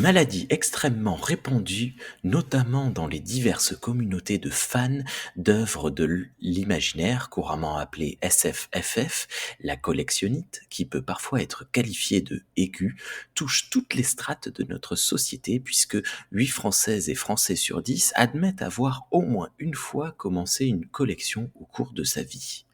maladie extrêmement répandue, notamment dans les diverses communautés de fans d'œuvres de l'imaginaire, couramment appelée SFFF, la collectionnite, qui peut parfois être qualifiée de aiguë, touche toutes les strates de notre société puisque 8 Françaises et Français sur 10 admettent avoir au moins une fois commencé une collection au cours de sa vie.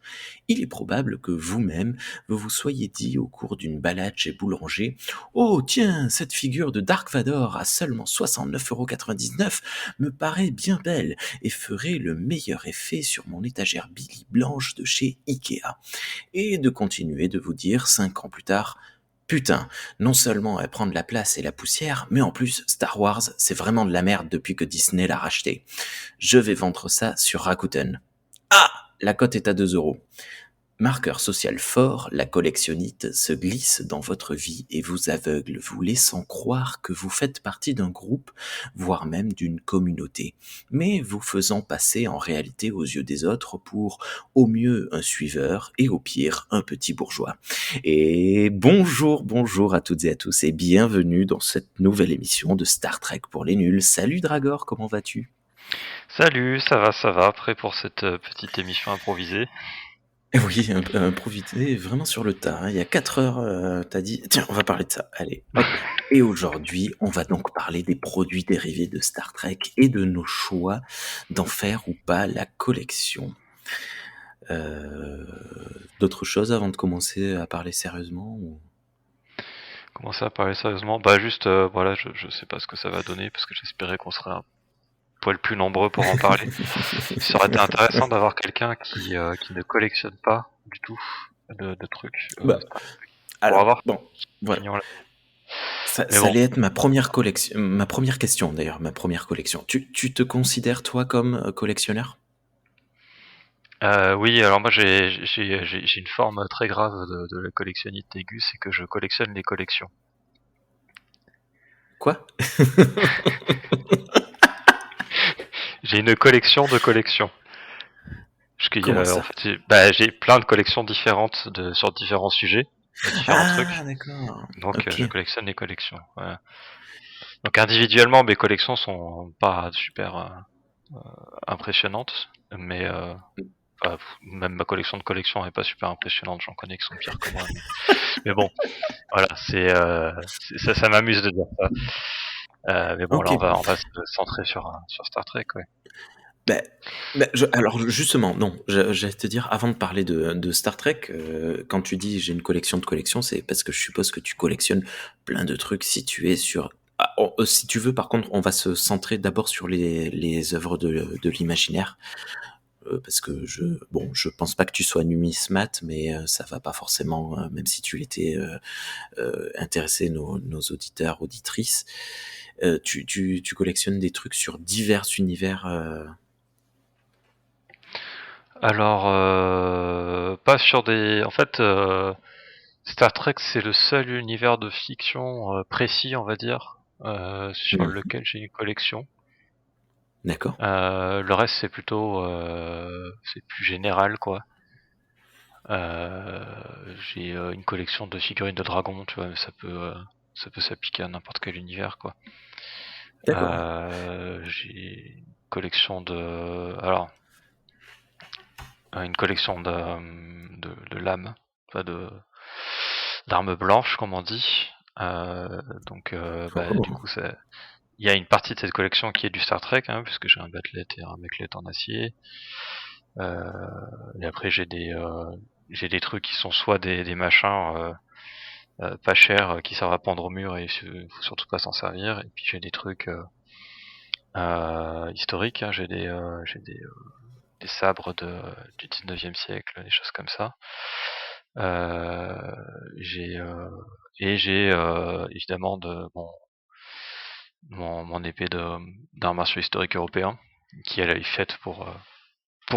Il est probable que vous-même, vous vous soyez dit au cours d'une balade chez Boulanger: «Oh tiens, cette figure de Dark Vador à seulement 69,99 € me paraît bien belle et ferait le meilleur effet sur mon étagère Billy blanche de chez Ikea.» Et de continuer de vous dire 5 ans plus tard: «Putain, non seulement elle prend de la place et la poussière, mais en plus Star Wars, c'est vraiment de la merde depuis que Disney l'a racheté. Je vais vendre ça sur Rakuten. Ah, la cote est à 2 €.» Marqueur social fort, la collectionnite se glisse dans votre vie et vous aveugle, vous laissant croire que vous faites partie d'un groupe, voire même d'une communauté, mais vous faisant passer en réalité aux yeux des autres pour au mieux un suiveur et au pire un petit bourgeois. Et bonjour à toutes et à tous et bienvenue dans cette nouvelle émission de Star Trek pour les nuls. Salut Dragor, comment vas-tu ? Salut, ça va, prêt pour cette petite émission improvisée. Oui, improvisé vraiment sur le tas, hein. Il y a 4 heures, tu as dit: «Tiens, on va parler de ça, allez, hop.» Et aujourd'hui, on va donc parler des produits dérivés de Star Trek et de nos choix d'en faire ou pas la collection. D'autres choses avant de commencer à parler sérieusement ou... Commencer à parler sérieusement, bah juste, voilà, je sais pas ce que ça va donner, parce que j'espérais qu'on serait un poil plus nombreux pour en parler. Ça aurait été intéressant d'avoir quelqu'un qui ne collectionne pas du tout de trucs, Bah, pour alors, avoir bon, voilà. opinion là. Ça Mais bon, allait être ma première question d'ailleurs, ma première collection. Tu te considères toi comme collectionneur? oui, alors moi j'ai une forme très grave de la collectionnite aiguë, c'est que je collectionne les collections. Quoi? J'ai une collection de collections. Comment En ça? fait, j'ai plein de collections différentes sur différents sujets, de différents Ah trucs. d'accord, Donc OK. je collectionne les collections. Voilà. Donc individuellement, mes collections sont pas super impressionnantes, mais même ma collection de collections est pas super impressionnante. J'en connais qui sont pires que moi. Mais bon, voilà, ça m'amuse de dire ça. Mais bon, là OK. on va se centrer sur Star Trek, ouais. Ben, alors justement, non, j'allais te dire, avant de parler de Star Trek, quand tu dis j'ai une collection de collections, c'est parce que je suppose que tu collectionnes plein de trucs situés sur... Ah, si tu veux, par contre, on va se centrer d'abord sur les œuvres de l'imaginaire, parce que je pense pas que tu sois numismate, mais ça va pas forcément, même si tu l'étais intéresser nos auditeurs, auditrices. Tu collectionnes des trucs sur divers univers. Alors, pas sur des. En fait, Star Trek, c'est le seul univers de fiction précis, on va dire, sur Mhm. lequel j'ai une collection. D'accord. Le reste, c'est plus général, quoi. J'ai une collection de figurines de dragons, tu vois, mais ça peut s'appliquer à n'importe quel univers, quoi. D'accord. J'ai une collection une collection de lames, enfin d'armes blanches, comme on dit. Du Oh. coup, il y a une partie de cette collection qui est du Star Trek, hein, puisque j'ai un Bat'leth et un Mech'leth en acier. Et après, j'ai des trucs qui sont soit des machins pas chers qui servent à pendre au mur et il faut surtout pas s'en servir. Et puis j'ai des trucs historiques, hein, des sabres du 19e siècle, des choses comme ça. Euh, j'ai j'ai évidemment mon épée d'arts martiaux historiques européens qui elle est faite pour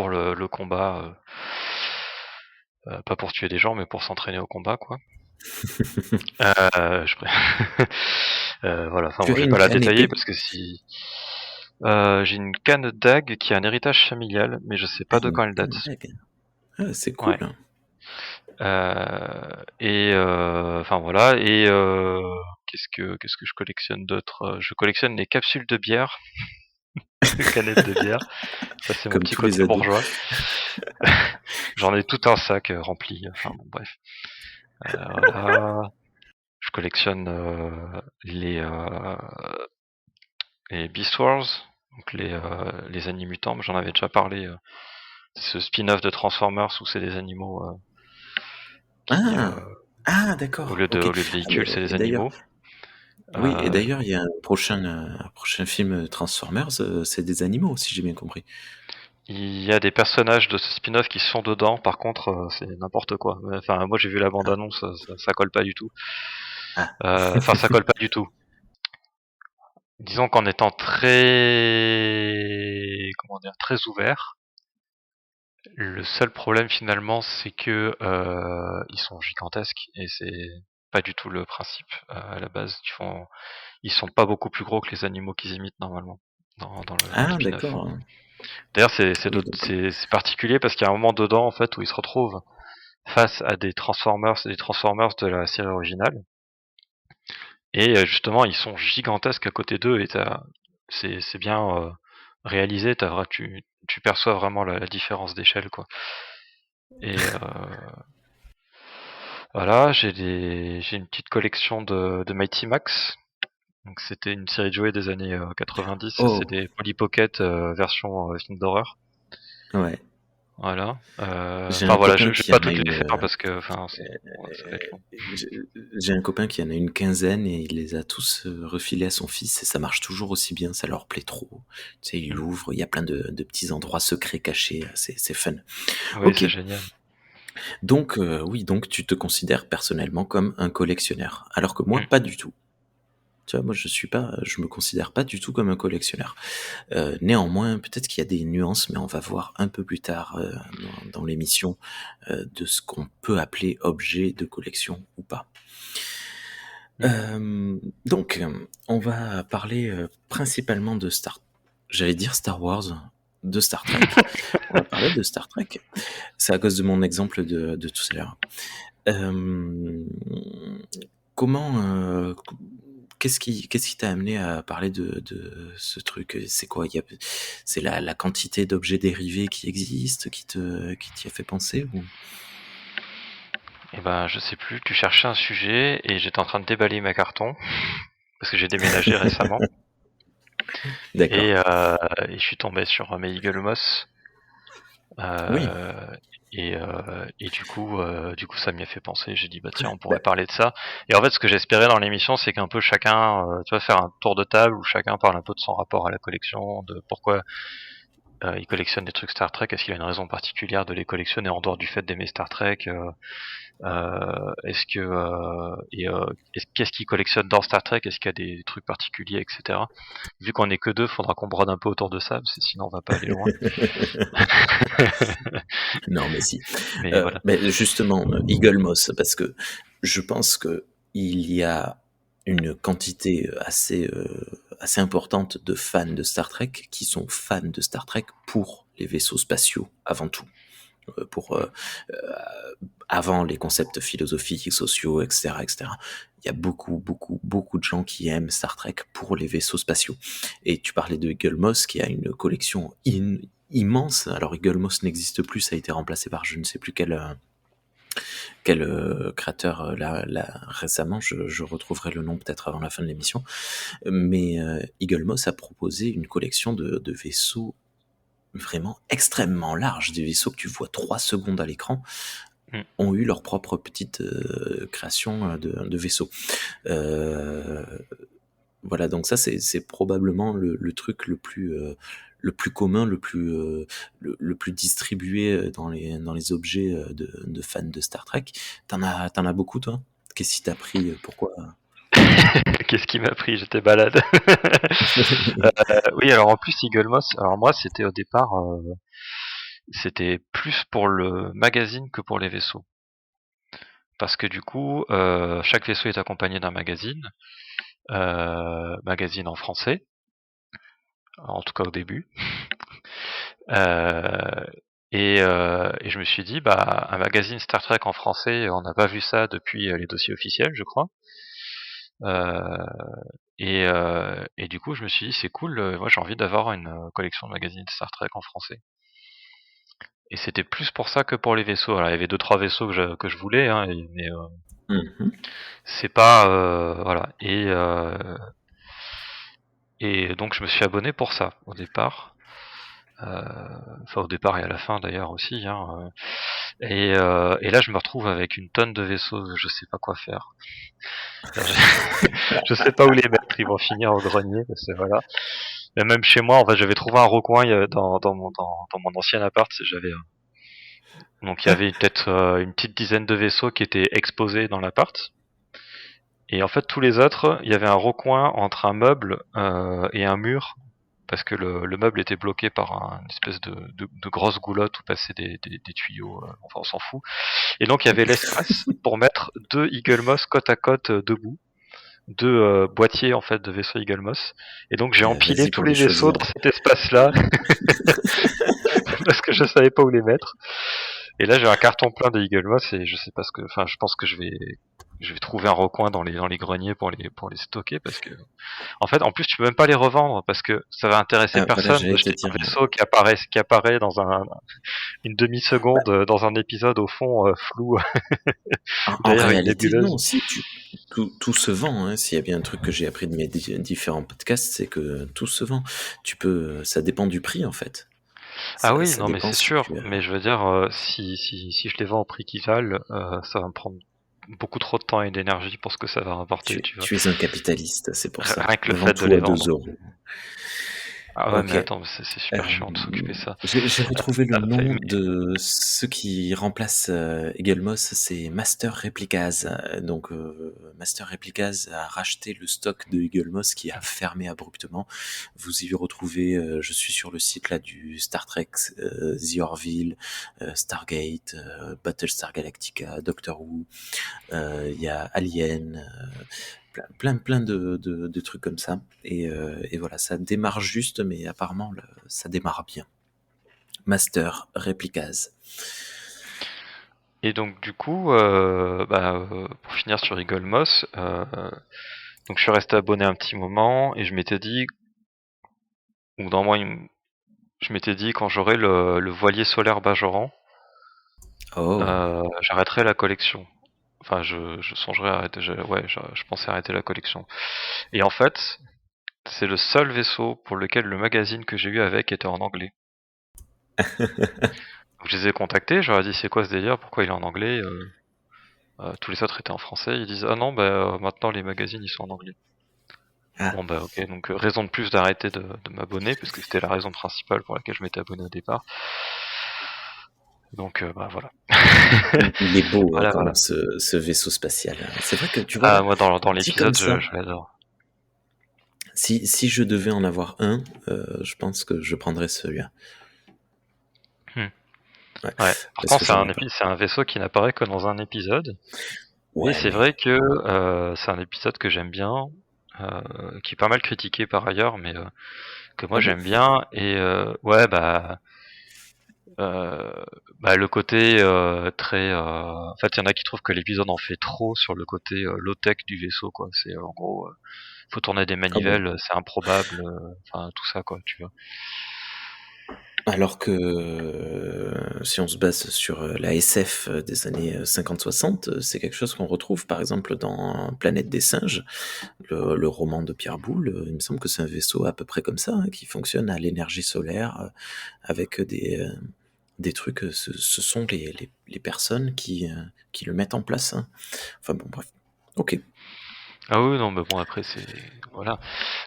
le combat, pas pour tuer des gens mais pour s'entraîner au combat, quoi. Je... voilà, enfin Tu bon, as je vais une pas la canne détailler épée? parce que si j'ai une canne dague qui est un héritage familial, mais je sais Ah, pas de une quand elle date. canne dague. Ah, c'est Ouais. cool. Enfin voilà, qu'est-ce que je collectionne d'autre? Je collectionne les capsules de bière, les canettes de bière. Ça, c'est mon Comme petit tous les côté ados. bourgeois. J'en ai tout un sac rempli. Enfin bon, bref. Voilà. Je collectionne les Beast Wars, donc les Animutants. Mais j'en avais déjà parlé. Ce spin-off de Transformers où c'est des animaux qui, Ah, d'accord, ok. au lieu de Ah, mais, véhicules, c'est des et d'ailleurs, animaux. oui, et Euh, d'ailleurs, il y a un prochain film Transformers, c'est des animaux, si j'ai bien compris. Il y a des personnages de ce spin-off qui sont dedans, par contre, c'est n'importe quoi. Enfin, moi j'ai vu la Ah, bande-annonce, ça colle pas du tout. ah. Enfin, ça colle pas du tout. Disons qu'en étant très, comment dire, très ouvert, le seul problème finalement, c'est que ils sont gigantesques et c'est pas du tout le principe à la base. Ils sont pas beaucoup plus gros que les animaux qu'ils imitent normalement dans le Ah, spin-off. d'accord. D'ailleurs, Oui, donc, c'est particulier parce qu'il y a un moment dedans en fait où ils se retrouvent face à des Transformers de la série originale. Et justement, ils sont gigantesques à côté d'eux et c'est bien réalisé. Tu perçois vraiment la différence d'échelle, quoi. Et voilà, j'ai une petite collection de Mighty Max. Donc c'était une série de jouets des années 90. C'est oh, des Polly Pocket version film d'horreur. ouais. Voilà. J'ai Enfin un voilà, copain je vais qui pas en a toutes les une, faire parce que ça va être long. j'ai j'ai un copain qui en a une quinzaine et il les a tous refilés à son fils et ça marche toujours aussi bien, ça leur plaît trop. Tu sais, il Mm. l'ouvre, il y a plein de petits endroits secrets cachés, c'est fun. Oui, Ok, c'est génial. donc oui, donc tu te considères personnellement comme un collectionneur, alors que moi, Mm. pas du tout. Tu vois, moi, je me considère pas du tout comme un collectionneur. Néanmoins, peut-être qu'il y a des nuances, mais on va voir un peu plus tard dans l'émission de ce qu'on peut appeler objet de collection ou pas. Mm. Donc, on va parler principalement de j'allais dire Star Wars, de Star Trek. On va parler de Star Trek. C'est à cause de mon exemple de tout à l'heure. Euh, comment, qu'est-ce qui t'a amené à parler de ce truc? C'est quoi? C'est la quantité d'objets dérivés qui existent qui t'y a fait penser ou? Et ben, je sais plus. Tu cherchais un sujet et j'étais en train de déballer ma carton parce que j'ai déménagé récemment D'accord. et je suis tombé sur mes Eagle Moss. Oui. Euh, et du coup, ça m'y a fait penser. J'ai dit, bah tiens, on pourrait Bah, parler de ça. Et en fait, ce que j'espérais dans l'émission, c'est qu'un peu chacun, tu vois, faire un tour de table où chacun parle un peu de son rapport à la collection, de pourquoi il collectionne des trucs Star Trek. Est-ce qu'il a une raison particulière de les collectionner en dehors du fait d'aimer Star Trek? Est-ce que qu'est-ce qu'il collectionne dans Star Trek? Est-ce qu'il y a des trucs particuliers, etc. Vu qu'on est que deux, faudra qu'on brode un peu autour de ça, parce que sinon on va pas aller loin. non, mais si. Mais voilà. Mais justement, Eagle Moss, parce que je pense que il y a une quantité assez importante de fans de Star Trek qui sont fans de Star Trek pour les vaisseaux spatiaux avant tout. Pour avant les concepts philosophiques, sociaux, etc., etc. Il y a beaucoup, beaucoup, beaucoup de gens qui aiment Star Trek pour les vaisseaux spatiaux. Et tu parlais de Eagle Moss qui a une collection immense. Alors Eagle Moss n'existe plus, ça a été remplacé par je ne sais plus quel créateur là récemment. Je retrouverai le nom peut-être avant la fin de l'émission. Mais Eagle Moss a proposé une collection de vaisseaux vraiment extrêmement larges, des vaisseaux que tu vois 3 secondes à l'écran Mm. ont eu leur propre petite création de vaisseau. Euh, voilà, donc ça c'est probablement le truc le plus commun, le plus distribué dans les objets de fans de Star Trek. T'en as beaucoup toi? Qu'est-ce qui t'a pris? Pourquoi? Qu'est-ce qui m'a pris? J'étais balade. Oui, alors en plus Eagle Moss, alors moi c'était au départ, c'était plus pour le magazine que pour les vaisseaux. Parce que du coup, chaque vaisseau est accompagné d'un magazine, magazine en français, en tout cas au début. Euh, et je me suis dit, bah, un magazine Star Trek en français, on n'a pas vu ça depuis les dossiers officiels, je crois. Euh, et du coup, je me suis dit, c'est cool, moi j'ai envie d'avoir une collection de magazines de Star Trek en français. Et c'était plus pour ça que pour les vaisseaux. Alors, il y avait 2-3 vaisseaux que je voulais, hein, mais Mhm. c'est pas... voilà. Et donc je me suis abonné pour ça, au départ. Enfin, au départ et à la fin d'ailleurs aussi. Hein. Et là, je me retrouve avec une tonne de vaisseaux, je sais pas quoi faire. Je sais pas où les mettre, ils vont finir au grenier, parce que voilà. Mais même chez moi, en fait, j'avais trouvé un recoin dans mon ancien appart, donc il y Ah, avait peut-être une petite dizaine de vaisseaux qui étaient exposés dans l'appart. Et en fait, tous les autres, il y avait un recoin entre un meuble et un mur, parce que le meuble était bloqué par une espèce de grosse goulotte où passaient des tuyaux, enfin on s'en fout. Et donc il y avait l'espace pour mettre 2 Eagle Moss côte à côte debout, 2 boîtiers en fait de vaisseaux Eagle Moss. Et donc j'ai empilé vas-y tous pour les les vaisseaux choisir. dans cet espace-là parce que je savais pas où les mettre. Et là j'ai un carton plein de Eagle Moss et je sais pas enfin je pense que je vais trouver un recoin dans les greniers pour les stocker parce que en fait, en plus, tu peux même pas les revendre parce que ça va intéresser Ah, voilà, personne j'allais te d'acheter un dire. vaisseau qui apparaît dans une demi-seconde dans un épisode au fond flou En derrière une réalité, non, nébuleuse. si tout se vend, hein. S'il y a bien un truc que j'ai appris de mes différents podcasts, c'est que tout se vend. Ça dépend du prix en fait. Ah Ça, oui, ça non, mais dépend c'est si sûr. tu as. Mais je veux dire, si je les vends au prix qu'ils valent, ça va me prendre beaucoup trop de temps et d'énergie pour ce que ça va rapporter, tu vois. Tu es un capitaliste, c'est pour ça. Rien que le fait de Vends-tout les à 2 vendre. euros. Ah ouais, mais Ok. attends, c'est super chiant de s'occuper de ça. J'ai retrouvé le nom Mais- de ceux qui remplacent Eaglemoss, c'est Master Replicas. Donc Master Replicas a racheté le stock de Eaglemoss qui a fermé abruptement. Vous y retrouvez, je suis sur le site là du Star Trek, The Orville, Stargate, Battlestar Galactica, Doctor Who, il y a Alien, plein de trucs comme ça. Et voilà, ça démarre juste, mais apparemment ça démarre bien. Master Replicas. Et donc du coup, pour finir sur Eagle Moss, donc je suis resté abonné un petit moment et je m'étais dit, ou dans moi, je m'étais dit quand j'aurai le voilier solaire Bajoran, Oh, j'arrêterai la collection. Enfin, je songerai à arrêter. Je pensais arrêter la collection. Et en fait, c'est le seul vaisseau pour lequel le magazine que j'ai eu avec était en anglais. Donc, je les ai contactés, je leur ai dit c'est quoi ce délire, pourquoi il est en anglais tous les autres étaient en français. Ils disent ah non, maintenant les magazines ils sont en anglais. ah, Bon bah ok, donc raison de plus d'arrêter de m'abonner, parce que c'était la raison principale pour laquelle je m'étais abonné au départ. Donc voilà. il est beau Voilà, quand voilà. même ce vaisseau spatial. C'est vrai que tu vois, Ah moi dans dit comme l'épisode ça, je l'adore. si je devais en avoir un, je pense que je prendrais celui-là. Hmm. Ouais, Ouais. Par parce contre que j'en ai pas. c'est un vaisseau qui n'apparaît que dans un épisode. Et Ouais, c'est mais vrai que c'est un épisode que j'aime bien, qui est pas mal critiqué par ailleurs, mais que moi ah bon? j'aime bien. Et ouais Euh, le côté très. En fait, il y en a qui trouvent que l'épisode en fait trop sur le côté low-tech du vaisseau, quoi. C'est en gros, faut tourner des Ah bon? manivelles, c'est improbable, enfin tout ça, quoi, tu vois. Alors que si on se base sur la SF des années 50-60, c'est quelque chose qu'on retrouve par exemple dans Planète des singes, le roman de Pierre Boulle. Il me semble que c'est un vaisseau à peu près comme ça, hein, qui fonctionne à l'énergie solaire avec des trucs. Ce sont les personnes qui le mettent en place, hein. Enfin bon, bref. Ok. Ah oui, non, mais bon après c'est voilà.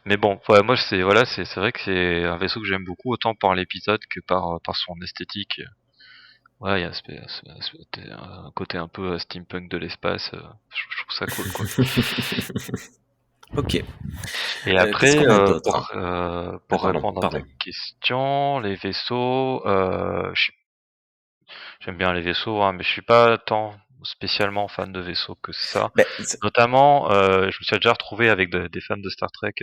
Mais bon, ouais, moi c'est vrai que c'est un vaisseau que j'aime beaucoup autant par l'épisode que par son esthétique. Ouais, il y a un côté un peu steampunk de l'espace. Je trouve ça cool, quoi. Ok. Et Qu'est-ce après, qu'on a d'autre? Ah pour pardon, répondre à ta pardon. question, les vaisseaux, j'aime bien les vaisseaux, hein, mais je suis pas tant spécialement fan de vaisseaux que ça. Ben, Notamment, je me suis déjà retrouvé avec des fans de Star Trek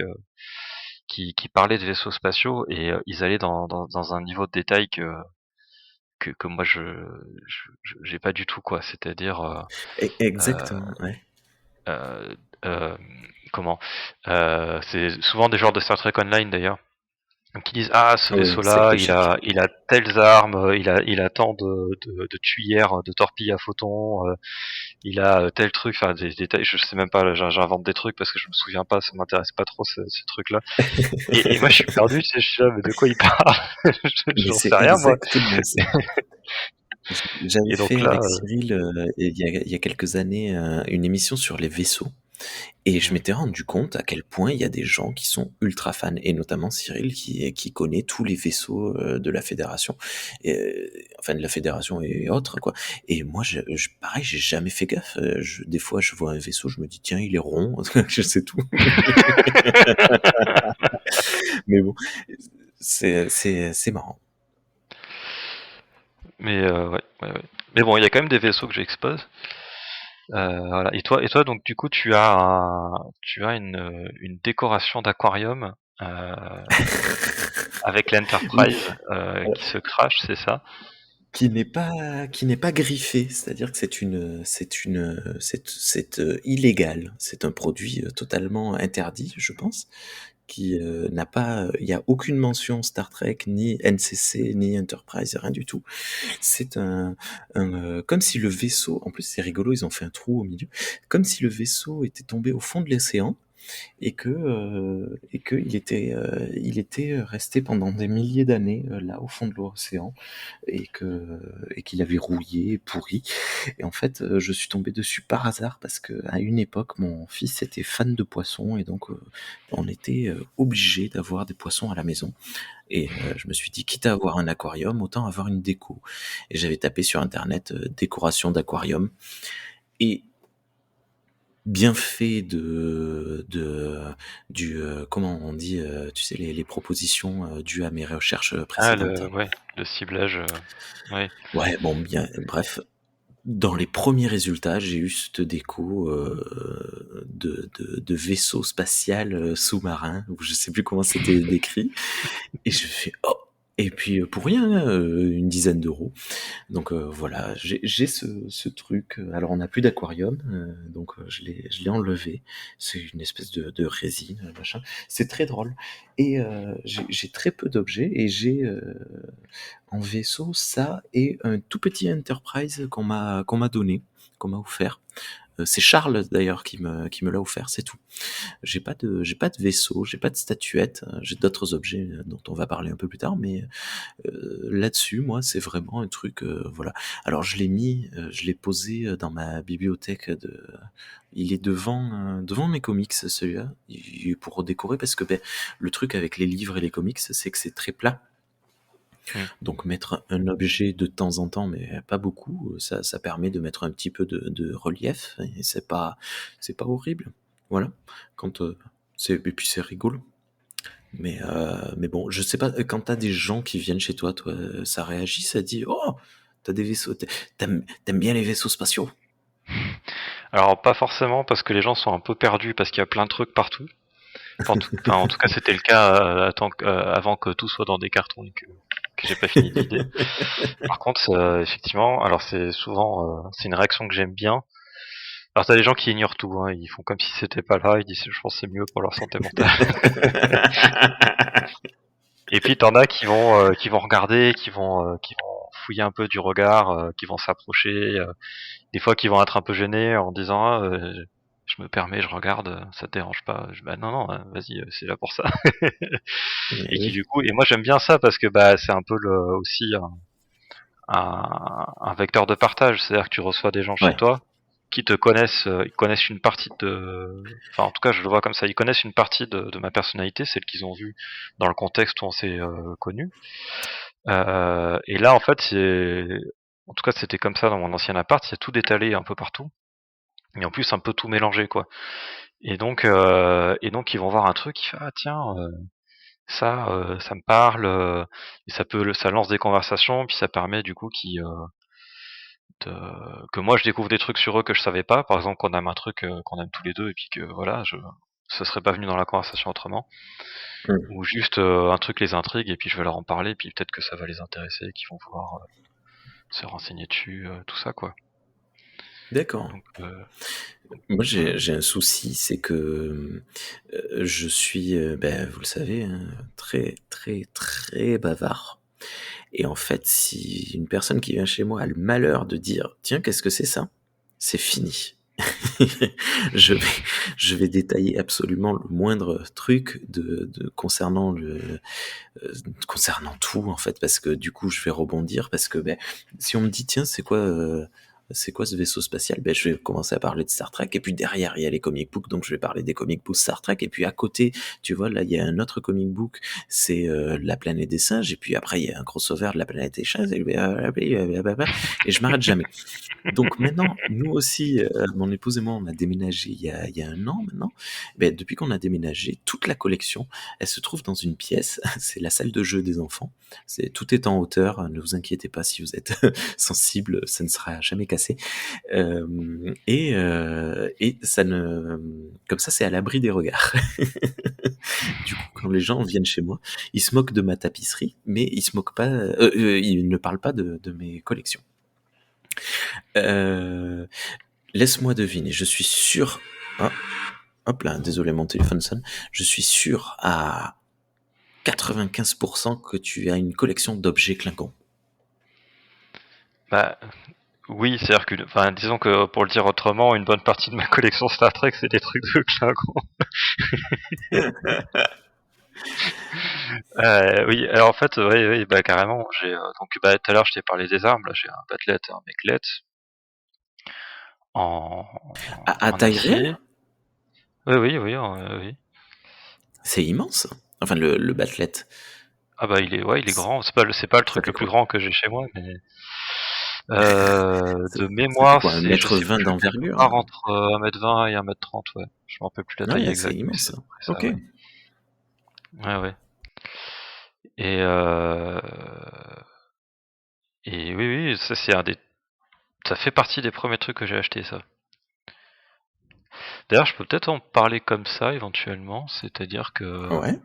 qui parlaient de vaisseaux spatiaux et ils allaient dans un niveau de détail que moi j'ai pas du tout, quoi. C'est-à-dire exactement, euh, ouais. euh, euh, comment c'est souvent des genres de Star Trek Online d'ailleurs. Donc ils disent ce Ouais, c'est vaisseau-là, recherché. il a telles armes, il a tant de tuyères, de torpilles à photons, il a tel truc, enfin des détails, je sais même pas, là, j'invente des trucs parce que je me souviens pas, ça m'intéresse pas trop ce truc-là. Et moi je suis perdu, tu sais, je suis là, mais de quoi il parle? Mais J'en c'est sais rien moi. exactement ça. J'avais Et donc fait là, avec Cyril, il y a quelques années, une émission sur les vaisseaux. Et je hmm. m'étais rendu compte à quel point il y a des gens qui sont ultra fans, et notamment Cyril qui connaît tous les vaisseaux de la fédération, enfin de la fédération et autres quoi. Et moi, pareil, j'ai jamais fait gaffe. Des fois, je vois un vaisseau, je me dis tiens, il est rond, je sais tout. Mais bon, c'est marrant. Mais ouais. Mais bon, il y a quand même des vaisseaux que j'expose. Voilà. Et toi, donc du coup, tu as une décoration d'aquarium avec Oui, l'Enterprise qui se crache, c'est ça? qui n'est pas griffé, c'est-à-dire que c'est illégal. C'est un produit totalement interdit, je pense, qui n'a pas, il y a aucune mention Star Trek, ni NCC, ni Enterprise, rien du tout. C'est comme si le vaisseau, en plus c'est rigolo, ils ont fait un trou au milieu, comme si le vaisseau était tombé au fond de l'océan et que il était resté pendant des milliers d'années là au fond de l'océan et qu'il avait rouillé, pourri. Et en fait, je suis tombé dessus par hasard parce que à une époque, mon fils était fan de poissons et donc on était obligé d'avoir des poissons à la maison. Et je me suis dit, quitte à avoir un aquarium, autant avoir une déco. Et j'avais tapé sur internet décoration d'aquarium et bien fait comment on dit, tu sais les propositions dues à mes recherches précédentes. Le ciblage, ouais. Ouais, bon, bien, bref, dans les premiers résultats, j'ai eu cette déco de vaisseau spatial sous-marin, ou je sais plus comment c'était décrit, et je fais oh. Et puis pour rien, hein, une dizaine d'euros. Donc voilà, j'ai ce truc. Alors on n'a plus d'aquarium, donc je l'ai enlevé. C'est une espèce de résine, machin. C'est très drôle. Et j'ai très peu d'objets et j'ai en vaisseau ça et un tout petit Enterprise qu'on m'a donné, qu'on m'a offert. C'est Charles d'ailleurs qui me l'a offert, c'est tout. J'ai pas de vaisseau, j'ai pas de statuette, j'ai d'autres objets dont on va parler un peu plus tard, mais là-dessus, moi, c'est vraiment un truc, voilà. Alors je l'ai posé dans ma bibliothèque il est devant mes comics, celui-là, pour décorer, parce que ben, le truc avec les livres et les comics, c'est que c'est très plat. Hmm. Donc mettre un objet de temps en temps, mais pas beaucoup, ça permet de mettre un petit peu de relief, et c'est pas horrible. Voilà. Quand, et puis c'est rigolo. Mais bon, je sais pas, quand t'as des gens qui viennent chez toi, ça réagit, ça dit, oh, t'as des vaisseaux, t'aimes bien les vaisseaux spatiaux? Alors pas forcément parce que les gens sont un peu perdus parce qu'il y a plein de trucs partout. Enfin, en tout cas, c'était le cas avant que tout soit dans des cartons et que j'ai pas fini de vider. Par contre, effectivement, alors c'est souvent, c'est une réaction que j'aime bien. Alors t'as des gens qui ignorent tout, hein, ils font comme si c'était pas là, ils disent je pense que c'est mieux pour leur santé mentale. Et puis t'en as qui vont regarder, qui vont fouiller un peu du regard, qui vont s'approcher, des fois qui vont être un peu gênés en disant je me permets, je regarde, ça te dérange pas. Bah non non, vas-y, c'est là pour ça. Et Eh qui oui. du coup, et moi j'aime bien ça parce que bah c'est un peu aussi un vecteur de partage, c'est-à-dire que tu reçois des gens chez Ouais. toi qui te connaissent, ils connaissent une partie enfin en tout cas je le vois comme ça, ils connaissent une partie de ma personnalité, celle qu'ils ont vue dans le contexte où on s'est connus. Et là en fait en tout cas c'était comme ça dans mon ancien appart, il y a tout détalé un peu partout, et en plus un peu tout mélangé quoi. Et donc ils vont voir un truc, ils font ah tiens ça me parle, et ça lance des conversations, puis ça permet du coup que moi je découvre des trucs sur eux que je savais pas, par exemple qu'on aime un truc qu'on aime tous les deux et puis que voilà, ce serait pas venu dans la conversation autrement, Mm. ou juste un truc les intrigue et puis je vais leur en parler, et puis peut-être que ça va les intéresser et qu'ils vont pouvoir se renseigner dessus, tout ça quoi. D'accord. Donc, Moi, voilà. j'ai un souci, c'est que je suis, ben, vous le savez, hein, très, très, très bavard. Et en fait, si une personne qui vient chez moi a le malheur de dire, tiens, qu'est-ce que c'est ça? C'est fini. je vais, je vais détailler absolument le moindre truc concernant concernant tout en fait, parce que du coup, je vais rebondir parce que ben, si on me dit tiens, c'est quoi ce vaisseau spatial? Ben, je vais commencer à parler de Star Trek et puis derrière il y a les comic books, donc je vais parler des comic books Star Trek et puis à côté, tu vois, là il y a un autre comic book, c'est la planète des singes et puis après il y a un crossover de la planète des singes et je m'arrête jamais. Donc maintenant, nous aussi, mon épouse et moi, on a déménagé il y a 1 an maintenant. Beh, depuis qu'on a déménagé, toute la collection, elle se trouve dans une pièce, c'est la salle de jeu des enfants. Tout est en hauteur, ne vous inquiétez pas si vous êtes sensible, ça ne sera jamais cassé. Et ça ne comme ça, c'est à l'abri des regards. Du coup, quand les gens viennent chez moi, ils se moquent de ma tapisserie, mais ils se moquent pas, ils ne parlent pas de mes collections. Euh, Laisse-moi deviner, je suis sûr. Ah, hop là, désolé, mon téléphone sonne. Je suis sûr à 95% que tu as une collection d'objets Klingons. Bah, oui, c'est-à-dire que, enfin, disons que pour le dire autrement, une bonne partie de ma collection Star Trek, c'est des trucs de Klingon. Oui, alors en fait, oui, oui, bah carrément. J'ai donc bah tout à l'heure je t'ai parlé des armes. Là, j'ai un Bat'leth et un Mechlet en, À en taille réelle? acier. Oui, oui, oui, oui. C'est immense. Enfin, le Bat'leth. Ah bah il est c- grand. C'est pas le Ça truc fait le plus quoi? grand que j'ai chez moi, mais de Ça fait mémoire, quoi? Un c'est, je mètre sais 20 plus, quelque d'envergure? part entre 1m20 et 1m30, ouais. Je me rappelle plus la taille Ouais, c'est exacte, mais immense c'est à ça. peu près ça, Ok. ouais. Ouais, ouais. Et oui, oui, ça c'est ça fait partie des premiers trucs que j'ai acheté, ça. D'ailleurs, je peux peut-être en parler comme ça éventuellement, c'est-à-dire que, Ouais.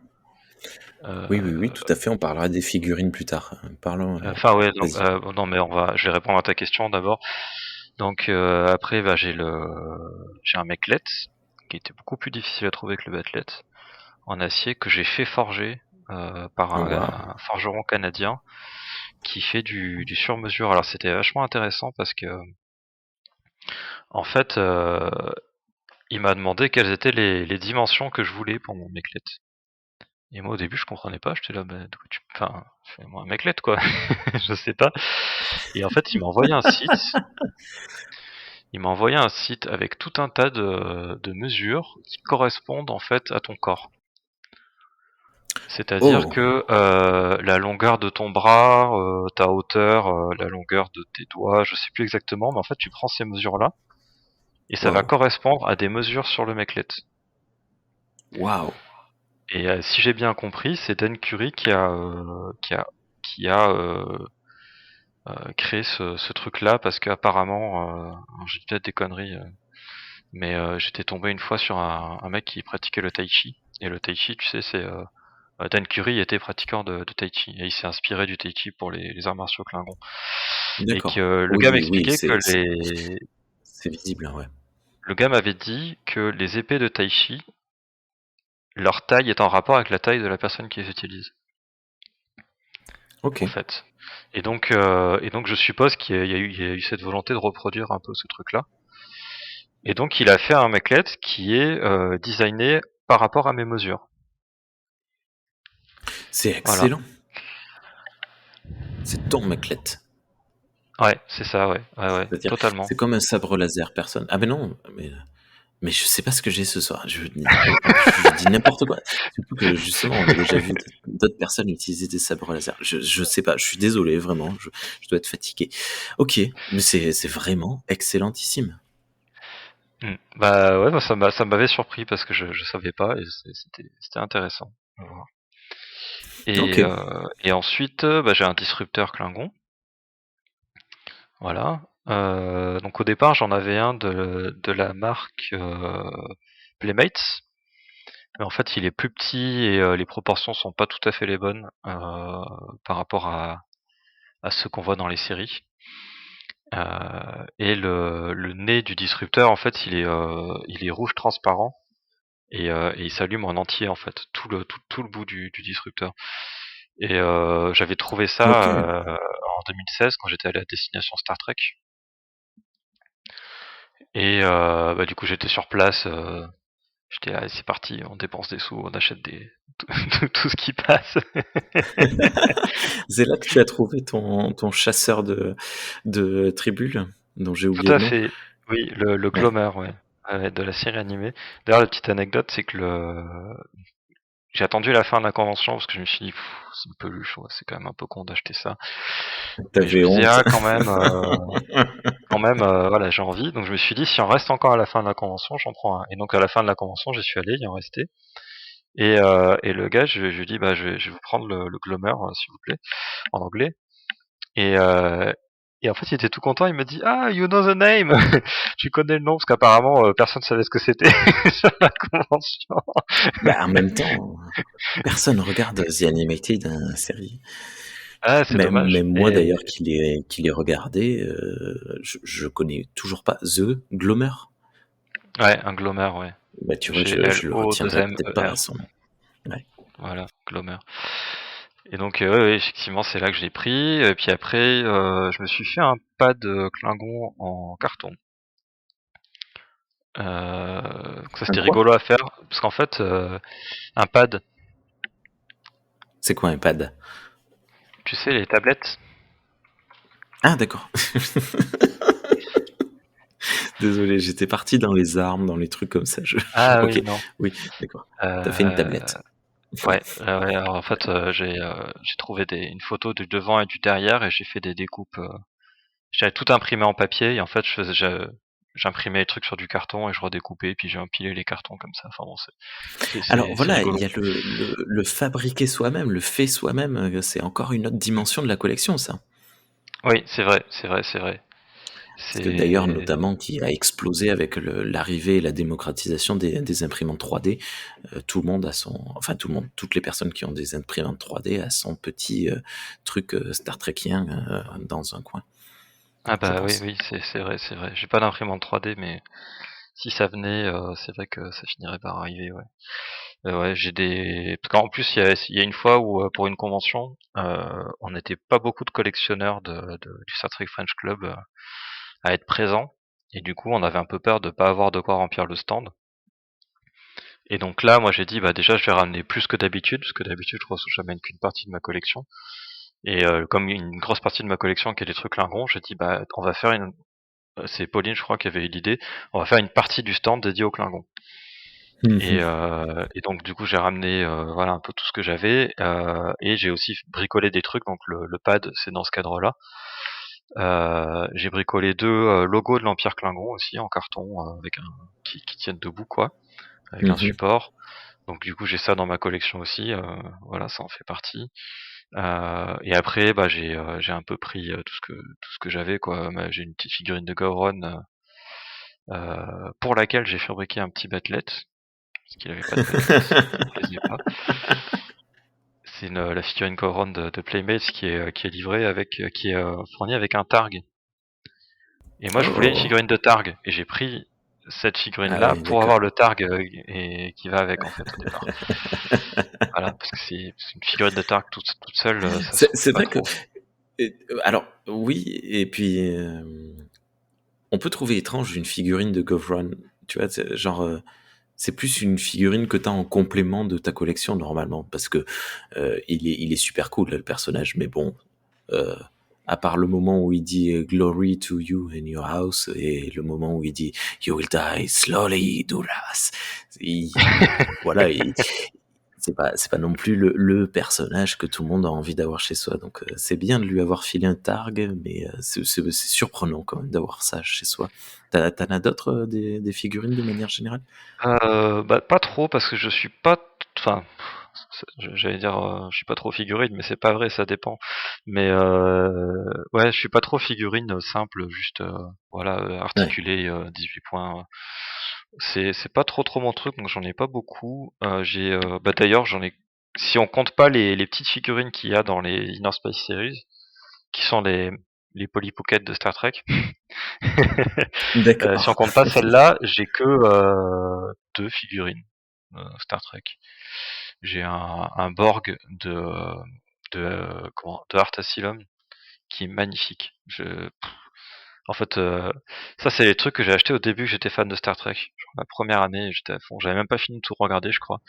Oui, oui, oui, tout à fait. On parlera des figurines plus tard. Parlons. enfin ouais, donc, Vas-y. non mais je vais répondre à ta question d'abord. Donc après, bah, j'ai un Mechlet qui était beaucoup plus difficile à trouver que le Bat'leth en acier que j'ai fait forger par Waouh. un forgeron canadien qui fait du sur-mesure. Alors c'était vachement intéressant parce que en fait, il m'a demandé quelles étaient les dimensions que je voulais pour mon Mechlet. Et moi au début je comprenais pas, j'étais là, bah, enfin, fais-moi un Mechlet quoi, je sais pas. Et en fait il m'a envoyé un site avec tout un tas de mesures qui correspondent en fait à ton corps. C'est-à-dire Oh. que la longueur de ton bras, ta hauteur, la longueur de tes doigts, je sais plus exactement, mais en fait tu prends ces mesures-là et ça va Waouh. correspondre à des mesures sur le Mechlet. Waouh. Et si j'ai bien compris, c'est Dan Curie qui a créé ce truc-là parce qu'apparemment, j'ai dit peut-être des conneries, mais j'étais tombé une fois sur un mec qui pratiquait le tai chi. Et le tai chi, tu sais, c'est Dan Curie était pratiquant de tai chi et il s'est inspiré du tai chi pour les arts martiaux Klingons. Et que D'accord. le gars Oui, oui, m'expliquait que c'est visible, hein, ouais. le gars m'avait dit que les épées de tai chi, leur taille est en rapport avec la taille de la personne qui les utilise, Ok. en fait. Et donc je suppose qu'il y a eu cette volonté de reproduire un peu ce truc-là. Et donc il a fait un Mechlet qui est designé par rapport à mes mesures. C'est Voilà. excellent. C'est ton Maclette. Ouais, c'est ça, ouais, ouais, ouais, C'est-à-dire, totalement. c'est comme un sabre laser personne. Ah ben non, mais je sais pas ce que j'ai ce soir. Je dis n'importe quoi. Surtout que justement, on a déjà vu d'autres personnes utiliser des sabres laser. Je sais pas. Je suis désolé, vraiment. Je dois être fatigué. Ok, mais c'est vraiment excellentissime. Bah ouais, bah, ça m'avait surpris parce que je savais pas et c'était intéressant. Voilà. Ok. Et ensuite, bah, j'ai un disrupteur Klingon. Voilà. Donc au départ, j'en avais un de la marque Playmates. Mais en fait, il est plus petit et les proportions sont pas tout à fait les bonnes par rapport à ceux qu'on voit dans les séries. Et le nez du disrupteur, en fait, il est rouge transparent et il s'allume en entier, en fait, tout le bout du disrupteur. Et j'avais trouvé Ok. ça en 2016 quand j'étais allé à Destination Star Trek. Et bah, du coup, j'étais sur place. J'étais allez, c'est parti, on dépense des sous, on achète tout ce qui passe. C'est là que tu as trouvé ton chasseur de tribules, dont j'ai Tout oublié à le nom. fait. Oui, le Ouais. Glomer, ouais. De la série animée. D'ailleurs, la petite anecdote, c'est que j'ai attendu la fin de la convention parce que je me suis dit, c'est une peluche, ouais, c'est quand même un peu con d'acheter ça. Mais je me T'avais suis dit, honte. ah, quand même, voilà, j'ai envie. Donc je me suis dit, si on reste encore à la fin de la convention, j'en prends un. Et donc à la fin de la convention, j'y suis allé, il en restait. Et le gars, je lui dis, bah, je vais vous prendre le Glomer, s'il vous plaît, en anglais. Et, euh, et en fait, il était tout content. Il me dit, ah, you know the name. Tu connais le nom parce qu'apparemment, personne savait ce que c'était sur la convention. Bah, en même temps, personne regarde The Animated, série. Ah, c'est dommage. Même moi Et d'ailleurs qui l'ai regardé, je connais toujours pas The Glomer. ouais, un Glomer, ouais. Bah, tu vois, je le retiendrai peut-être pas à G-L-O-2-M-E-R. son nom. Ouais. Voilà, Glomer. Et donc, ouais, effectivement, c'est là que je l'ai pris. Et puis après, je me suis fait un pad Klingon en carton. Donc ça, Un c'était quoi? rigolo à faire. Parce qu'en fait, un pad, C'est quoi un pad? tu sais, les tablettes. Ah d'accord. Désolé, j'étais parti dans les armes, dans les trucs comme ça. Ah Ok, oui, non. oui, d'accord. T'as fait une Euh, tablette. ouais, ouais, alors en fait, j'ai trouvé une photo du devant et du derrière et j'ai fait des découpes. J'avais tout imprimé en papier et en fait, j'imprimais les trucs sur du carton et je redécoupais puis j'ai empilé les cartons comme ça. Enfin bon, Alors c'est voilà, il rigolo. y a le fabriquer soi-même, le fait soi-même, c'est encore une autre dimension de la collection, ça. Oui, c'est vrai, c'est vrai, c'est vrai. Parce que d'ailleurs, C'est notamment, qui a explosé avec l'arrivée et la démocratisation des imprimantes 3D, tout le monde a enfin tout le monde, toutes les personnes qui ont des imprimantes 3D a son petit truc Star Trekien dans un coin, ah je bah oui, pense. oui, c'est vrai, c'est vrai. J'ai pas d'imprimante 3D, mais si ça venait, c'est vrai que ça finirait par arriver, ouais. Ouais, j'ai des. Parce qu'en plus, il y a une fois où, pour une convention, on n'était pas beaucoup de collectionneurs du Star Trek French Club à être présents. Et du coup, on avait un peu peur de pas avoir de quoi remplir le stand. Et donc là, moi, j'ai dit, bah déjà, je vais ramener plus que d'habitude, parce que d'habitude, je ramène qu'une partie de ma collection. Et comme une grosse partie de ma collection qui est des trucs Lingons, j'ai dit, bah, on va faire c'est Pauline, je crois, qui avait eu l'idée. On va faire une partie du stand dédiée aux Klingons. Et donc du coup j'ai ramené voilà un peu tout ce que j'avais et j'ai aussi bricolé des trucs donc le pad c'est dans ce cadre-là. J'ai bricolé deux logos de l'Empire Klingon aussi en carton avec un qui tiennent debout quoi avec un Mhm. support. Donc du coup j'ai ça dans ma collection aussi voilà ça en fait partie. Et après bah j'ai un peu pris tout ce que j'avais quoi. J'ai une petite figurine de Gowron pour laquelle j'ai fabriqué un petit bat'let parce qu'il avait pas de bat'let, il me plaisait pas. C'est la figurine Gowron de Playmates qui est livrée qui est fournie avec un targ. Et moi je voulais une Oh. figurine de targ et j'ai pris cette figurine Ah là oui, pour d'accord. avoir le targ et qui va avec en fait au départ. Voilà parce que c'est une figurine de targ toute seule ça se trouve C'est pas vrai que, trop. alors oui, et puis on peut trouver étrange une figurine de Govron, tu vois, genre c'est plus une figurine que tu as en complément de ta collection normalement, parce que il est super cool le personnage, mais bon, euh, à part le moment où il dit Glory to you in your house et le moment où il dit You will die slowly, Duras, voilà, c'est pas non plus le personnage que tout le monde a envie d'avoir chez soi. Donc c'est bien de lui avoir filé un targ, mais c'est surprenant quand même d'avoir ça chez soi. T'en as d'autres des figurines de manière générale? Bah pas trop parce que je suis pas enfin j'allais dire je suis pas trop figurine mais c'est pas vrai ça dépend. Mais ouais je suis pas trop figurine simple juste voilà Ouais. articulé 18 points. C'est pas trop mon truc, donc j'en ai pas beaucoup. Bah d'ailleurs j'en ai. Si on compte pas les petites figurines qu'il y a dans les Inner Space Series, qui sont les Polly Pocket de Star Trek. Si on D'accord. compte pas celle-là, j'ai que 2 figurines Star Trek. J'ai un Borg de Art Asylum qui est magnifique. En fait, ça c'est les trucs que j'ai acheté au début que j'étais fan de Star Trek. Genre, la première année, j'étais à fond. J'avais même pas fini de tout regarder, je crois.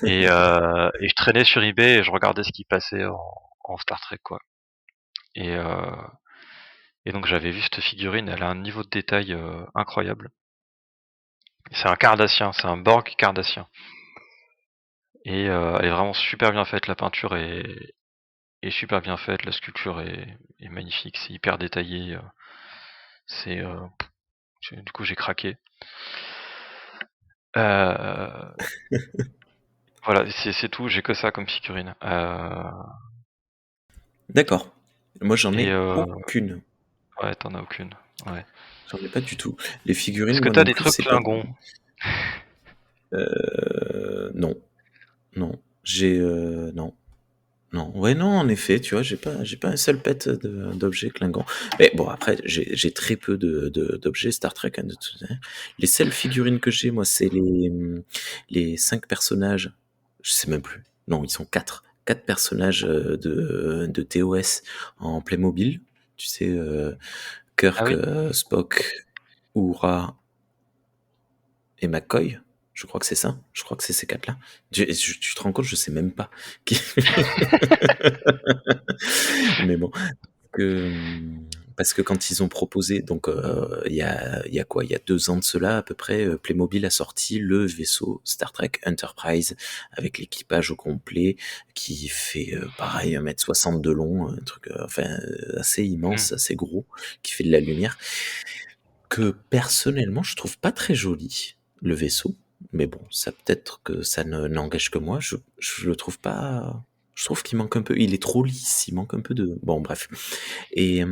Et je traînais sur eBay et je regardais ce qui passait en Star Trek, quoi. Et, euh, et donc j'avais vu cette figurine, elle a un niveau de détail incroyable. C'est un Cardassien, c'est un Borg Cardassien. Et elle est vraiment super bien faite, la peinture est super bien faite, la sculpture est magnifique, c'est hyper détaillé. C'est Du coup j'ai craqué. Voilà, c'est tout, j'ai que ça comme figurine. D'accord. Moi, j'en Et ai aucune. ouais, t'en as aucune. Ouais. J'en ai pas du tout. Les figurines, Est-ce que moi t'as non des plus, trucs c'est pas. Klingons? Non, non. Non. Non, ouais, non, en effet, tu vois, j'ai pas un seul pet d'objets Klingon. Mais bon, après, j'ai très peu d'objets Star Trek, hein, de toute manière. Les seules figurines que j'ai, moi, c'est les 5 personnages. Je sais même plus. Non, ils sont quatre. 4 personnages de TOS en Playmobil. Tu sais, Ah Kirk, oui? Spock, Uhura et McCoy. Je crois que c'est ça. Je crois que c'est ces 4-là. Tu te rends compte, je sais même pas qui. Mais bon, que, parce que quand ils ont proposé, donc il y a quoi, il y a 2 ans de cela à peu près, Playmobil a sorti le vaisseau Star Trek Enterprise avec l'équipage au complet qui fait pareil 1,60 m de long, un truc assez Hmm. immense, assez gros, qui fait de la lumière, que personnellement je trouve pas très joli le vaisseau, mais bon, ça peut-être que ça n'engage que moi, je le trouve pas. Je trouve qu'il manque un peu, il est trop lisse, il manque un peu de. Bon, bref. Et,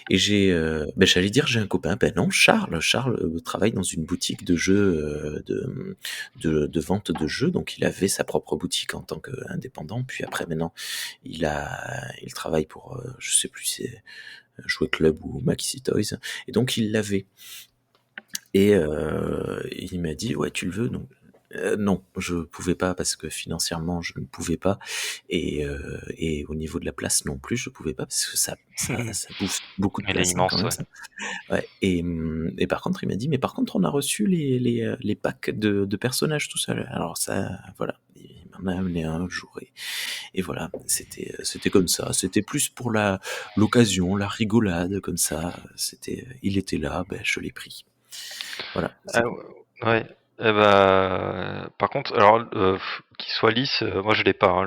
j'allais dire j'ai un copain, ben non, Charles. Charles travaille dans une boutique de jeux, de vente de jeux, donc il avait sa propre boutique en tant qu'indépendant. Puis après, maintenant, il travaille pour, je sais plus, c'est Jouet Club ou Maxi Toys, et donc il l'avait. Et il m'a dit ouais, tu le veux? Donc non, je pouvais pas parce que financièrement je ne pouvais pas, et au niveau de la place non plus je pouvais pas parce que ça bouffe beaucoup de Elle est place, hein, quand immense, même, ouais. ça. Ouais, et par contre il m'a dit mais par contre on a reçu les packs de personnages tout seul. Alors ça, voilà, il m'en a amené un jour, et voilà, c'était comme ça. C'était plus pour l'occasion, la rigolade comme ça. Il était là, ben je l'ai pris. Voilà, c'est Ah, tout. ouais. Eh ben, par contre, alors, qu'il soit lisse, moi je l'ai pas, hein,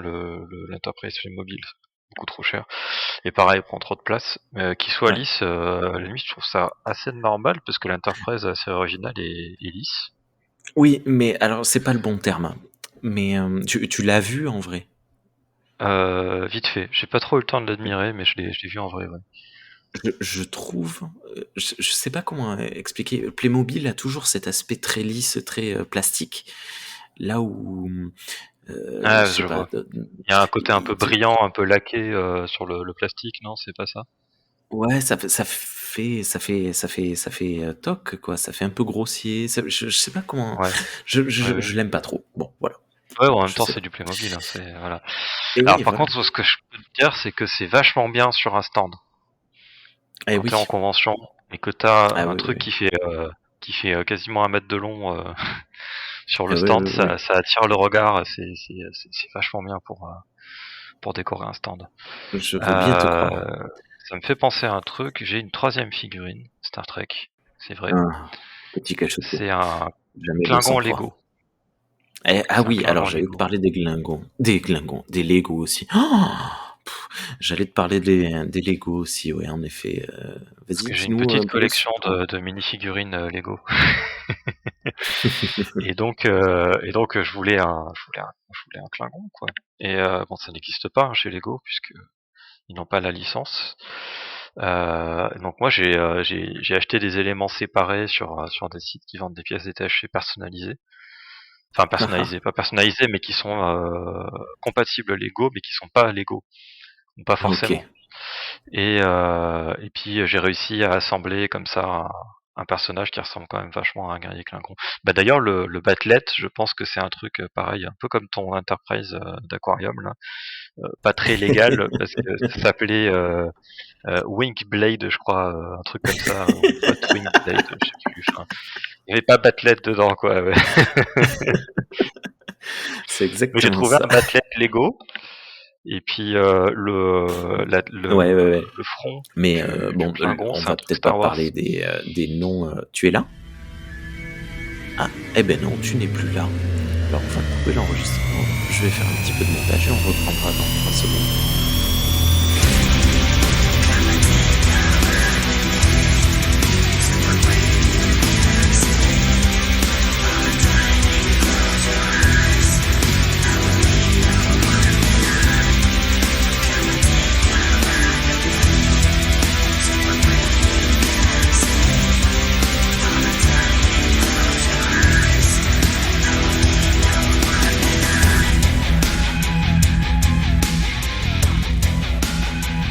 l'Enterprise Mobile, c'est beaucoup trop cher. Et pareil, il prend trop de place. Qu'il soit Ouais. lisse, à la limite, je trouve ça assez normal, parce que l'Enterprise assez originale est lisse. Oui, mais alors c'est pas le bon terme, hein. Mais tu l'as vu en vrai? Vite fait. J'ai pas trop eu le temps de l'admirer, mais je l'ai vu en vrai, ouais. Je trouve, je sais pas comment expliquer. Playmobil a toujours cet aspect très lisse, très plastique. Là où, je Ah, sais je pas, vois. Il y a un côté un peu tu- brillant, un peu laqué sur le plastique, non? C'est pas ça? ouais, ça fait toc quoi. Ça fait un peu grossier. Je sais pas comment. Ouais, Je, ouais, je, ouais. je l'aime pas trop. Bon, voilà. Ouais, en même Je temps, sais c'est pas. du Playmobil, hein, c'est voilà. Et Alors oui, par voilà. contre, ce que je peux te dire, c'est que c'est vachement bien sur un stand. Eh Quand t'es en oui. convention et que t'as Ah un oui, oui, truc oui. qui fait quasiment 1 mètre de long sur le Ah oui, oui, stand, oui. ça attire le regard. C'est vachement bien pour décorer un stand. Je veux bien te croire. Euh, Ça me fait penser à un truc. J'ai une troisième figurine Star Trek. C'est vrai. Ah, petit cachotier. C'est un Jamais Klingon 203. Lego. Ah C'est un oui, alors Klingon j'allais te Lego. parler des Lego aussi. J'allais te parler des Lego aussi, ouais, en effet. Parce Vas-y, que j'ai une dis-nous petite un peu collection sur ton. de mini-figurines Lego. Et donc je voulais un Klingon, quoi. Et bon, ça n'existe pas, hein, chez Lego puisque ils n'ont pas la licence. Donc moi j'ai acheté des éléments séparés sur des sites qui vendent des pièces détachées personnalisées. Enfin Ah ah, personnalisées, pas personnalisées, mais qui sont compatibles Lego, mais qui sont pas Lego, ou pas ok. forcément. Et puis j'ai réussi à assembler comme ça un personnage qui ressemble quand même vachement à un guerrier Klingon. Bah d'ailleurs le Batlet, je pense que c'est un truc pareil, un peu comme ton Enterprise d'Aquarium là, pas très légal parce que ça s'appelait Wing Blade, je crois, un truc comme ça, ou Bot Wing Blade, je sais plus. Enfin, il n'y avait pas Batlet dedans quoi. Ouais. C'est Mais j'ai exactement trouvé ça. un Batlet Lego. Et puis Ouais, ouais, ouais. le front Mais du bon, Klingon, on c'est un va truc peut-être pas Star Wars. parler des noms. Tu es là? Ah, eh ben non, tu n'es plus là. Alors on va couper l'enregistrement. Je vais faire un petit peu de montage et on reprendra dans 3 secondes.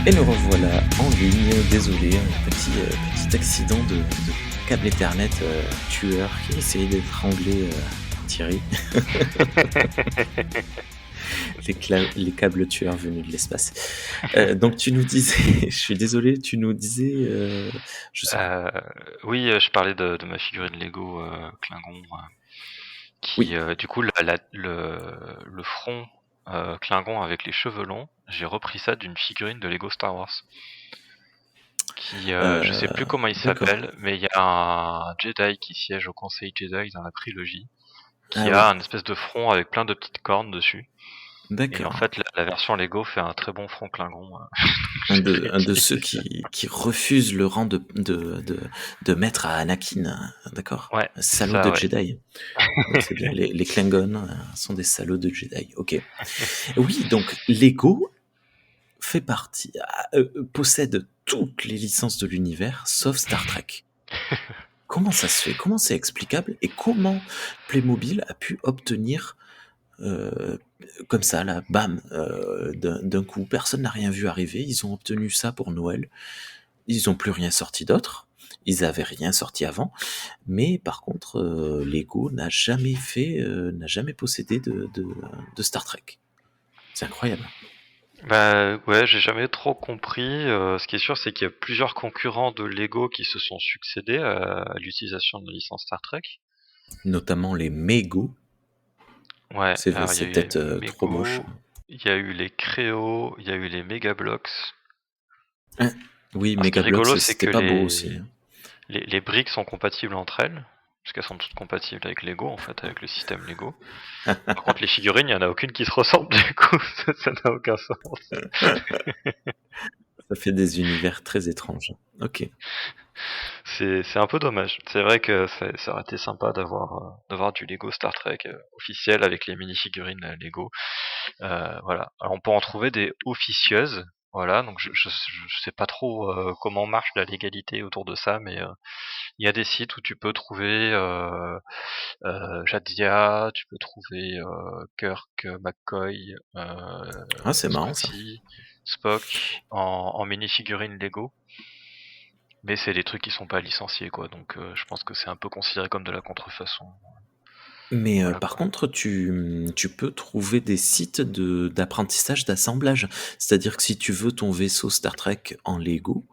Et nous revoilà en ligne. Désolé, un petit accident de câble Ethernet tueur qui essayait d'étrangler Thierry. Les câbles tueurs venus de l'espace. Donc tu nous disais, je suis désolé, tu nous disais, je sais plus. Oui, je parlais de ma figurine Lego Klingon, qui Oui. du coup le front Klingon avec les cheveux longs, j'ai repris ça d'une figurine de Lego Star Wars. Qui je sais plus comment il D'accord. s'appelle, mais il y a un Jedi qui siège au Conseil Jedi dans la prélogie, Ah qui a oui, un espèce de front avec plein de petites cornes dessus. Et en d'accord. fait, la version Lego fait un très bon front Klingon. Un Je un de ceux l'utilise. qui refusent le rang de maître à Anakin, d'accord. Ouais, c'est Salaud ça, de ouais. Jedi. Donc c'est bien, les Klingons sont des salauds de Jedi. Ok. Oui, donc Lego fait partie, possède toutes les licences de l'univers sauf Star Trek. Comment ça se fait? Comment c'est explicable? Et comment Playmobil a pu obtenir euh, comme ça, là, bam, d'un coup, personne n'a rien vu arriver, ils ont obtenu ça pour Noël, ils n'ont plus rien sorti d'autre, ils avaient rien sorti avant, mais par contre, Lego n'a jamais possédé de Star Trek. C'est incroyable. Bah ouais, j'ai jamais trop compris. Ce qui est sûr, c'est qu'il y a plusieurs concurrents de Lego qui se sont succédés à l'utilisation de la licence Star Trek. Notamment les Mego, Ouais, alors il y a c'est eu les peut-être trop moche. Mego, il y a eu les Créo, il y a eu les Megablox. Hein. Oui, Alors, ce qui est Megablox, rigolo, c'est c'était que pas beau aussi, hein. les briques sont compatibles entre elles, parce qu'elles sont toutes compatibles avec Lego, en fait, avec le système Lego. Par contre, les figurines, il n'y en a aucune qui se ressemble, du coup, ça n'a aucun sens. Ça fait des univers très étranges. Ok. C'est un peu dommage. C'est vrai que ça aurait été sympa d'avoir du Lego Star Trek officiel avec les mini-figurines Lego. Voilà. Alors, on peut en trouver des officieuses. Voilà, donc je sais pas trop comment marche la légalité autour de ça, mais il y a des sites où tu peux trouver Jadzia, tu peux trouver Kirk, McCoy, Ah, c'est marrant ça. Spock en mini-figurines Lego. Mais c'est des trucs qui sont pas licenciés, quoi. Donc je pense que c'est un peu considéré comme de la contrefaçon. Mais Voilà, par quoi. contre, tu peux trouver des sites d'apprentissage d'assemblage. C'est-à-dire que si tu veux ton vaisseau Star Trek en Lego,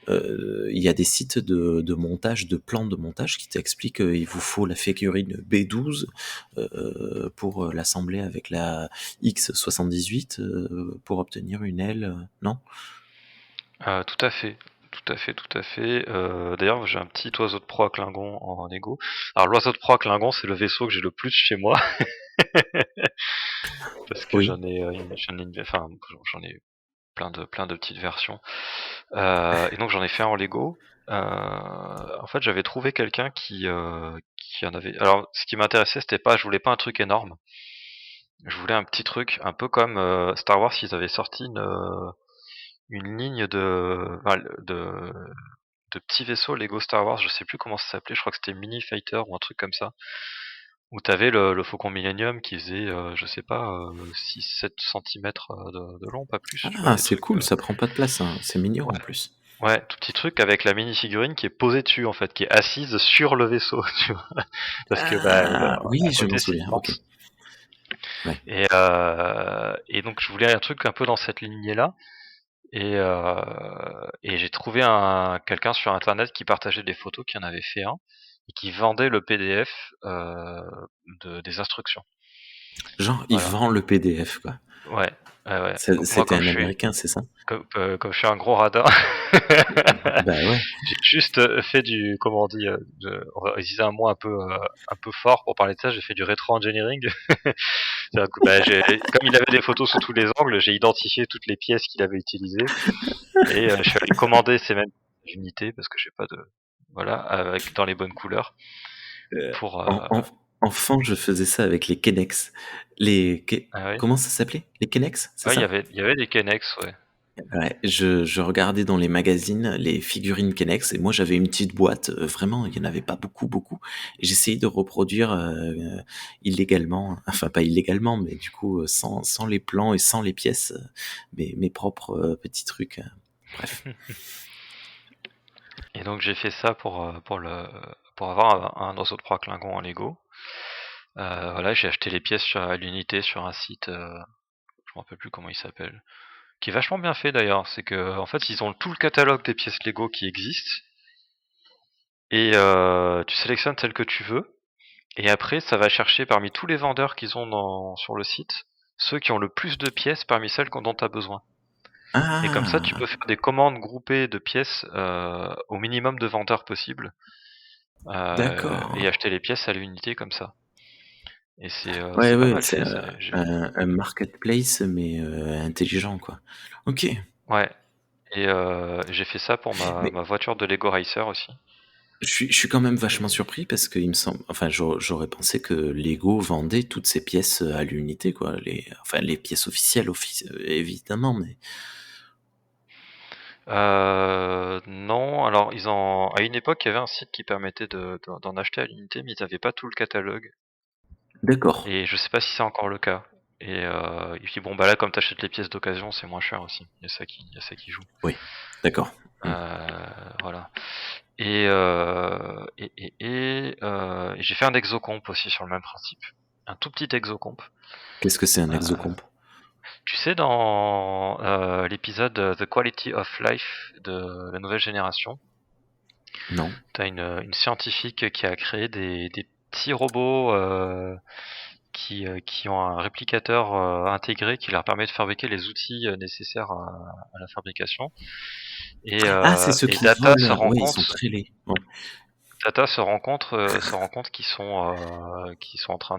il y a des sites de montage, de plans de montage qui t'expliquent qu'il vous faut la figurine B12 pour l'assembler avec la X78 pour obtenir une aile, non? Tout à fait. Tout à fait, tout à fait. D'ailleurs, j'ai un petit oiseau de proie Klingon en Lego. Alors, l'oiseau de proie Klingon, c'est le vaisseau que j'ai le plus chez moi. Parce que Oui. enfin, j'en ai plein de petites versions. Et donc, j'en ai fait un en Lego. En fait, j'avais trouvé quelqu'un qui en avait. Alors, ce qui m'intéressait, c'était pas, je voulais pas un truc énorme. Je voulais un petit truc, un peu comme Star Wars, ils avaient sorti une ligne de petits vaisseaux Lego Star Wars, je sais plus comment ça s'appelait, je crois que c'était Mini Fighter ou un truc comme ça, où t'avais le Faucon Millennium qui faisait, je sais pas, 6-7 centimètres de long, pas plus, tu vois, Ah, des c'est trucs. cool, ça prend pas de place, hein. C'est mignon en Ouais, plus. ouais, tout petit truc avec la mini-figurine qui est posée dessus, en fait, qui est assise sur le vaisseau, tu vois. Parce que, bah, Ah, à oui, je m'en côté, c'est souviens. Ok. immense. Ouais. Et donc, je voulais un truc un peu dans cette lignée-là. Et j'ai trouvé quelqu'un sur internet qui partageait des photos, qui en avait fait un, et qui vendait le PDF des instructions. Genre, il Voilà. vend le PDF, quoi. Ouais, ouais, ouais. Donc moi, C'était un Américain, c'est ça? comme je suis un gros radin, Bah ouais. j'ai juste fait du, comment on dit, on va utiliser un mot un peu fort pour parler de ça. J'ai fait du rétro-engineering. C'est-à-dire que, bah, comme il avait des photos sous tous les angles, j'ai identifié toutes les pièces qu'il avait utilisées. Et je suis allé commander ces mêmes unités parce que je sais pas de, voilà, avec dans les bonnes couleurs Euh, pour en, en- enfant, je faisais ça avec les Kennex. Les, Ke- ah oui, Comment ça s'appelait? Les Kennex, c'est ouais, ça? il y avait des Kennex, ouais. Ouais, je regardais dans les magazines les figurines Kennex et moi j'avais une petite boîte, vraiment, il y en avait pas beaucoup, beaucoup. Et j'essayais de reproduire illégalement, enfin pas illégalement, mais du coup sans les plans et sans les pièces, mes propres petits trucs. Bref. Et donc j'ai fait ça pour avoir un oiseau de proie Klingon en Lego. Voilà, j'ai acheté les pièces à l'unité sur un site, je me rappelle plus comment il s'appelle, qui est vachement bien fait d'ailleurs. C'est que en fait ils ont tout le catalogue des pièces Lego qui existent et tu sélectionnes celle que tu veux. Et après, ça va chercher parmi tous les vendeurs qu'ils ont sur le site, ceux qui ont le plus de pièces parmi celles dont tu as besoin. Et comme ça, tu Ah, peux faire des commandes groupées de pièces au minimum de vendeurs possible et d'accord. acheter les pièces à l'unité comme ça. Et Ouais, c'est pas ouais, mal c'est fait. un marketplace, mais intelligent, quoi. Ok. Ouais. Et j'ai fait ça pour Mais ma voiture de Lego Racer aussi. je suis quand même vachement surpris parce qu'il me semble, enfin, j'aurais pensé que Lego vendait toutes ses pièces à l'unité, quoi. Enfin, les pièces officielles, évidemment, mais Non, alors à une époque, il y avait un site qui permettait d'en acheter à l'unité, mais ils n'avaient pas tout le catalogue. d'accord. Et je sais pas si c'est encore le cas. Et puis bon, bah là, comme t'achètes les pièces d'occasion, c'est moins cher aussi. Il y a ça qui joue. Oui, d'accord. Hmm. Voilà. Et j'ai fait un exocomp aussi sur le même principe. Un tout petit exocomp. Qu'est-ce que c'est un Euh, exocomp? Tu sais, dans l'épisode The Quality of Life de la nouvelle génération, Non. t'as une scientifique qui a créé des petits robots qui ont un réplicateur intégré qui leur permet de fabriquer les outils nécessaires à la fabrication. Ah, c'est ceux Et qui volent. Ouais, ils sont très laids. Ouais. Data se rend compte qu'ils sont en train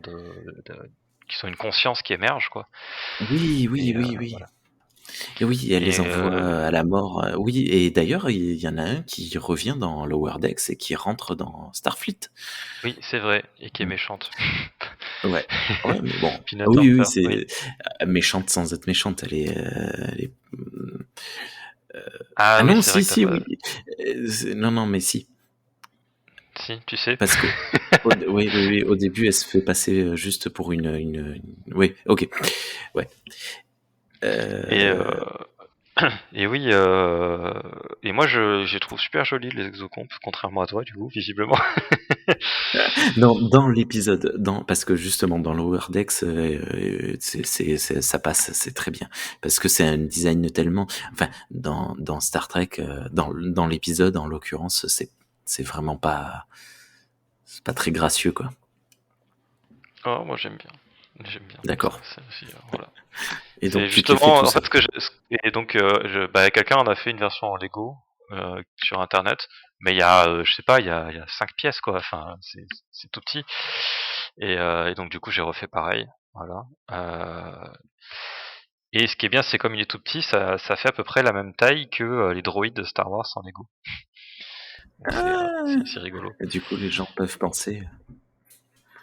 qu'ils ont une conscience qui émerge, quoi. Oui, oui, Et oui, oui. voilà. Et oui, elle les Et envoie à la mort. Oui, et d'ailleurs, il y en a un qui revient dans Lower Decks et qui rentre dans Starfleet. oui, c'est vrai, et qui est Mm. méchante. Ouais. Ouais, mais bon. Peanut Ah oui, oui, Hunter, oui. c'est méchante sans être méchante. Ah Ah oui, non, c'est vrai si, que t'as si, pas. oui. Non, non, mais si. Si, tu sais. Parce que, oui, oui, oui, au début, elle se fait passer juste pour oui, ok. Ouais. Et, Euh, et oui, et moi je trouve super joli les exocompes, contrairement à toi, du coup, visiblement. dans l'épisode, parce que justement, dans Lower Decks, ça passe, c'est très bien. Parce que c'est un design tellement, enfin, dans Star Trek, dans l'épisode, en l'occurrence, c'est vraiment pas, c'est pas très gracieux, quoi. Oh, moi j'aime bien. J'aime bien. D'accord. C'est aussi, voilà. Et C'est donc, tu t'es fait justement, tout en ça. fait, et donc, bah, quelqu'un en a fait une version en Lego sur Internet, mais il y a, je sais pas, il y a 5 pièces, quoi. Enfin, c'est tout petit. Et donc, du coup, j'ai refait pareil. Voilà. Et ce qui est bien, c'est comme il est tout petit, ça fait à peu près la même taille que les droïdes de Star Wars en Lego. Donc, Ah! c'est assez rigolo. Et du coup, les gens peuvent penser.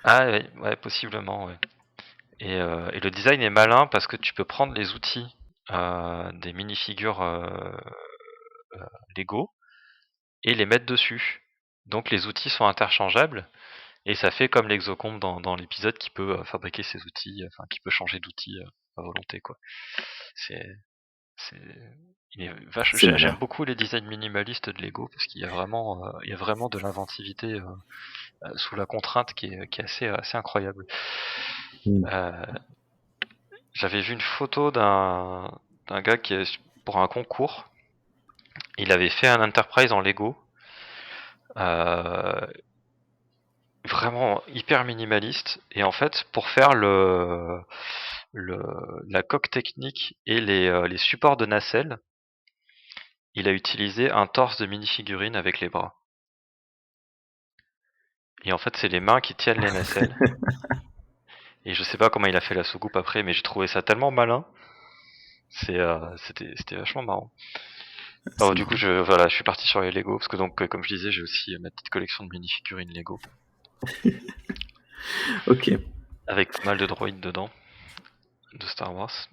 Ah, ouais, ouais, possiblement, ouais. Et le design est malin parce que tu peux prendre les outils des minifigures Lego et les mettre dessus. Donc les outils sont interchangeables Et ça fait comme l'exocombe dans l'épisode qui peut fabriquer ses outils, enfin qui peut changer d'outils à volonté quoi. C'est c'est C'est j'aime malin. beaucoup les designs minimalistes de Lego parce qu'il y a vraiment de l'inventivité sous la contrainte qui est assez incroyable. Mm. Euh, J'avais vu une photo d'un gars qui est pour un concours. Il avait fait un Enterprise en Lego, euh, vraiment hyper minimaliste. Et en fait, pour faire le la coque technique et les supports de nacelle, il a utilisé un torse de minifigurine avec les bras. Et en fait, c'est les mains qui tiennent les nacelles. Et je sais pas comment il a fait la soucoupe après, mais j'ai trouvé ça tellement malin. C'était vachement marrant. C'est Alors, du coup, marrant. voilà, je suis parti sur les Lego parce que donc, comme je disais, j'ai aussi ma petite collection de minifigurines Lego Ok. avec pas mal de droïdes dedans de Star Wars.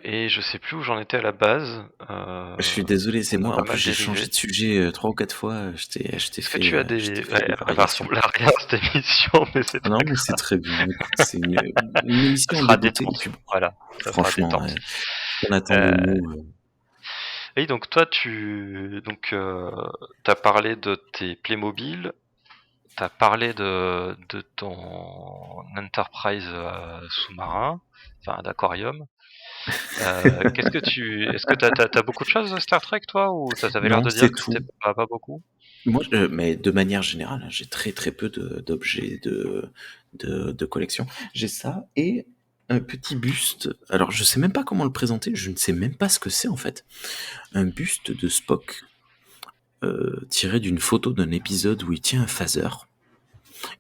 Et je sais plus où j'en étais à la base. Je suis désolé, c'est On a moi. En pas plus, mal j'ai changé dérivé. de sujet 3 ou 4 fois. Est-ce que tu as Je t'ai des... fait des Ouais, elle va variations. ressembler à rien cette émission, mais c'est Ah pas non, mais c'est grave. très bien. Écoute, c'est une Ça émission sera dégoûtée. Et détente. puis, Voilà, ça sera franchement, détente. on attend le Euh, mot. et donc toi, t'as parlé de tes Playmobil, t'as parlé de ton Enterprise sous-marin, enfin d'aquarium. Est-ce que t'as beaucoup de choses Star Trek toi, ou t'avais l'air Non, de dire c'est que c'était tout. pas beaucoup? Moi, mais de manière générale, hein, j'ai très très peu d'objets de collection. J'ai ça et un petit buste. Alors, je sais même pas comment le présenter. Je ne sais même pas ce que c'est en fait. Un buste de Spock tiré d'une photo d'un épisode où il tient un phaser.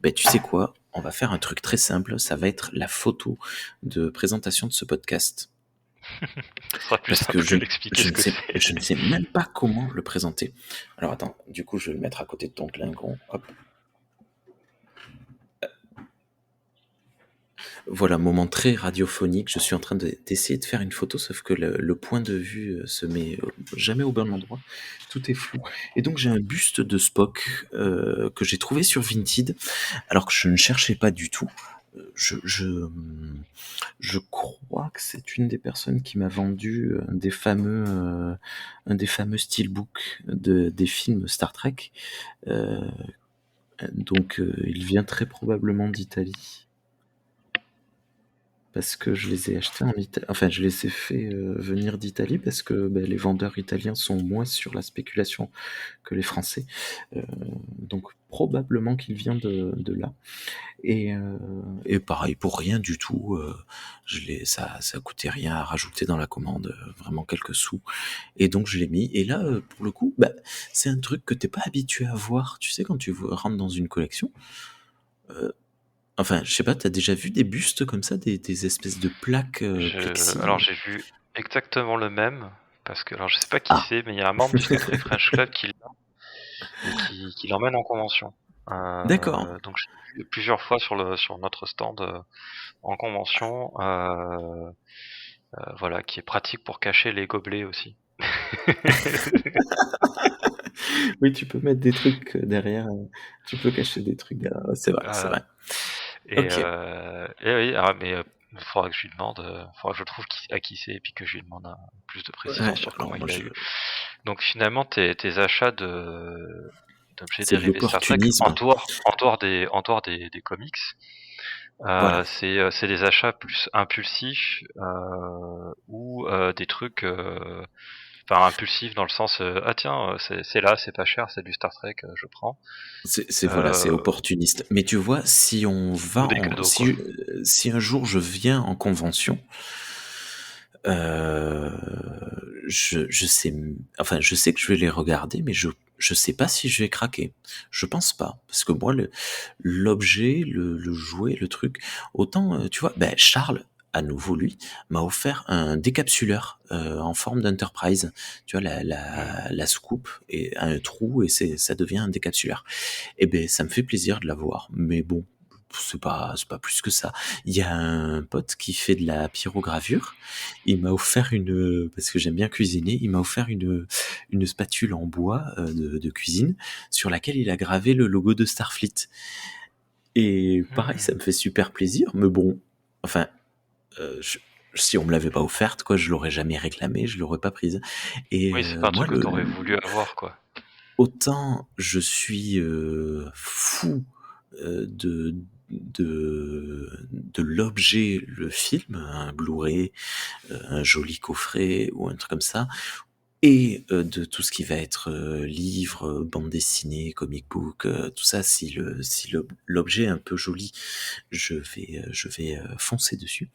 Ben, tu sais quoi? On va faire un truc très simple. Ça va être la photo de présentation de ce podcast. Ce sera plus Parce que simple que d'expliquer ce que c'est. je ne sais même pas comment le présenter. Alors attends, du coup, je vais le mettre à côté de ton Klingon. Hop. Voilà, moment très radiophonique. Je suis en train d'essayer de faire une photo, sauf que le point de vue se met jamais au bon endroit. Tout est flou. Et donc j'ai un buste de Spock que j'ai trouvé sur Vinted, alors que je ne cherchais pas du tout. Je crois que c'est une des personnes qui m'a vendu un des fameux steelbooks des films Star Trek. Euh, donc il vient très probablement d'Italie. Parce que je les ai achetés en Italie, enfin je les ai fait venir d'Italie parce que les vendeurs italiens sont moins sur la spéculation que les Français. Euh, donc probablement qu'il vient de là. Et pareil, pour rien du tout, ça coûtait rien à rajouter dans la commande, vraiment quelques sous. Et donc je l'ai mis. Et là, pour le coup, c'est un truc que t'es pas habitué à voir. Tu sais, quand rentres dans une collection, euh, enfin, je sais pas, t'as déjà vu des bustes comme ça, des espèces de plaques Alors plexi? j'ai vu exactement le même, parce que alors je sais pas qui Ah, c'est, mais il y a un membre du Star Trek French Club qui l'a et qui l'emmène en convention. d'accord. Donc je l'ai vu plusieurs fois sur notre stand en convention, voilà, qui est pratique pour cacher les gobelets aussi. Oui, tu peux mettre des trucs derrière, tu peux cacher des trucs derrière. Ouais, c'est vrai, c'est Euh, vrai. Ok. et oui, mais il faudra que je lui demande, faudra que je trouve à qui c'est et puis que je lui demande plus de précision Ouais, sur alors comment il moi, l'a eu. Donc finalement, tes achats d'objets c'est de dérivés Star Trek en l'opportunisme. dehors, des comics, Voilà. c'est des achats plus impulsifs ou des trucs, enfin impulsifs dans le sens ah tiens c'est là, c'est pas cher, c'est du Star Trek, je prends. Voilà, c'est Euh, opportuniste. Mais tu vois, si on va ou des cadeaux quoi. si un jour je viens en convention, euh, je sais, enfin, je sais que je vais les regarder, mais je sais pas si je vais craquer. Je pense pas, parce que moi, l'objet, le jouet, le truc, autant, tu vois, Charles, à nouveau lui, m'a offert un décapsuleur en forme d'Enterprise. Tu vois, Hmm. la soucoupe a un trou et ça devient un décapsuleur. Et ben, ça me fait plaisir de l'avoir, mais bon. c'est pas plus que ça. Il y a un pote qui fait de la pyrogravure. Il m'a offert parce que j'aime bien cuisiner, il m'a offert une spatule en bois de cuisine sur laquelle il a gravé le logo de Starfleet. Et pareil, ça me fait super plaisir, mais bon, enfin, si on me l'avait pas offerte, quoi, je l'aurais jamais réclamée, je l'aurais pas prise. Et Oui, c'est pas un moi, truc que t'aurais voulu avoir, quoi. autant je suis fou de l'objet, le film, un Blu-ray, un joli coffret ou un truc comme ça, et de tout ce qui va être livre, bande dessinée, comic book, tout ça. Si l'objet est un peu joli, je vais foncer dessus.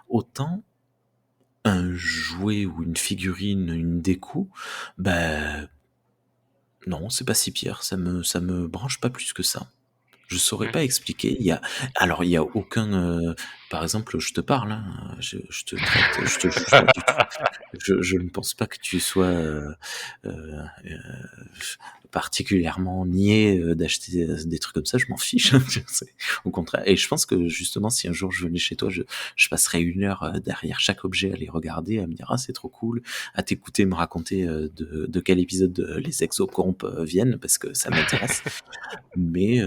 Autant un jouet ou une figurine, une déco, bah non, c'est pas si pire. Ça me branche pas plus que ça. Je saurais pas expliquer. Il y a aucun. Par exemple, je te parle, hein, je te traite, je te juge pas du tout. Je ne pense pas que tu sois euh, particulièrement niais d'acheter des trucs comme ça. Je m'en fiche. Au contraire. Et je pense que justement, si un jour je venais chez toi, je passerais 1 heure derrière chaque objet à les regarder, à me dire ah c'est trop cool, à t'écouter me raconter de quel épisode les exocompes viennent parce que ça m'intéresse. Mais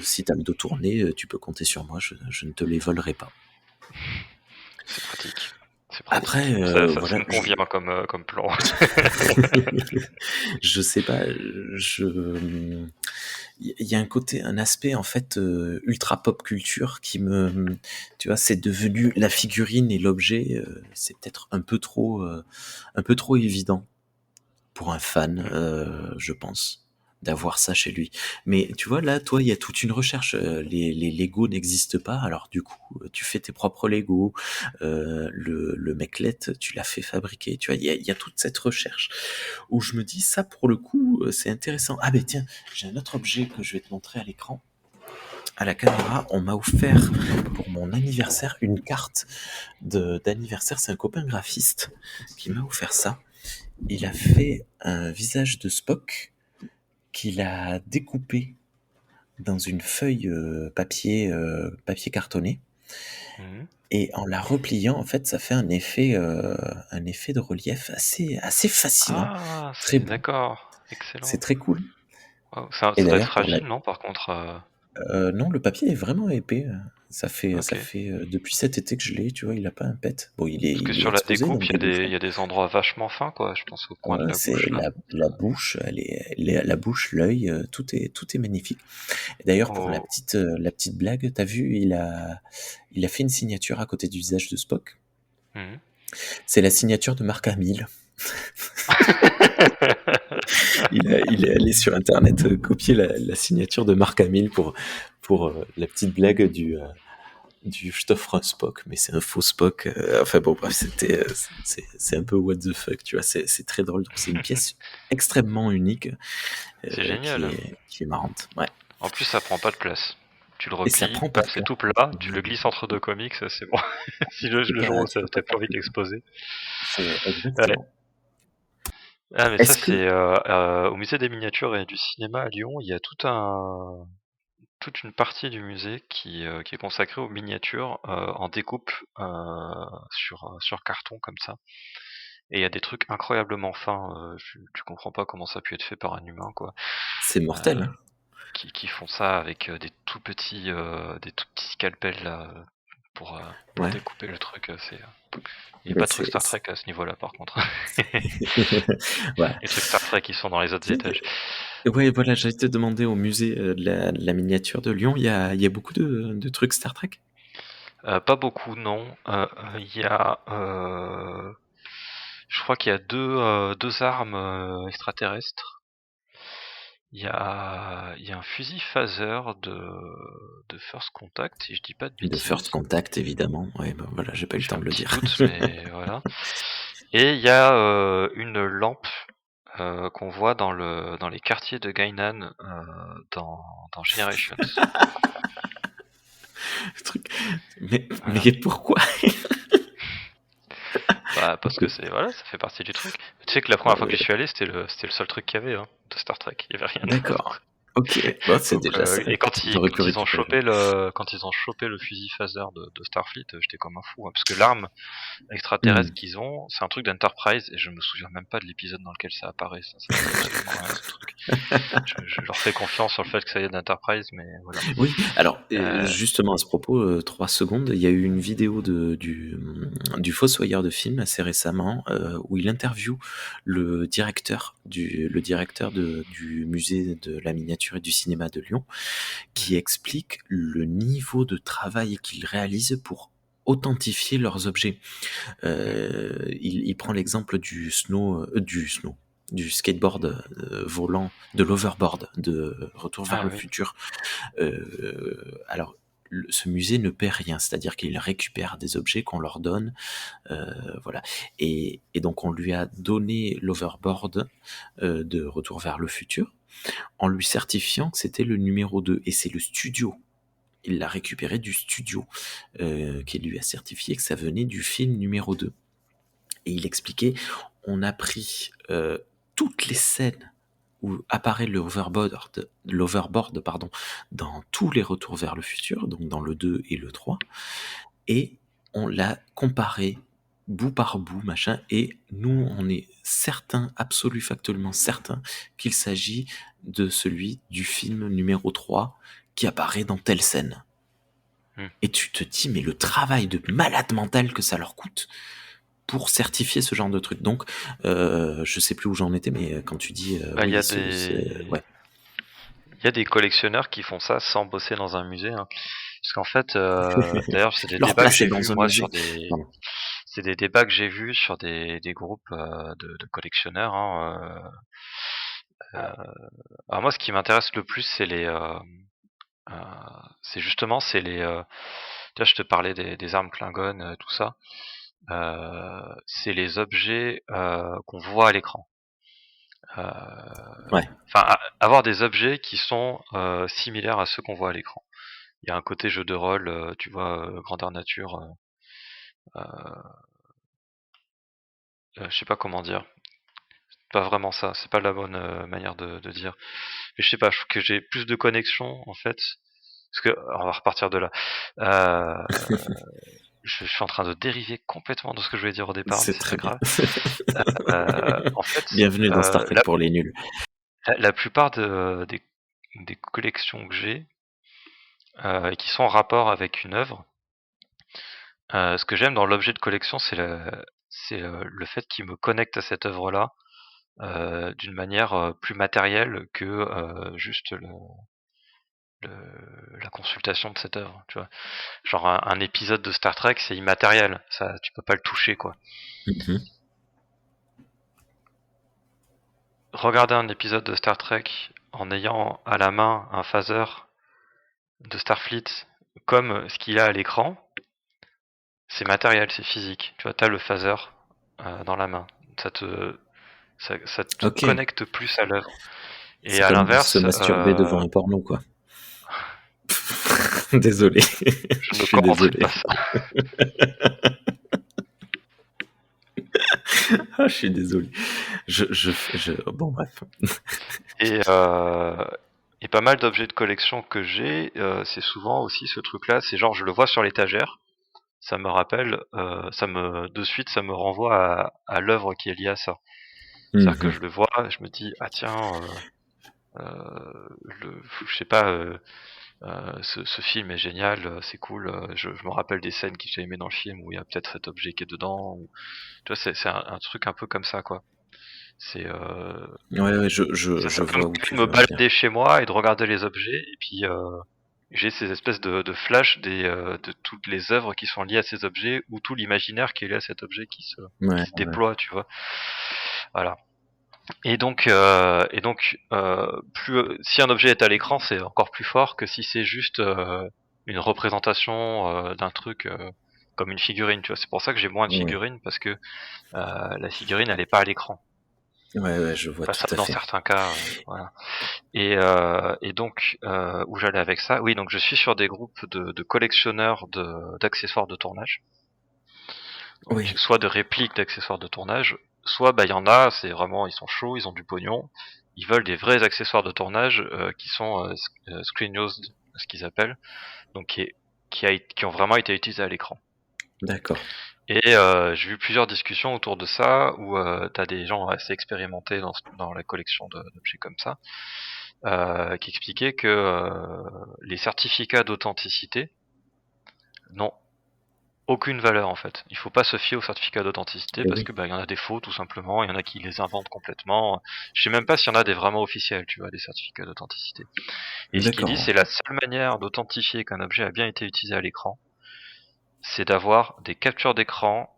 si t'as le dos tourné, tu peux compter sur moi, je ne te les volerai pas. C'est pratique. C'est pratique. Après, Ça voilà, me convient comme plan. je sais pas, il y a un côté, un aspect en fait ultra pop culture tu vois, c'est devenu la figurine et l'objet, c'est peut-être un peu trop évident pour un fan, je pense, d'avoir ça chez lui. Mais tu vois, là, toi, il y a toute une recherche. Les Lego n'existent pas, alors du coup, tu fais tes propres Lego. Le meclet, tu l'as fait fabriquer. Tu vois, il y a toute cette recherche où je me dis, ça, pour le coup, c'est intéressant. Ah ben tiens, j'ai un autre objet que je vais te montrer à l'écran. À la caméra, on m'a offert pour mon anniversaire une carte d'anniversaire. C'est un copain graphiste qui m'a offert ça. Il a fait un visage de Spock qu'il a découpé dans une feuille papier cartonné. Et en la repliant, en fait, ça fait un effet de relief assez fascinant. Ah, Très beau. d'accord. Excellent. C'est très cool. Wow. Et Ça doit être d'ailleurs, pour la... fragile, non, par contre non, le papier est vraiment épais. Ça Ok. fait depuis cet été que je l'ai, tu vois, il a pas un pet. Bon, Parce que il est sur la exposé dans découpe, des il y a des endroits vachement fins, quoi. Je pense au coin de Ouais, la c'est bouche, là. la bouche, la bouche, l'œil, tout est magnifique. Et d'ailleurs, pour Oh. la petite blague, t'as vu, il a fait une signature à côté du visage de Spock. Mhm. C'est la signature de Mark Hamill. Il est allé sur Internet copier la signature de Mark Hamill pour la petite blague du je t'offre un Spock, mais c'est un faux Spock. Enfin bon, bref, c'est un peu what the fuck, tu vois, c'est très drôle. Donc c'est une pièce extrêmement unique C'est génial. qui est marrante. Ouais. En plus, ça prend pas de place. Tu le Et ça replies, prend pas de c'est place. tout plat, tu le glisses entre deux comics, c'est bon. Si le jour où Tu peux pas t'as plus faire envie plus. d'exposer. C'est Ouais. exactement. Ah, mais ça, Est-ce que c'est au musée des miniatures et du cinéma à Lyon, il y a toute une partie du musée qui est consacrée aux miniatures en découpe sur carton comme ça. Et il y a des trucs incroyablement fins. Tu comprends pas comment ça a pu être fait par un humain, quoi. c'est mortel, Euh, hein. qui font ça avec des tout petits scalpels là pour Ouais. découper le truc. Il n'y a Ben pas de truc Star Trek à ce niveau-là, par contre. ouais. Les trucs Star Trek, ils sont dans les autres Tiens, étages. ouais, voilà, j'allais te demander au musée de la miniature de Lyon, il y a beaucoup de trucs Star Trek? Pas beaucoup, non. Il y a, je crois qu'il y a deux armes extraterrestres. Il y a un fusil phaser de First Contact, si je dis pas de De First bêtises. Contact, évidemment. Ouais, ben voilà, j'ai pas eu le J'ai temps un de le petit dire. doute, mais voilà. Et il y a une lampe qu'on voit dans les quartiers de Gainan dans Generations. Le truc. Voilà. Mais pourquoi? Bah parce que voilà, ça fait partie du truc. Tu sais que la première fois que j'y suis allé, c'était le seul truc qu'il y avait de Star Trek. Il y avait rien D'accord. d'autre. Ok, bon, c'est Donc, déjà ça. et T'aurais pu quand ils ont récupérer. chopé le fusil phaser de Starfleet, j'étais comme un fou, hein, parce que l'arme extraterrestre Hmm. qu'ils ont, c'est un truc d'Enterprise, et je me souviens même pas de l'épisode dans lequel ça apparaît. Ça me dit absolument rien, ce truc. Je leur fais confiance sur le fait que ça y est d'Enterprise, mais voilà. Oui, alors Euh, justement à ce propos, 3 secondes, il y a eu une vidéo du fossoyeur de film assez récemment, où il interviewe le directeur du musée de la miniature et du cinéma de Lyon, qui explique le niveau de travail qu'ils réalisent pour authentifier leurs objets. Il prend l'exemple du skateboard volant, de l'overboard de Retour vers Ah le oui. futur. Alors, ce musée ne paie rien, c'est-à-dire qu'il récupère des objets qu'on leur donne, voilà. Et donc on lui a donné l'overboard de Retour vers le futur, en lui certifiant que c'était le numéro 2. Et c'est le studio. Il l'a récupéré du studio qui lui a certifié que ça venait du film numéro 2. Et il expliquait, on a pris toutes les scènes où apparaît l'overboard pardon, dans tous les retours vers le futur, donc dans le 2 et le 3, et on l'a comparé bout par bout, machin, et nous, on est certain, absolu factuellement certain, qu'il s'agit de celui du film numéro 3 qui apparaît dans telle scène. Hmm. Et tu te dis, mais le travail de malade mental que ça leur coûte pour certifier ce genre de truc. Donc, je sais plus où j'en étais, mais quand tu dis, Bah, oui, ouais. il y a des collectionneurs qui font ça sans bosser dans un musée, hein. Parce qu'en fait, d'ailleurs, c'est des Leur débats que place est j'ai vus dans un moi sur musée. des, Pardon. c'est des débats que j'ai vus sur des groupes de collectionneurs, hein. Alors moi, ce qui m'intéresse le plus, c'est justement, tu vois, je te parlais des armes Klingon, tout ça. C'est les objets qu'on voit à l'écran. Ouais. Enfin, avoir des objets qui sont similaires à ceux qu'on voit à l'écran. Il y a un côté jeu de rôle, tu vois, grandeur nature. Je sais pas comment dire. Pas vraiment ça. C'est pas la bonne manière de dire. Mais je sais pas. Je trouve que j'ai plus de connexion en fait. Parce que on va repartir de là. Je suis en train de dériver complètement de ce que je voulais dire au départ, mais C'est c'est pas très bien. grave. En fait, Bienvenue dans Star Trek pour les nuls. la plupart des collections que j'ai et qui sont en rapport avec une œuvre, ce que j'aime dans l'objet de collection, c'est le fait qu'il me connecte à cette œuvre-là d'une manière plus matérielle que juste la consultation de cette œuvre. Tu vois, genre un épisode de Star Trek, c'est immatériel, ça, tu peux pas le toucher, quoi. Mhm. Regarder un épisode de Star Trek en ayant à la main un phaser de Starfleet comme ce qu'il a à l'écran, c'est matériel, c'est physique. Tu vois, t'as le phaser dans la main. Ça te Ok. connecte plus à l'œuvre. Et C'est à comme se l'inverse, masturber devant un porno, quoi. Désolé. je Je ne suis commenterai désolé. pas ça. Ah, je suis désolé. Bon, bref. Et, euh, et pas mal d'objets de collection que j'ai, c'est souvent aussi ce truc-là. C'est genre, je le vois sur l'étagère, ça me rappelle, de suite, ça me renvoie à l'œuvre qui est liée à ça. C'est-à-dire que Mhm. je le vois, je me dis, ah tiens, je sais pas, ce film est génial, c'est cool. Je me rappelle des scènes que j'ai aimées dans le film où il y a peut-être cet objet qui est dedans. Tu vois, c'est un truc un peu comme ça, quoi. C'est Ouais, ouais, ça je peut me vois où créer tu de me veux en venir. balader chez moi et de regarder les objets, et puis j'ai ces espèces de flash de toutes les œuvres qui sont liées à ces objets, ou tout l'imaginaire qui est lié à cet objet Ouais, qui se ouais. déploie, tu vois. Voilà. Plus si un objet est à l'écran, c'est encore plus fort que si c'est juste une représentation d'un truc comme une figurine, tu vois. C'est pour ça que j'ai moins de Ouais. figurines, parce que la figurine, elle est pas à l'écran. Ouais, ouais, je vois Enfin, tout ça à dans fait. certains cas, voilà. Et donc, où j'allais avec ça, oui, donc je suis sur des groupes de collectionneurs d'accessoires de tournage, donc Oui. soit de répliques d'accessoires de tournage, soit bah il y en a, c'est vraiment, ils sont chauds, ils ont du pognon, ils veulent des vrais accessoires de tournage qui sont screen used, ce qu'ils appellent, donc qui ont vraiment été utilisés à l'écran. D'accord. Et j'ai vu plusieurs discussions autour de ça où t'as des gens assez expérimentés dans la collection d'objets comme ça qui expliquaient que les certificats d'authenticité n'ont aucune valeur en fait. Il faut pas se fier aux certificats d'authenticité Et parce oui, que il y en a des faux tout simplement, il y en a qui les inventent complètement. Je sais même pas s'il y en a des vraiment officiels, tu vois, des certificats d'authenticité. Et ce qu'il dit, d'accord. c'est la seule manière d'authentifier qu'un objet a bien été utilisé à l'écran, c'est d'avoir des captures d'écran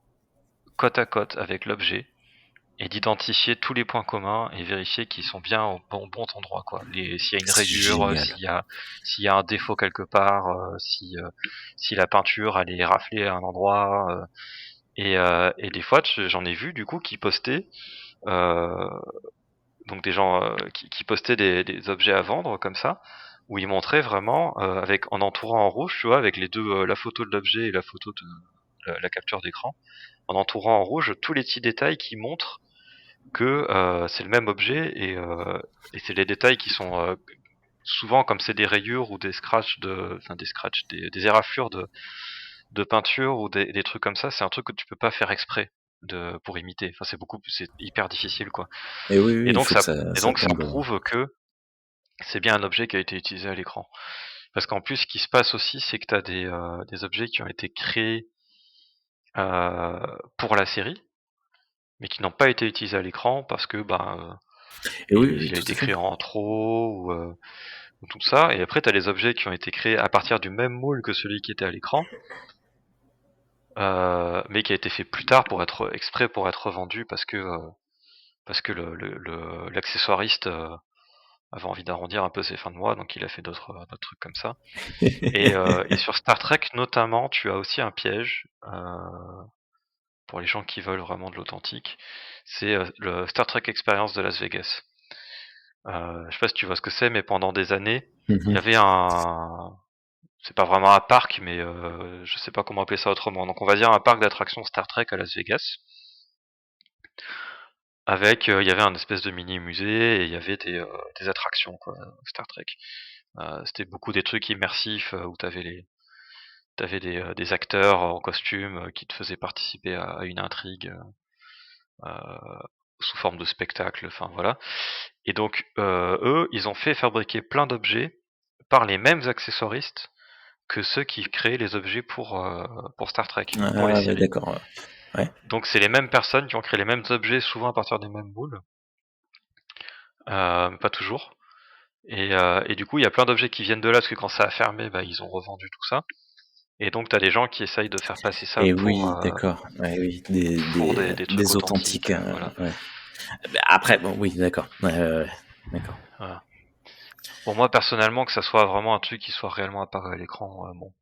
côte à côte avec l'objet et d'identifier tous les points communs et vérifier qu'ils sont bien au bon endroit, quoi. S'il y a une C'est rayure, génial. s'il y a un défaut quelque part, si la peinture elle est raflée à un endroit, et des fois j'en ai vu du coup qui postaient, euh, donc des gens qui postaient des objets à vendre comme ça, où ils montraient vraiment avec en entourant en rouge, tu vois, avec les deux, la photo de l'objet et la photo de la capture d'écran, en entourant en rouge tous les petits détails qui montrent que c'est le même objet et c'est les détails qui sont souvent comme c'est des rayures ou des scratchs des éraflures de peinture ou des trucs comme ça, c'est un truc que tu peux pas faire exprès pour imiter. Enfin c'est hyper difficile quoi. Et oui, oui, Et il donc faut que ça ça et ça donc ça tombe. prouve que c'est bien un objet qui a été utilisé à l'écran. Parce qu'en plus, ce qui se passe aussi, c'est que tu as des objets qui ont été créés pour la série, mais qui n'ont pas été utilisés à l'écran parce que Et oui, oui, il a tout été à fait. créé en trop ou tout ça. Et après, tu as les objets qui ont été créés à partir du même moule que celui qui était à l'écran, mais qui a été fait plus tard pour être exprès pour être revendu parce que l'accessoiriste avait envie d'arrondir un peu ses fins de mois, donc il a fait d'autres trucs comme ça. Et sur Star Trek notamment, tu as aussi un piège pour les gens qui veulent vraiment de l'authentique. C'est le Star Trek Experience de Las Vegas. Je sais pas si tu vois ce que c'est, mais pendant des années, il y Mhm. avait c'est pas vraiment un parc, mais je sais pas comment appeler ça autrement. Donc on va dire un parc d'attractions Star Trek à Las Vegas. Avec, il y avait un espèce de mini musée et il y avait des attractions quoi, Star Trek. C'était beaucoup des trucs immersifs où t'avais des acteurs en costume qui te faisaient participer à une intrigue sous forme de spectacle. Enfin voilà. Et donc eux, ils ont fait fabriquer plein d'objets par les mêmes accessoiristes que ceux qui créaient les objets pour Star Trek, pour les Ah ouais, séries. d'accord. Ouais. Donc c'est les mêmes personnes qui ont créé les mêmes objets, souvent à partir des mêmes moules, pas toujours. Et du coup, il y a plein d'objets qui viennent de là, parce que quand ça a fermé, ils ont revendu tout ça. Et donc, t'as des gens qui essayent de faire passer ça Et oui, d'accord. Ouais, oui, pour des trucs des authentiques. authentiques, Voilà. ouais. Bah, après, bon, oui, d'accord. Ouais, ouais, ouais. D'accord. Voilà. Pour moi, personnellement, que ça soit vraiment un truc qui soit réellement apparu à l'écran, bon,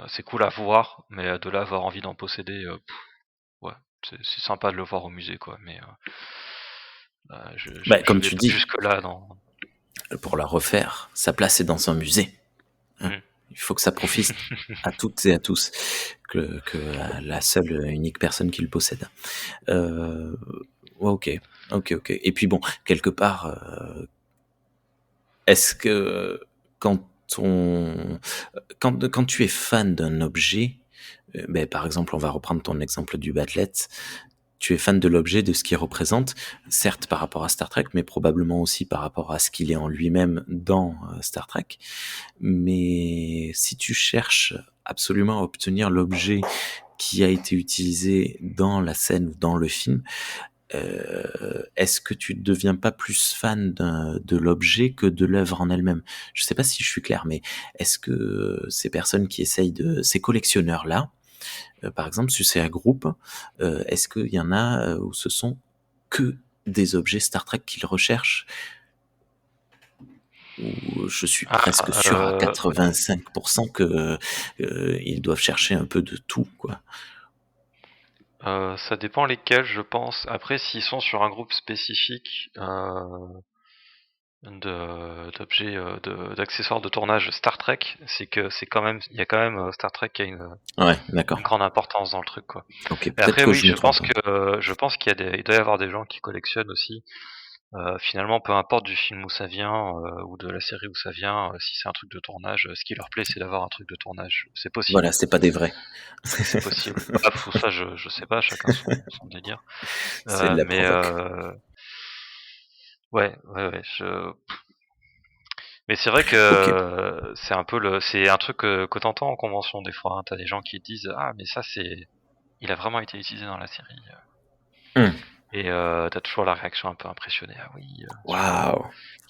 c'est cool à voir, mais de là avoir envie d'en posséder, ouais, c'est sympa de le voir au musée, quoi. Mais Bah, je comme vais tu pas dis, jusque là dans. pour la refaire, sa place est dans un musée. Hein. Hmm. Il faut que ça profite à toutes et à tous, que la seule unique personne qui le possède. Ouais, ok, ok, ok. Et puis bon, quelque part, est-ce que quand on, quand tu es fan d'un objet, ben, par exemple, on va reprendre ton exemple du Batlet, tu es fan de l'objet, de ce qu'il représente, certes par rapport à Star Trek, mais probablement aussi par rapport à ce qu'il est en lui-même dans Star Trek. Mais si tu cherches absolument à obtenir l'objet qui a été utilisé dans la scène ou dans le film, est-ce que tu ne deviens pas plus fan de l'objet que de l'œuvre en elle-même? Je sais pas si je suis clair, mais est-ce que ces personnes qui essayent ces collectionneurs-là, par exemple, si c'est un groupe, est-ce qu'il y en a où ce sont que des objets Star Trek qu'ils recherchent? Ou je suis presque Ah, sûr à 85% que ils doivent chercher un peu de tout, quoi. ça dépend lesquels, je pense. Après, s'ils sont sur un groupe spécifique d'objets, d'accessoires de tournage Star Trek, c'est que c'est quand même, il y a quand même Star Trek qui a Ouais, une d'accord. grande importance dans le truc, quoi. Ok, Et peut-être après, que oui, je me trompe, hein. je pense qu'il y a il doit y avoir des gens qui collectionnent aussi Finalement, peu importe du film où ça vient ou de la série où ça vient, si c'est un truc de tournage, ce qui leur plaît, c'est d'avoir un truc de tournage. C'est possible. Voilà, c'est pas des vrais. C'est possible. Bah, ça, je sais pas, chacun son délire. C'est de la Mais provoque. ouais, mais c'est vrai Ok. que c'est un peu c'est un truc que t'entends en convention des fois. Hein. T'as des gens qui te disent ah mais ça il a vraiment été utilisé dans la série. Hmm. Et t'as toujours la réaction un peu impressionnée. Ah oui, super. Waouh.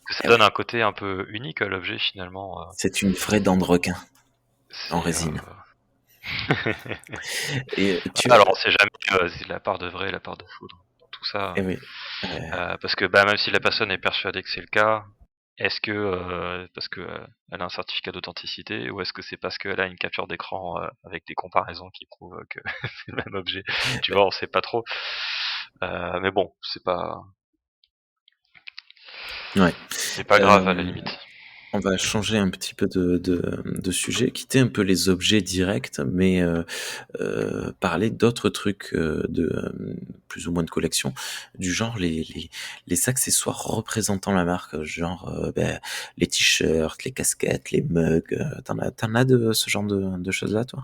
Que ça Eh donne oui. un côté un peu unique à l'objet finalement. C'est une vraie dent de requin en C'est résine. Et alors on sait jamais c'est la part de vrai et la part de faux dans tout ça. eh oui. Parce que bah, même si la personne est persuadée que c'est le cas, est-ce que parce que elle a un certificat d'authenticité ou est-ce que c'est parce qu'elle a une capture d'écran avec des comparaisons qui prouvent que c'est le même objet. Tu vois, on sait pas trop. Mais bon, Ouais. c'est pas grave à la limite. On va changer un petit peu de sujet, quitter un peu les objets directs, mais parler d'autres trucs plus ou moins de collection, du genre les accessoires représentant la marque, genre les t-shirts, les casquettes, les mugs. T'en as de ce genre de choses-là, toi?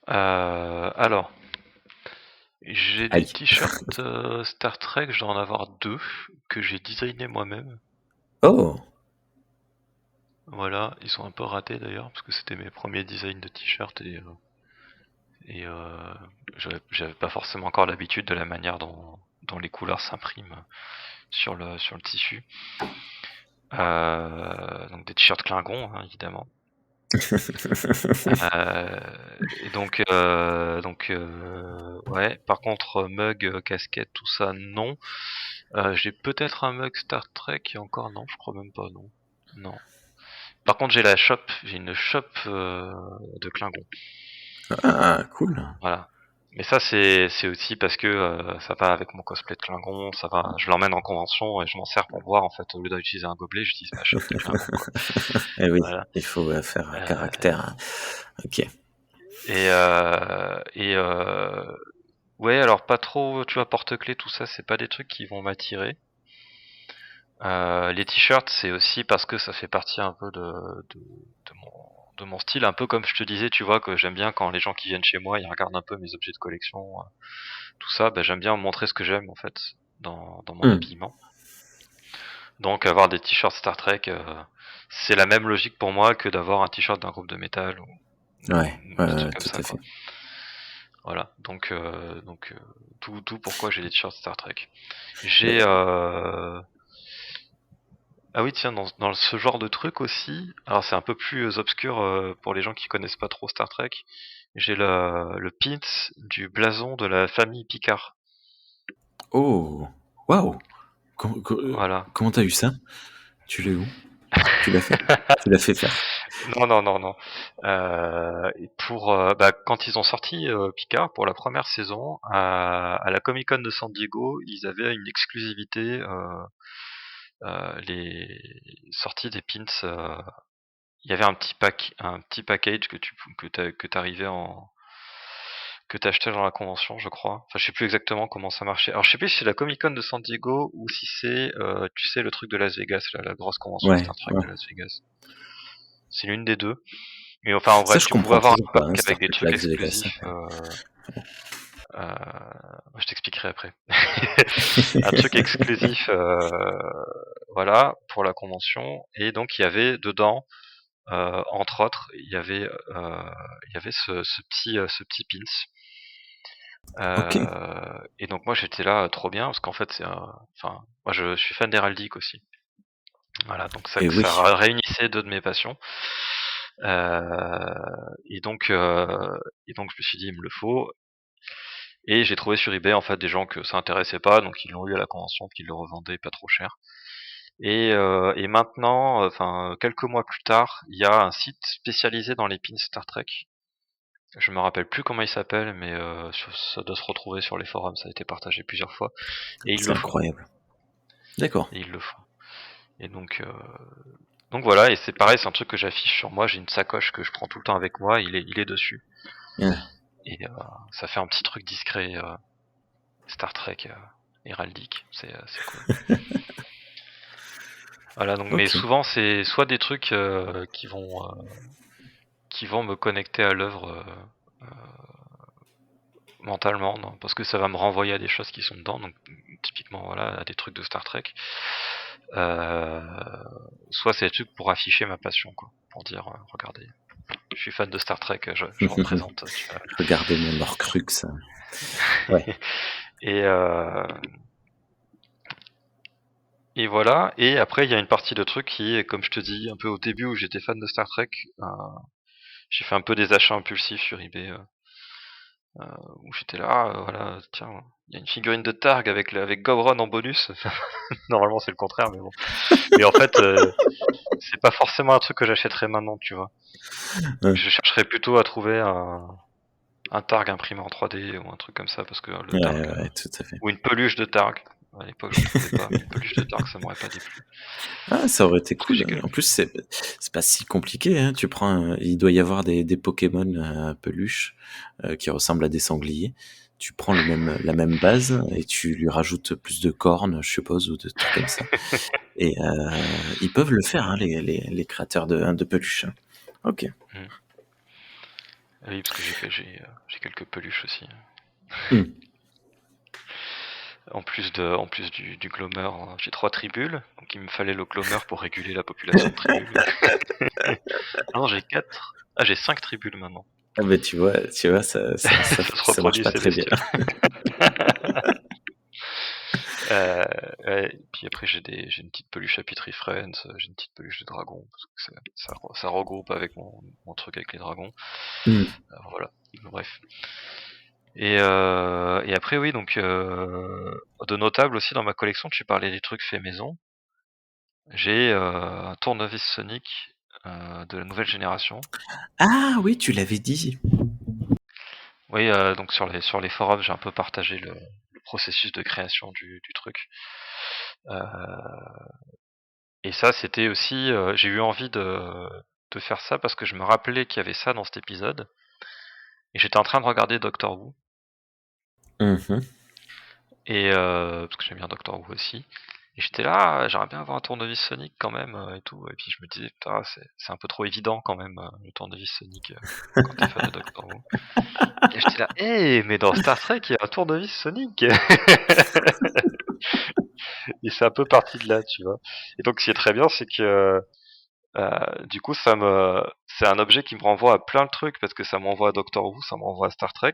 Alors, j'ai des Aïe. t-shirts Star Trek, je dois en avoir 2 que j'ai designé moi-même. Oh! Voilà, ils sont un peu ratés d'ailleurs parce que c'était mes premiers designs de t-shirts et j'avais pas forcément encore l'habitude de la manière dont les couleurs s'impriment sur le tissu. Donc des t-shirts Klingon, hein, évidemment. Euh, et ouais. Par contre, mug, casquette, tout ça, non. J'ai peut-être un mug Star Trek et encore non, je crois même pas, non. Non. Par contre, j'ai une shop de Klingon. Ah, cool. Voilà. Mais ça, c'est aussi parce que ça va avec mon cosplay de Klingon, ça va. Je l'emmène en convention et je m'en sers pour boire en fait. Au lieu d'utiliser un gobelet, j'utilise ma chope de Klingon, quoi. Eh oui, Voilà. il faut faire un Euh, caractère, hein. Ok. et ouais, alors pas trop, tu vois, porte-clés, tout ça, c'est pas des trucs qui vont m'attirer. Les t-shirts, c'est aussi parce que ça fait partie un peu de mon style, un peu comme je te disais, tu vois, que j'aime bien quand les gens qui viennent chez moi, ils regardent un peu mes objets de collection, tout ça, bah, j'aime bien montrer ce que j'aime en fait dans mon Hmm. habillement. Donc avoir des t-shirts Star Trek, c'est la même logique pour moi que d'avoir un t-shirt d'un groupe de métal Ouais, ou ouais, des ouais, trucs comme tout ça, à quoi. fait. Voilà, tout pourquoi j'ai des t-shirts Star Trek. Mais J'ai ah oui, tiens, dans ce genre de truc aussi, alors c'est un peu plus obscur pour les gens qui connaissent pas trop Star Trek, j'ai le pins du blason de la famille Picard. oh, waouh! Voilà. Comment t'as eu ça? Tu l'as où? Tu l'as fait? Tu l'as fait faire? Non, non, non, non. Et pour bah, quand ils ont sorti Picard pour la première saison à la Comic Con de San Diego, ils avaient une exclusivité, les sorties des pins. Il y avait un petit package que t'arrivais en que t'achetais dans la convention, je crois. Enfin, je sais plus exactement comment ça marchait. Alors, je sais plus si c'est la Comic Con de San Diego ou si c'est, tu sais, le truc de Las Vegas, là, la grosse convention Ouais, Star Trek ouais. de Las Vegas. C'est l'une des deux. Mais enfin, en Ça, bref, je tu pouvais comprends avoir toujours un pas, hein, pack Star avec des Trek trucs Las Vegas. exclusifs. Je t'expliquerai après. Un truc exclusif, voilà, pour la convention. Et donc, il y avait dedans, entre autres, il y avait ce petit pins. Ok. Et donc moi j'étais là trop bien parce qu'en fait enfin moi je suis fan d'héraldique aussi. Voilà, donc Et ça oui. réunissait deux de mes passions. Euh, et donc euh, et donc je me suis dit il me le faut. Et j'ai trouvé sur eBay en fait des gens que ça intéressait pas, donc ils l'ont eu à la convention, qu'ils le revendaient pas trop cher. Et maintenant, enfin quelques mois plus tard, il y a un site spécialisé dans les pins Star Trek. Je me rappelle plus comment il s'appelle, mais ça doit se retrouver sur les forums, ça a été partagé plusieurs fois. Et ils C'est le font. incroyable. D'accord. Et ils le font. Et donc voilà, et c'est pareil, c'est un truc que j'affiche sur moi, j'ai une sacoche que je prends tout le temps avec moi, il est dessus. Yeah. Et ça fait un petit truc discret, Star Trek. héraldique, c'est cool. Voilà, donc mais Ok. souvent c'est soit des trucs qui vont me connecter à l'œuvre mentalement, non, parce que ça va me renvoyer à des choses qui sont dedans, donc typiquement voilà, à des trucs de Star Trek. Soit c'est des trucs pour afficher ma passion, quoi, pour dire regardez, je suis fan de Star Trek, je représente. Tu vois. Regardez mon Horcrux. Ouais. Et voilà, et après il y a une partie de trucs qui est, comme je te dis, un peu au début où j'étais fan de Star Trek, j'ai fait un peu des achats impulsifs sur eBay, où j'étais là, voilà, tiens, il y a une figurine de Targ avec Gowron en bonus. Normalement c'est le contraire, mais bon. Mais en fait, c'est pas forcément un truc que j'achèterais maintenant, tu vois. Ouais, Je chercherais plutôt à trouver un Targ imprimé en 3D ou un truc comme ça, parce que le Targ, ouais, tout à fait. ou une peluche de Targ. À l'époque, j'en trouvais pas, mais une peluche de Targ, ça m'aurait pas déplu. Ah, ça aurait été Parce que cool. j'ai En plus, c'est pas si compliqué, hein. Tu prends, il doit y avoir des Pokémon peluches qui ressemblent à des sangliers. Tu prends la même base et tu lui rajoutes plus de cornes, je suppose, ou de trucs comme ça. Et ils peuvent le faire, hein, les créateurs de peluches. Ok. Hmm. Oui, parce que j'ai quelques peluches aussi. Hmm. En plus du Glomer, j'ai 3 tribules, donc il me fallait le Glomer pour réguler la population de tribules. Ah non, j'ai 4. Ah, j'ai 5 tribules maintenant. Ah bah tu vois, Ça se ça marche reproduit, pas ces très bien. bestioles. Ouais, puis après j'ai une petite peluche Happy Friends, j'ai une petite peluche de dragon, parce que ça regroupe avec mon truc avec les dragons. Hmm. Voilà, bref. Et après oui, donc de notable aussi dans ma collection, tu parlais des trucs faits maison. J'ai un tournevis Sonic de la nouvelle génération. Ah oui, tu l'avais dit. Oui, donc sur les forums, j'ai un peu partagé le processus de création du truc. Et ça, c'était aussi, j'ai eu envie de faire ça parce que je me rappelais qu'il y avait ça dans cet épisode. Et j'étais en train de regarder Doctor Who. Mhm. Et parce que j'aime bien Doctor Who aussi. Et j'étais là, j'aimerais bien avoir un tournevis Sonic quand même et tout. Et puis je me disais, putain, c'est un peu trop évident quand même le tournevis Sonic quand t'es fan de Doctor Who. Et j'étais là, mais dans Star Trek, il y a un tournevis Sonic. Et c'est un peu parti de là, tu vois. Et donc, ce qui est très bien, c'est que du coup, c'est un objet qui me renvoie à plein de trucs parce que ça m'envoie à Doctor Who, ça m'envoie à Star Trek.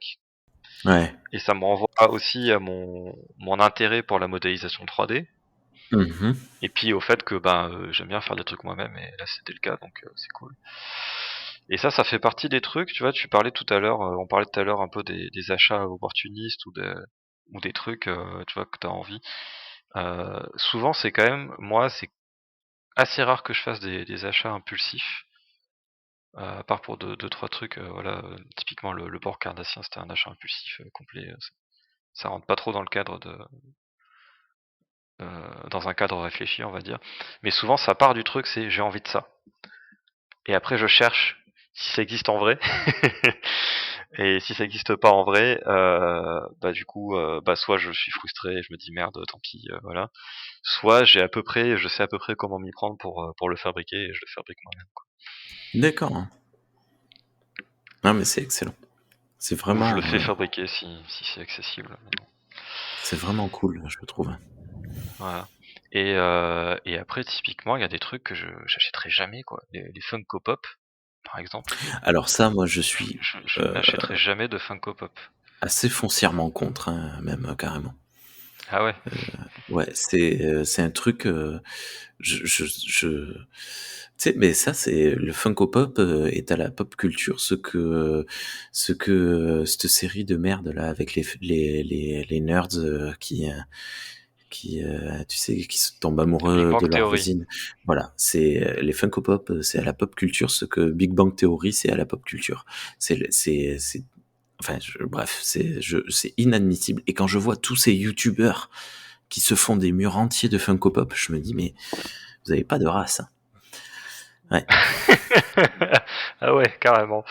Ouais. Et ça me renvoie aussi à mon intérêt pour la modélisation 3D. Mhm. Et puis au fait que j'aime bien faire des trucs moi-même, et là c'était le cas, donc c'est cool. Et ça fait partie des trucs, tu vois, tu parlais tout à l'heure, on parlait tout à l'heure un peu des achats opportunistes ou des trucs, tu vois, que t'as envie. Souvent c'est quand même, moi c'est assez rare que je fasse des achats impulsifs, à part pour deux trois trucs, voilà, typiquement le port cardassien c'était un achat impulsif complet, ça rentre pas trop dans le cadre dans un cadre réfléchi, on va dire. Mais souvent, ça part du truc, c'est j'ai envie de ça. Et après, je cherche si ça existe en vrai. Et si ça existe pas en vrai, du coup, soit je suis frustré, et je me dis merde, tant pis, voilà. Soit je sais à peu près comment m'y prendre pour le fabriquer, et je le fabrique moi-même, quoi. D'accord, hein. Non, mais c'est excellent. Ou je le fais fabriquer si c'est accessible. C'est vraiment cool, je trouve. Voilà. Et après, typiquement, il y a des trucs que j'achèterai jamais, quoi. Les Funko Pop, par exemple. Alors ça, moi, je suis Je n'achèterai jamais de Funko Pop. assez foncièrement contre, hein, même carrément. Ah ouais. Ouais, c'est un truc. Tu sais, mais ça, c'est le Funko Pop est à la pop culture ce que cette série de merde là avec les nerds tu sais, qui se tombent Big amoureux Bang de leur Theory. voisine. Voilà, c'est les Funko Pop, c'est à la pop culture ce que Big Bang Theory c'est à la pop culture. Enfin, bref, c'est inadmissible. Et quand je vois tous ces youtubeurs qui se font des murs entiers de Funko Pop, je me dis mais vous avez pas de race, hein. Ouais. Ah ouais, carrément.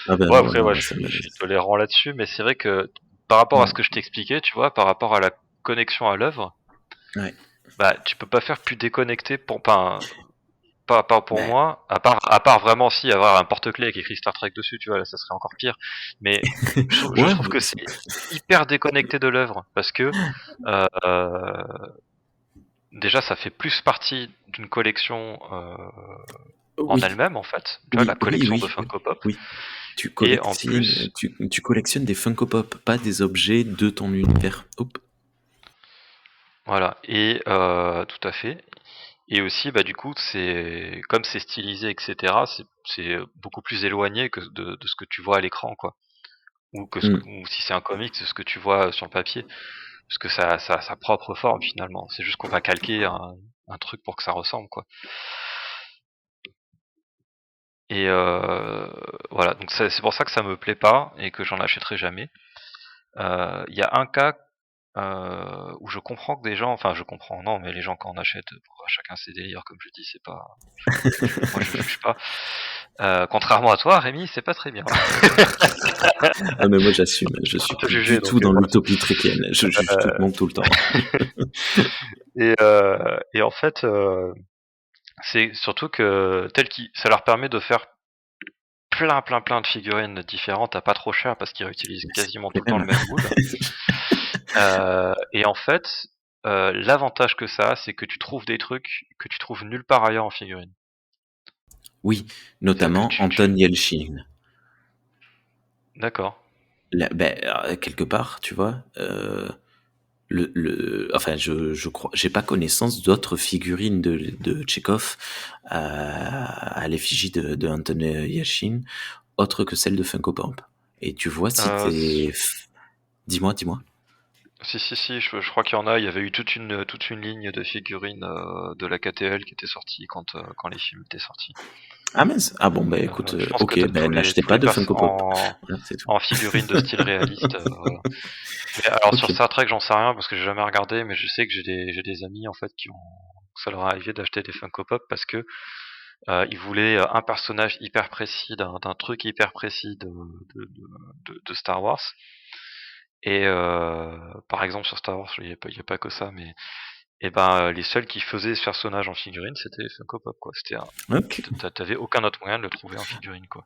Ah ben Bon non, après, non, moi, moi ça me. je suis tolérant là-dessus, mais c'est vrai que par rapport à ce Mm. que je t'expliquais, tu vois, par rapport à connexion à l'œuvre, Ouais. bah tu peux pas faire plus déconnecté pour pas pour Ben, moi, à part vraiment si avoir un porte-clés avec écrit Star Trek dessus, tu vois, là ça serait encore pire. Mais je ouais, trouve que c'est hyper déconnecté de l'œuvre parce que euh, déjà ça fait plus partie d'une collection en oui, elle-même en fait, tu vois, la oui, oui, collection de oui, oui, Funko Pop. oui. Tu Et en collectionnes, plus, tu collectionnes des Funko Pop, pas des objets de ton univers. Hop. voilà, et tout à fait. Et aussi, bah du coup, c'est comme c'est stylisé, etc. C'est beaucoup plus éloigné que de ce que tu vois à l'écran, quoi. Hmm. Ou si c'est un comic, c'est ce que tu vois sur le papier, parce que ça a sa propre forme finalement. C'est juste qu'on va calquer un truc pour que ça ressemble, quoi. Et voilà, donc c'est pour ça que ça me plaît pas et que j'en achèterai jamais. Il y a un cas où je comprends que des gens, enfin je comprends, non, mais les gens quand on achète, pour chacun ses délires, comme je dis, c'est pas, moi je juge pas. Contrairement à toi, Rémi, c'est pas très bien. Ah, mais moi j'assume, je suis Te plus juger, du tout donc dans voilà. l'utopie tréquienne. Je juge tout le monde tout le temps. Et en fait, c'est surtout que ça leur permet de faire plein de figurines différentes à pas trop cher parce qu'ils réutilisent Mais c'est quasiment les tout le temps le mêmes. même moule. Et en fait, l'avantage que ça a, c'est que tu trouves des trucs que tu trouves nulle part ailleurs en figurine. Oui, C'est-à-dire que notamment Anton Yelchin. D'accord. Ben, quelque part, tu vois, enfin, je crois, j'ai pas connaissance d'autres figurines de Tchekhov à l'effigie de Anton Yelchin, autre que celle de Funko Pop. Et tu vois, si Euh, t'es... Dis-moi, dis-moi. si, je crois qu'il y en a. Il y avait eu toute une ligne de figurines de la KTL qui était sortie quand les films étaient sortis. Ah mince. Ah bon, bah écoute, Je pense que ok, t'as ben n'achetez tous pas les de persos Funko Pop. Voilà, c'est tout. en figurines de style réaliste. Voilà. Mais alors sur Ok. Star Trek, j'en sais rien parce que j'ai jamais regardé, mais je sais que j'ai des amis en fait ça leur est arrivé d'acheter des Funko Pop parce que ils voulaient un personnage hyper précis d'un truc hyper précis de Star Wars. Et par exemple sur Star Wars, il y a pas que ça, mais et ben les seuls qui faisaient ce personnage en figurine, c'était les Funko Pop, quoi. Ok. T'avais aucun autre moyen de le trouver en figurine, quoi.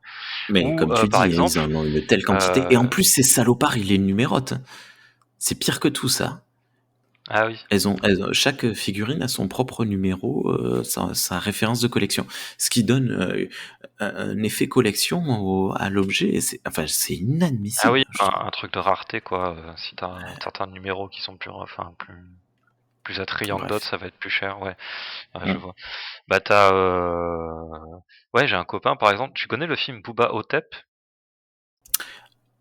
Mais Ou comme tu par dis, hein, ils exemple, en ont une telle quantité. Et en euh, plus, ces salopards, ils les numérotent. C'est pire que tout ça. ah oui, Chaque figurine a son propre numéro, sa référence de collection. Ce qui donne un effet collection à l'objet. Enfin, c'est ah inadmissible, oui, je trouve. un truc de rareté, quoi. Si t'as certains numéros qui sont plus attrayants que d'autres, Bref. ça va être plus cher, ouais. Ouais, je Mm. vois. Bah ouais, j'ai un copain, par exemple. Tu connais le film Booba Hotep?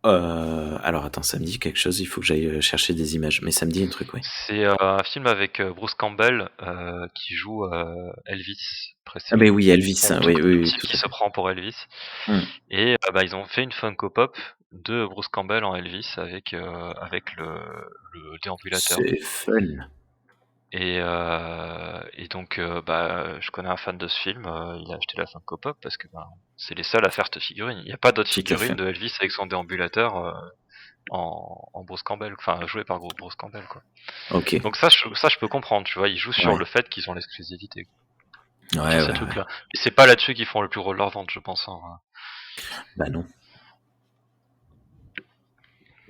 Alors attends, ça me dit quelque chose, il faut que j'aille chercher des images. Mais ça me dit un truc, oui. C'est un film avec Bruce Campbell qui joue Elvis Ah Presley, ben oui, Elvis, hein, oui, oui, oui, tout qui à se fait. prend pour Elvis. Mm. Et bah, ils ont fait une Funko Pop de Bruce Campbell en Elvis avec le déambulateur. C'est fun. Et donc, bah, je connais un fan de ce film, il a acheté la Funko Pop parce que bah, c'est les seuls à faire cette figurine. Il n'y a pas d'autres Tout à figurines fait. de Elvis avec son déambulateur en Bruce Campbell, enfin joué par Bruce Campbell, quoi. Ok. Donc ça je peux comprendre, tu vois, ils jouent sur Ouais. le fait qu'ils ont l'exclusivité sur Ouais, ces ouais, ouais. trucs-là. Et c'est pas là-dessus qu'ils font le plus gros de leur vente, je pense, hein. Bah non.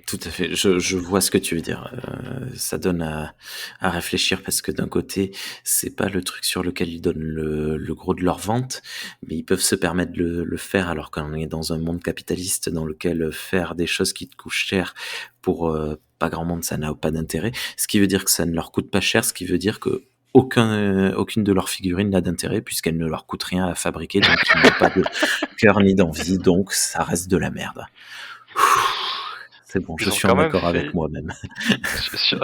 Tout à fait. Je vois ce que tu veux dire. Ça donne à réfléchir parce que d'un côté, c'est pas le truc sur lequel ils donnent le gros de leur vente, mais ils peuvent se permettre de le faire alors qu'on est dans un monde capitaliste dans lequel faire des choses qui te coûtent cher pour pas grand monde, ça n'a pas d'intérêt. Ce qui veut dire que ça ne leur coûte pas cher, ce qui veut dire que aucune de leurs figurines n'a d'intérêt puisqu'elle ne leur coûte rien à fabriquer, donc ils n'ont pas de cœur ni d'envie, donc ça reste de la merde. C'est bon, je Ils ont suis quand en même accord avec fait moi-même. sur,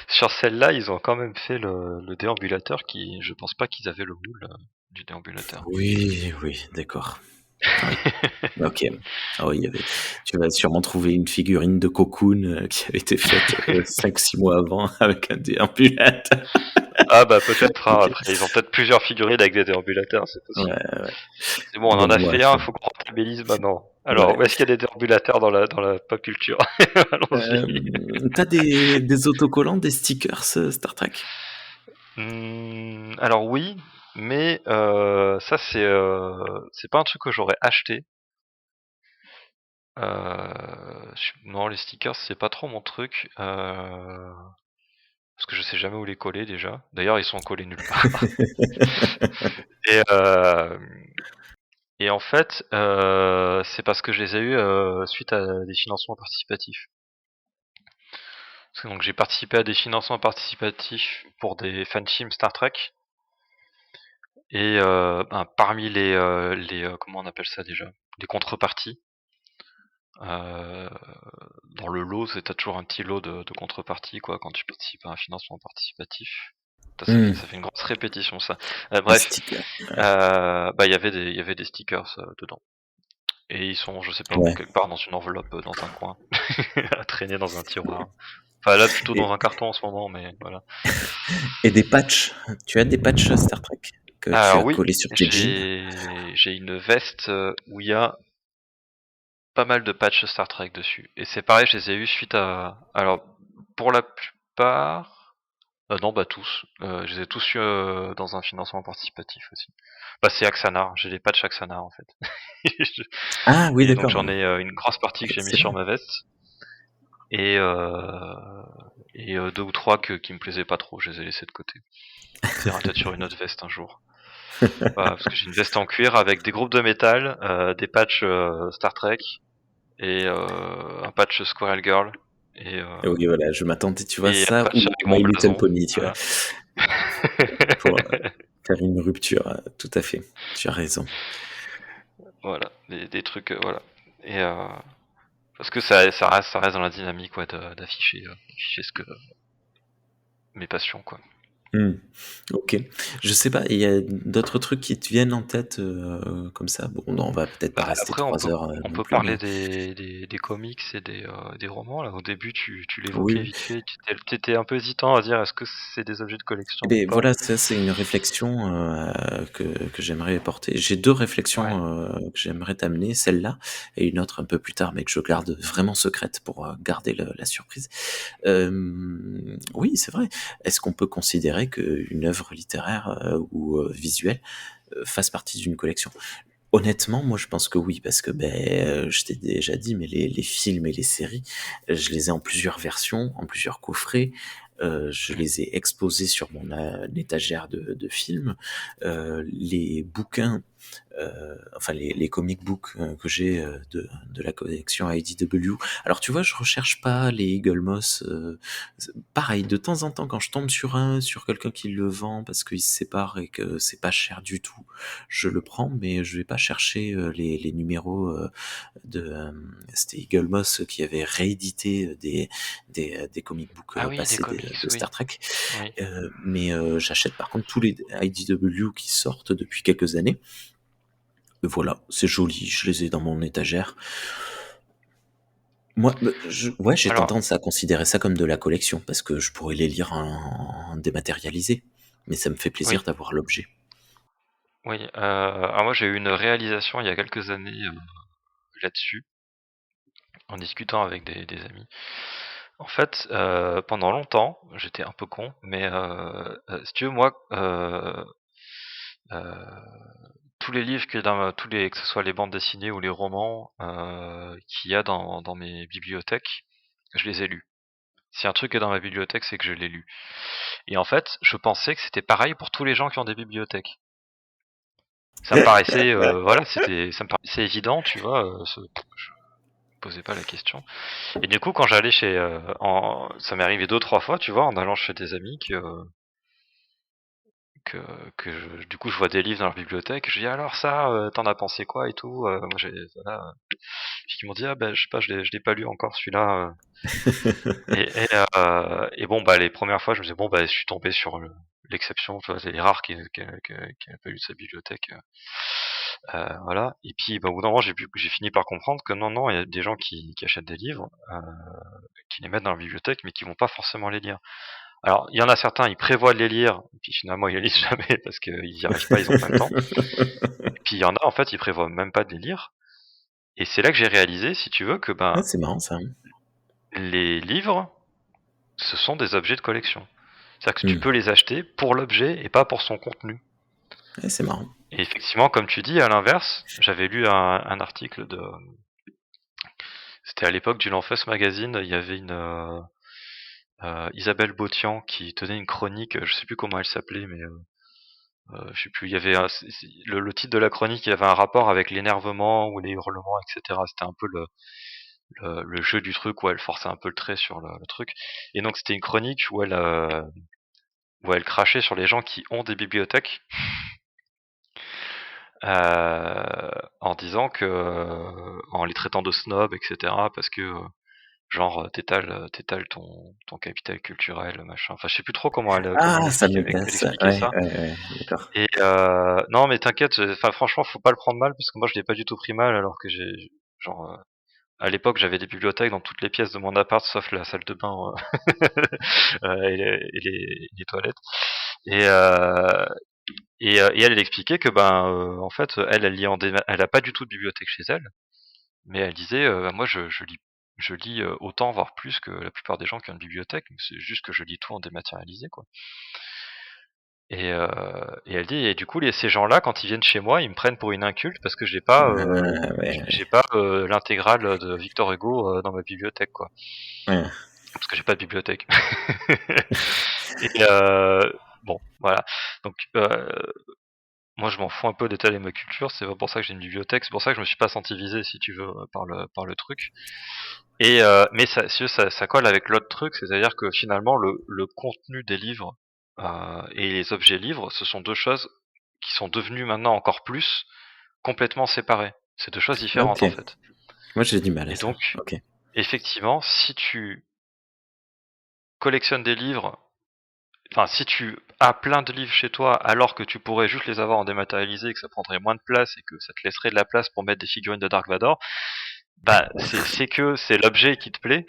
sur celle-là, ils ont quand même fait le déambulateur qui, je pense pas qu'ils avaient le moule du déambulateur. Oui, oui, d'accord. Oui, ok. Ah oui, tu vas sûrement trouver une figurine de Cocoon qui avait été faite 5-6 mois avant avec un déambulateur. Ah bah peut-être, hein, Ok. après ils ont peut-être plusieurs figurines avec des déambulateurs, c'est Ouais, possible. ouais. C'est bon, on en Bon, a fait bref. un, faut qu'on rentabilise maintenant. Alors, Ouais. où est-ce qu'il y a des déambulateurs dans la pop culture? Allons-y. T'as des autocollants, des stickers Star Trek? Alors oui, mais ça c'est pas un truc que j'aurais acheté. Non, les stickers c'est pas trop mon truc. Parce que je sais jamais où les coller déjà. D'ailleurs, ils sont collés nulle part. Et, euh, et en fait, c'est parce que je les ai eus suite à des financements participatifs. Parce que donc j'ai participé à des financements participatifs pour des fanteams Star Trek. Et parmi les comment on appelle ça déjà, les contreparties. Euh, Dans le lot, t'as toujours un petit lot de contrepartie quoi quand tu participes à un financement participatif. Putain, Hmm, ça fait une grosse répétition ça. les Bref, stickers. il y avait des stickers dedans. Et ils sont, je sais pas où, Ouais. quelque part dans une enveloppe, dans un coin, à traîner dans un tiroir. Enfin là, plutôt Et, dans un carton en ce moment, mais voilà. et des patchs. Tu as des patchs Star Trek que tu Alors as oui, collés sur tes jeans? j'ai une veste où il y a pas mal de patchs Star Trek dessus. Et c'est pareil, je les ai eu suite à... Alors, pour la plupart... non, bah tous. Je les ai tous eu dans un financement participatif aussi. Bah c'est Axanar, j'ai les patchs Axanar en fait. Ah oui, Et donc d'accord. j'en ai une grosse partie que j'ai mis sur Excellent. ma veste. Et, deux ou trois qui me plaisaient pas trop, je les ai laissés de côté. Ça ira peut-être sur une autre veste un jour. Voilà, parce que j'ai une veste en cuir avec des groupes de métal, des patchs Star Trek et un patch Squirrel Girl et, Et oui, voilà, je m'attendais, tu vois, un ça patch ou avec mon My Little blason. Pony, tu vois, Voilà. pour faire une rupture. Tout à fait. Tu as raison. Voilà, des trucs, voilà. Et parce que ça reste dans la dynamique, ouais, d'afficher ce que mes passions, quoi. Hmm. Ok. Je sais pas, il y a d'autres trucs qui te viennent en tête comme ça. Bon, non, on va peut-être pas Bah, rester après, on peut, 3 heures on non peut plus, parler mais des comics et des romans. Là, au début, tu l'évoquais oui. vite fait. Tu étais un peu hésitant à dire est-ce que c'est des objets de Eh collection ou beh, pas. voilà, ça c'est une réflexion, que j'aimerais porter. J'ai 2 Ouais. réflexions, que j'aimerais t'amener, celle-là et une autre un peu plus tard, mais que je garde vraiment secrète pour, garder le la surprise. Oui, c'est vrai. Est-ce qu'on peut considérer qu'une œuvre littéraire, ou, visuelle, fasse partie d'une collection? Honnêtement, moi je pense que oui, parce que, beh, je t'ai déjà dit, mais les films et les séries, je les ai en plusieurs versions, en plusieurs coffrets. Je Mm. les ai exposés sur mon étagère de films. Les bouquins, enfin les comic books que j'ai de la collection IDW. Alors tu vois, je recherche pas les Eagle Moss. Pareil, de temps en temps, quand je tombe sur quelqu'un qui le vend parce qu'il se sépare et que c'est pas cher du tout, je le prends, mais je vais pas chercher les numéros de. C'était Eagle Moss qui avait réédité des comic books Ah oui, des passés comics, de oui. Star Trek. Oui. Mais j'achète par contre tous les IDW qui sortent depuis quelques années. Voilà, c'est joli, je les ai dans mon étagère. Moi, ouais, j'ai Alors, tendance à considérer ça comme de la collection parce que je pourrais les lire en dématérialisé, mais ça me fait plaisir oui, d'avoir l'objet. oui. Alors moi, j'ai eu une réalisation il y a quelques années là-dessus, en discutant avec des amis. En fait, pendant longtemps, j'étais un peu con, mais si tu veux, moi, tous les livres que ce soit les bandes dessinées ou les romans qu'il y a dans mes bibliothèques, je les ai lus. Si un truc est dans ma bibliothèque, c'est que je l'ai lu. Et en fait, je pensais que c'était pareil pour tous les gens qui ont des bibliothèques. Ça me paraissait, voilà, ça me paraissait évident, tu vois. Je posais pas la question. Et du coup, quand j'allais ça m'est arrivé 2 3 fois, tu vois, en allant chez des amis que, du coup je vois des livres dans leur bibliothèque, je dis alors ça, t'en as pensé quoi et tout, moi voilà, ils m'ont dit ah ben je sais pas, je l'ai pas lu encore celui-là, et bon bah les premières fois je me disais bon bah je suis tombé sur l'exception, tu vois, c'est les rares qui a pas lu de sa bibliothèque, voilà, et puis bah, au bout d'un moment j'ai fini par comprendre que non il y a des gens qui achètent des livres, qui les mettent dans leur bibliothèque mais qui vont pas forcément les lire. Alors, il y en a certains, ils prévoient de les lire, et puis finalement ils les lisent jamais parce qu'ils n'y arrivent pas, ils ont pas le temps. Et puis il y en a, en fait, ils prévoient même pas de les lire, Et c'est là que j'ai réalisé, si tu veux, que Ouais, c'est marrant ça. les livres, ce sont des objets de collection. C'est-à-dire que tu Hmm. peux les acheter pour l'objet et pas pour son contenu. Ouais, c'est marrant. Et effectivement, comme tu dis, à l'inverse, j'avais lu un article de... C'était à l'époque du L'Enfance Magazine, il y avait une... Isabelle Botian qui tenait une chronique, je sais plus comment elle s'appelait, mais je sais plus, il y avait le titre de la chronique, il y avait un rapport avec l'énervement ou les hurlements, etc. C'était un peu le jeu du truc où elle forçait un peu le trait sur le truc. Et donc c'était une chronique où elle crachait sur les gens qui ont des bibliothèques, en disant que, en les traitant de snobs, etc. Parce que genre t'étales ton capital culturel, machin. Enfin je sais plus trop comment elle Ah, ça expliquait, m'intéresse elle ça. expliquait Ouais, ça. ouais, ouais, d'accord. Et non mais t'inquiète, enfin franchement faut pas le prendre mal parce que moi je l'ai pas du tout pris mal alors que j'ai genre à l'époque j'avais des bibliothèques dans toutes les pièces de mon appart sauf la salle de bain et les toilettes. Et, euh, et elle expliquait que en fait elle a pas du tout de bibliothèque chez elle, mais elle disait bah, moi je lis autant voire plus que la plupart des gens qui ont une bibliothèque, c'est juste que je lis tout en dématérialisé quoi. Et elle dit et du coup ces gens-là quand ils viennent chez moi ils me prennent pour une inculte parce que Ouais, j'ai pas l'intégrale de Victor Hugo dans ma bibliothèque quoi, ouais. parce que j'ai pas de bibliothèque. Et bon voilà, donc moi je m'en fous un peu d'étaler ma culture, c'est pas pour ça que j'ai une bibliothèque, c'est pour ça que je me suis pas senti visé si tu veux par le truc. Et mais ça, si tu veux, ça colle avec l'autre truc, c'est-à-dire que finalement le contenu des livres et les objets livres, ce sont deux choses qui sont devenues maintenant encore plus complètement séparées. C'est deux choses différentes Ok. en fait. Moi, j'ai du mal à Et ça. donc Ok. effectivement, si tu collectionnes des livres, enfin si tu as plein de livres chez toi alors que tu pourrais juste les avoir en dématérialisé, que ça prendrait moins de place et que ça te laisserait de la place pour mettre des figurines de Dark Vador, bah c'est que c'est l'objet qui te plaît.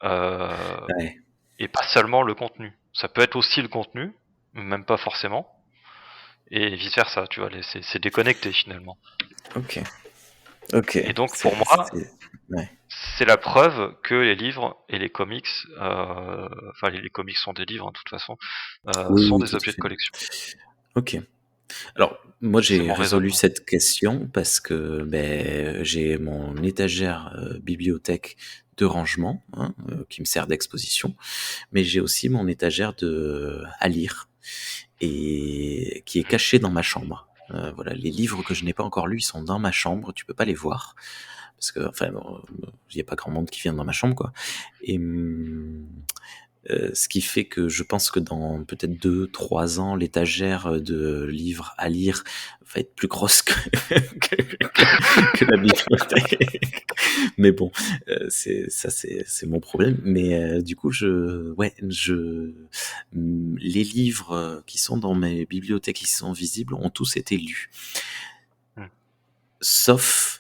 Euh, Ouais. et pas seulement le contenu. Ça peut être aussi le contenu, même pas forcément, et vice versa, tu vois, c'est déconnecté finalement. Ok. Ok. Et donc pour moi, Ouais. c'est la preuve que les livres et les comics, enfin les comics sont des livres hein, de toute façon, Oui, sont oui, des tout à objets de fait. collection. Ok. Alors, moi, C'est j'ai mon résolu raisonnement. cette question parce que j'ai mon étagère bibliothèque de rangement hein, qui me sert d'exposition, mais j'ai aussi mon étagère à lire et qui est cachée dans ma chambre. Voilà, les livres que je n'ai pas encore lus, ils sont dans ma chambre, tu peux pas les voir parce que enfin, il y a pas grand monde qui vient dans ma chambre quoi. Et ce qui fait que je pense que dans peut-être 2, 3 ans, l'étagère de livres à lire va être plus grosse que la bibliothèque. Mais bon, c'est mon problème. Mais du coup, les livres qui sont dans mes bibliothèques, qui sont visibles, ont tous été lus. Hmm. Sauf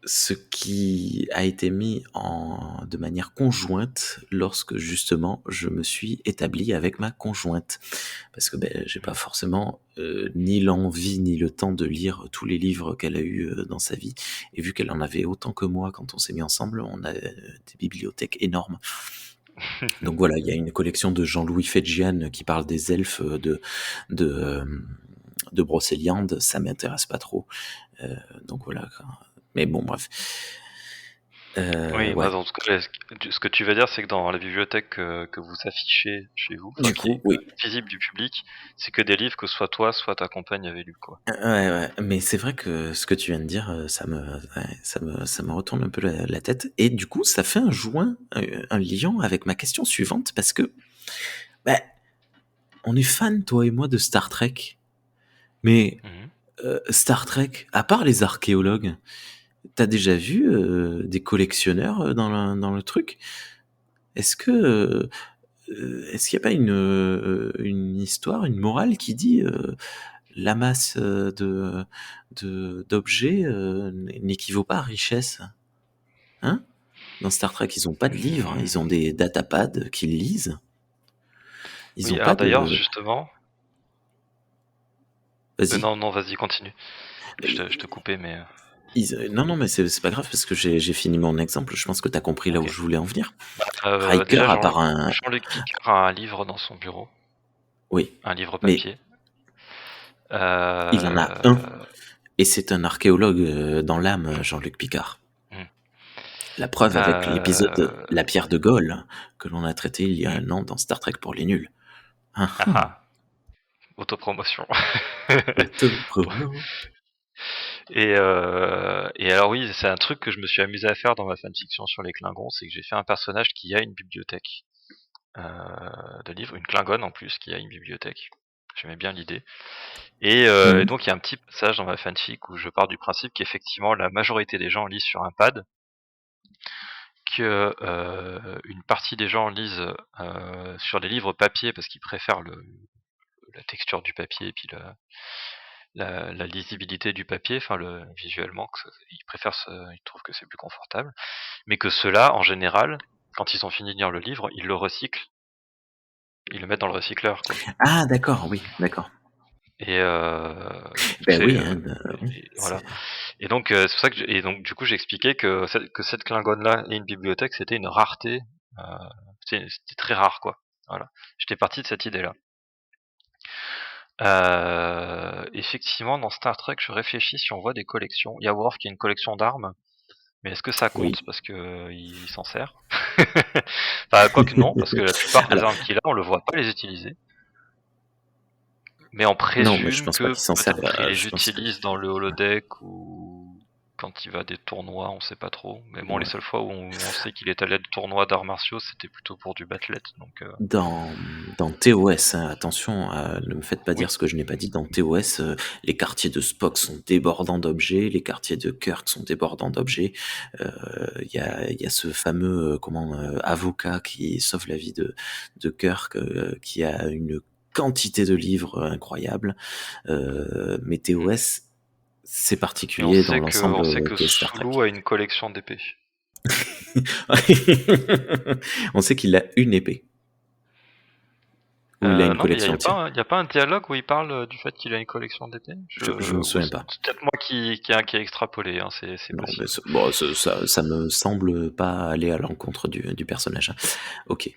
ce qui a été mis de manière conjointe lorsque justement je me suis établi avec ma conjointe. Parce que j'ai pas forcément ni l'envie ni le temps de lire tous les livres qu'elle a eu dans sa vie. Et vu qu'elle en avait autant que moi quand on s'est mis ensemble, on a des bibliothèques énormes. Donc voilà, il y a une collection de Jean-Louis Fedjian qui parle des elfes de, euh, de Brocéliande, ça m'intéresse pas trop. Donc voilà. Mais bon, bref. Oui, Ouais. en tout cas, ce que tu veux dire, c'est que dans la bibliothèque que vous affichez chez vous, enfin Du qui coup, est oui. visible du public, c'est que des livres que soit toi, soit ta compagne avait lu, quoi. Ouais, ouais. Mais c'est vrai que ce que tu viens de dire, ouais, ça me retourne un peu la tête. Et du coup, ça fait un lien avec ma question suivante parce que, bah, on est fan, toi et moi, de Star Trek. Mais Mhm. Star Trek, à part les archéologues, t'as déjà vu des collectionneurs dans le truc? Est-ce que est-ce qu'il n'y a pas une histoire, une morale qui dit la masse d'objets n'équivaut pas à richesse? Hein? Dans Star Trek, ils ont pas de livres, hein, ils ont des datapads qu'ils lisent. Ils Oui, ont pas alors d'ailleurs, de. justement, Vas-y. non, non, vas-y, continue. Je te coupais, mais. Non, mais c'est pas grave parce que j'ai fini mon exemple. Je pense que t'as compris là où Ok. je voulais en venir. Riker, Déjà, à part un... Jean-Luc Picard a un livre dans son bureau, Oui, un livre mais papier. il en a un. Et c'est un archéologue dans l'âme, Jean-Luc Picard. Hmm. La preuve avec l'épisode Euh, La pierre de Gaule, que l'on a traité il y a un an dans Star Trek pour les nuls. Ah, ah ah, autopromotion. Autopromo. Et alors oui, c'est un truc que je me suis amusé à faire dans ma fanfiction sur les Klingons, c'est que j'ai fait un personnage qui a une bibliothèque de livres, une Klingonne en plus qui a une bibliothèque. J'aimais bien l'idée. Et donc il y a un petit passage dans ma fanfic où je pars du principe qu'effectivement la majorité des gens lisent sur un pad, que une partie des gens lisent sur des livres papier parce qu'ils préfèrent la texture du papier et puis la lisibilité du papier, enfin visuellement, ils trouvent que c'est plus confortable, mais que ceux-là, en général, quand ils ont fini de lire le livre, ils le recyclent, ils le mettent dans le recycleur, quoi. Ah, d'accord, oui, d'accord. Et Ben c'est oui, oui, voilà. Et donc c'est pour ça et donc du coup j'ai expliqué que cette Klingonne-là et une bibliothèque, c'était une rareté, euh, c'était très rare, quoi. Voilà. J'étais parti de cette idée-là. Effectivement, dans Star Trek, je réfléchis si on voit des collections. Il y a Worf qui a une collection d'armes, mais est-ce que ça oui. compte parce que il s'en sert? Enfin, quoique non, parce que la plupart des Alors, armes qu'il a, on le voit pas les utiliser. Mais on non, mais je présume pense pas que qu'il s'en serve. peut-être il les Je pense que... utilise dans le holodeck ou quand il va à des tournois, on sait pas trop. Mais bon, les Ouais. seules fois où on sait qu'il est allé à des tournois d'arts martiaux, c'était plutôt pour du battle. Donc Dans TOS, hein, attention, ne me faites pas oui. dire ce que je n'ai pas dit. Dans TOS, les quartiers de Spock sont débordants d'objets, les quartiers de Kirk sont débordants d'objets. Il y a ce fameux avocat qui sauve la vie de Kirk, qui a une quantité de livres incroyable. Mais Mm. TOS, c'est Et on particulier dans sait que l'ensemble on sait que qu'est Star Trek. Sulu a une collection d'épées. On sait qu'il a une épée. Ou il a une Non, mais collection entière. y a pas un dialogue où il parle du fait qu'il a une collection d'épées. Je me souviens pas. C'est peut-être moi qui ai extrapolé, hein, c'est Non, mais possible. bon, ça me semble pas aller à l'encontre du personnage. Hein. Ok.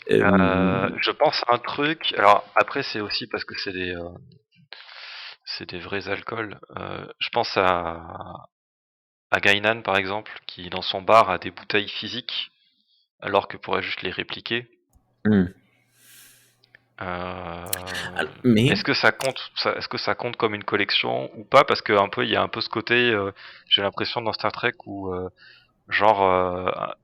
Je pense à un truc. Alors après, c'est aussi parce que c'est des vrais alcools. Je pense à Gainan par exemple, qui dans son bar a des bouteilles physiques, alors que pourrait juste les répliquer. hmm. Mais Est-ce que ça compte est-ce que ça compte comme une collection ou pas? Parce que un peu il y a un peu ce côté, j'ai l'impression dans Star Trek où genre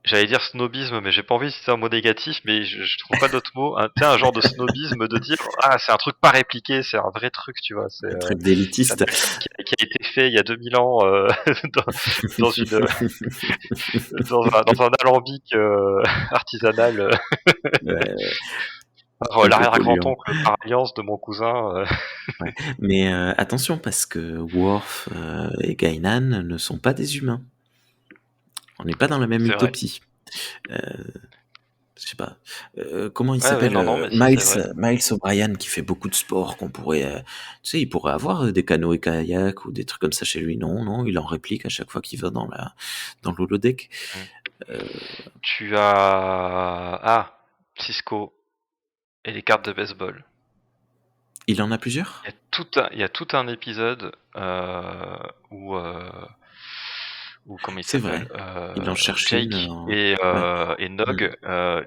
j'allais dire snobisme, mais j'ai pas envie de citer un mot négatif, mais je trouve pas d'autre mot. Un genre de snobisme de dire ah c'est un truc pas répliqué, c'est un vrai truc, tu vois. un truc C'est un d'élitiste. truc qui a été fait il y a 2000 ans dans, dans une dans un alambic artisanal Ouais, par un peu polluant. l'arrière-grand-oncle par alliance de mon cousin. Ouais. Mais attention parce que Worf et Guinan ne sont pas des humains. On n'est pas dans la même C'est vrai. utopie. Euh, je sais pas. Comment il Ouais, ouais, s'appelle non, non, mais ça c'est vrai. Miles O'Brien qui fait beaucoup de sport qu'on pourrait tu sais il pourrait avoir des canoës et kayaks ou des trucs comme ça chez lui. Non, il en réplique à chaque fois qu'il va dans l'holodeck. Mm. Euh, Tu as Cisco et les cartes de baseball. il en a plusieurs. Il y a tout un épisode où comment il C'est s'appelle vrai. Il en cherche une. Jake Ouais. et Mm. Nog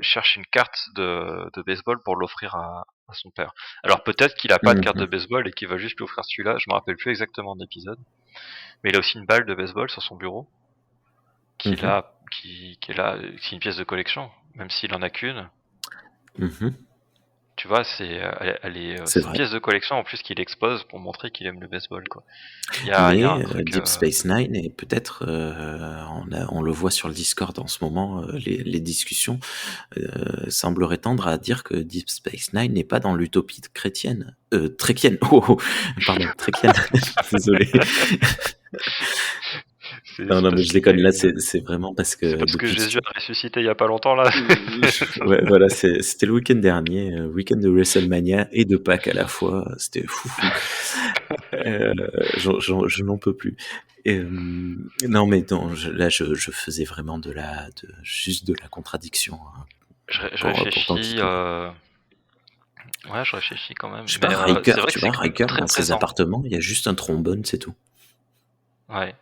cherchent une carte de baseball pour l'offrir à son père. Alors peut-être qu'il a pas de carte de Mhm. baseball et qu'il va juste lui offrir celui-là. Je me rappelle plus exactement de l'épisode. Mais il a aussi une balle de baseball sur son bureau Mhm. qui est là. C'est une pièce de collection, même s'il en a qu'une. Mhm. Tu vois, C'est c'est une vrai. pièce de collection en plus qu'il expose pour montrer qu'il aime le baseball, quoi. Il y a un Mais truc. Deep Space Nine et peut-être on le voit sur le Discord en ce moment, les discussions sembleraient tendre à dire que Deep Space Nine n'est pas dans l'utopie chrétienne, tréquienne. Oh, pardon, tréquienne. Désolé. Non, C'est non, mais parce je qu'il y a déconne. Là, une... c'est vraiment parce C'est que parce que depuis que Jésus a ressuscité il y a pas longtemps là. ouais, voilà, c'était le week-end dernier, week-end de WrestleMania et de Pâques à la fois. C'était fou. Euh, je n'en peux plus. Non, mais non, là, je faisais vraiment juste de la contradiction, hein, Je pour ton réfléchis. kiki. Ouais, je réfléchis quand même. Je sais pas, Mais Riker, c'est vrai que tu c'est vois, quand même pas Riker, très dans ses présent. appartements, il y a juste un trombone, c'est tout. Ouais.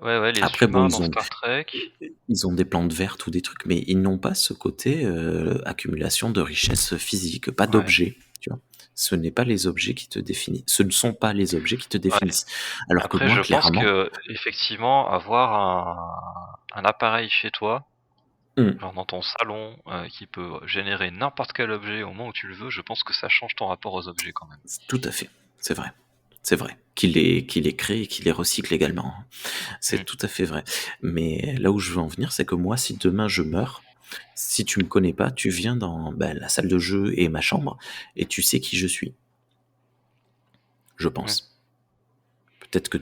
Ouais, les Après, bon, humains dans Star Trek. ils ont des plantes vertes ou des trucs, mais ils n'ont pas ce côté accumulation de richesses physiques, pas Ouais. d'objets, tu vois. Ce n'est pas les objets qui te définissent. Ce ne sont pas les objets qui te Ouais. définissent. Alors que Après, moi, je pense clairement, que effectivement, avoir un appareil chez toi, hum, genre dans ton salon, qui peut générer n'importe quel objet au moment où tu le veux, je pense que ça change ton rapport aux objets quand même. tout à fait, c'est vrai. C'est vrai. Qu'il les crée et qu'il les recycle également, hein. Mm. C'est tout à fait vrai. Mais là où je veux en venir, c'est que moi, si demain je meurs, si tu me connais pas, tu viens dans la salle de jeu et ma chambre et tu sais qui je suis, je Mm. pense. Peut-être que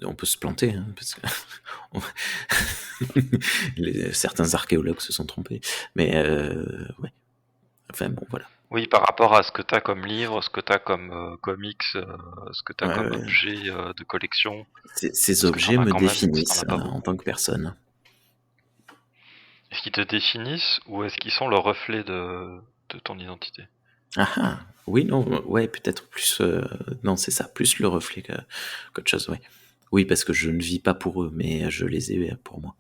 on peut se planter, hein, parce que certains archéologues se sont trompés. Mais ouais. Enfin bon, voilà. Oui, par rapport à ce que t'as comme livre, ce que t'as comme comics, ce que t'as Ouais, comme ouais. objet de collection, Ces parce que t'en objets as me quand même, même si t'en définissent as pas en beaucoup. tant que personne. Est-ce qu'ils te définissent ou est-ce qu'ils sont le reflet de ton identité? Ah ah, oui, non, ouais, peut-être plus. Non, c'est ça, plus le reflet qu'autre chose, ouais. Oui, parce que je ne vis pas pour eux, mais je les ai pour moi.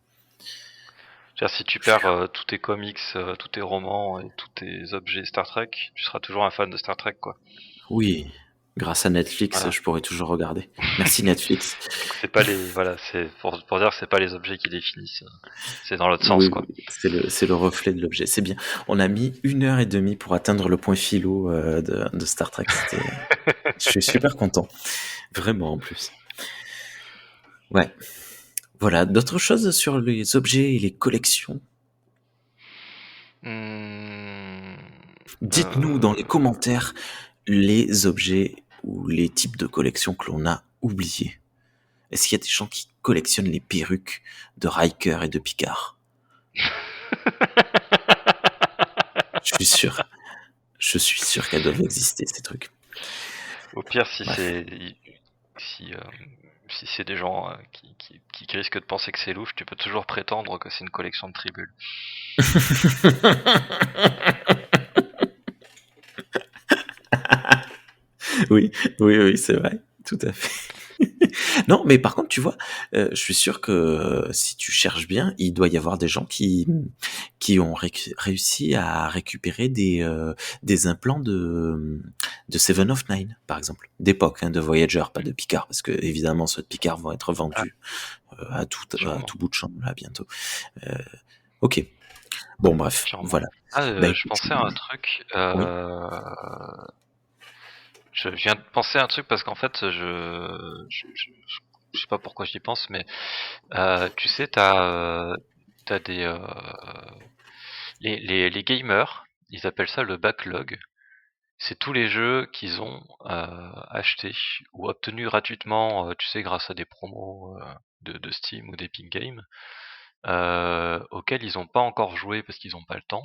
C'est-à-dire, si tu perds tous tes comics, tous tes romans et tous tes objets Star Trek, tu seras toujours un fan de Star Trek, quoi. Oui, grâce à Netflix, Voilà. je pourrais toujours regarder. Merci Netflix. Donc c'est pas les, voilà, c'est pour dire que c'est pas les objets qui définissent, c'est dans l'autre sens, Oui, quoi. oui, c'est le reflet de l'objet. C'est bien. On a mis 1 heure et demie pour atteindre le point philo de Star Trek. Je suis super content. Vraiment, en plus. Ouais. Voilà. D'autres choses sur les objets et les collections? Hmm, Dites-nous dans les euh, commentaires les objets ou les types de collections que l'on a oubliés. Est-ce qu'il y a des gens qui collectionnent les perruques de Riker et de Picard? Je suis sûr. Je suis sûr qu'elles doivent exister, ces trucs. Au pire, si Bref. c'est si si c'est des gens qui risquent de penser que c'est louche, tu peux toujours prétendre que c'est une collection de tribules. Oui, oui, oui, c'est vrai, tout à fait. Non, mais par contre, tu vois, je suis sûr que si tu cherches bien, il doit y avoir des gens qui ont réussi à récupérer des implants de Seven of Nine, par exemple, d'époque, hein, de Voyager, pas de Picard, parce que évidemment ceux de Picard vont être Ah, vendus à sûrement, tout bout de champ là bientôt. Ok, bon bref, sûrement. voilà. Ah, Bah je écoute, pensais à un truc. oui, Je viens de penser à un truc parce qu'en fait, je sais pas pourquoi j'y pense, mais tu sais, t'as des les gamers, ils appellent ça le backlog. C'est tous les jeux qu'ils ont achetés ou obtenus gratuitement, tu sais, grâce à des promos de Steam ou d'Epic Games, auxquels ils n'ont pas encore joué parce qu'ils n'ont pas le temps,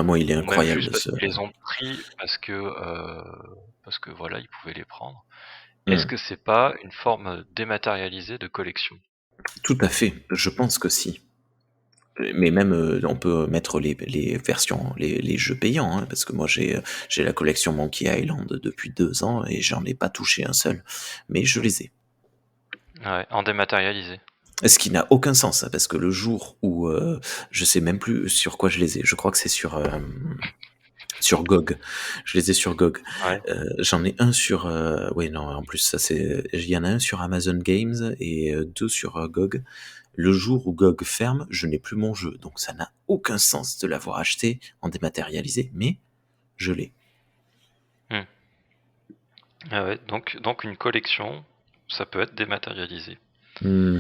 moi il est ou même incroyable juste parce ce. qu'ils les ont pris parce que voilà, ils pouvaient les prendre. Est-ce Hmm. que c'est pas une forme dématérialisée de collection? Tout à fait, je pense que si. Mais même, on peut mettre les versions, les jeux payants, hein, parce que moi j'ai la collection Monkey Island depuis 2 ans et j'en ai pas touché un seul, mais je les ai. Ouais, en dématérialisé. Ce qui n'a aucun sens, hein, parce que le jour où, je sais même plus sur quoi je les ai, je crois que c'est sur GOG. Je les ai sur GOG. Ouais. J'en ai un sur, ouais non, en plus ça c'est il y en a un sur Amazon Games et 2 sur, GOG. Le jour où GOG ferme, je n'ai plus mon jeu, donc ça n'a aucun sens de l'avoir acheté en dématérialisé, mais je l'ai. Hmm. Ah ouais, donc une collection, ça peut être dématérialisé. Mmh.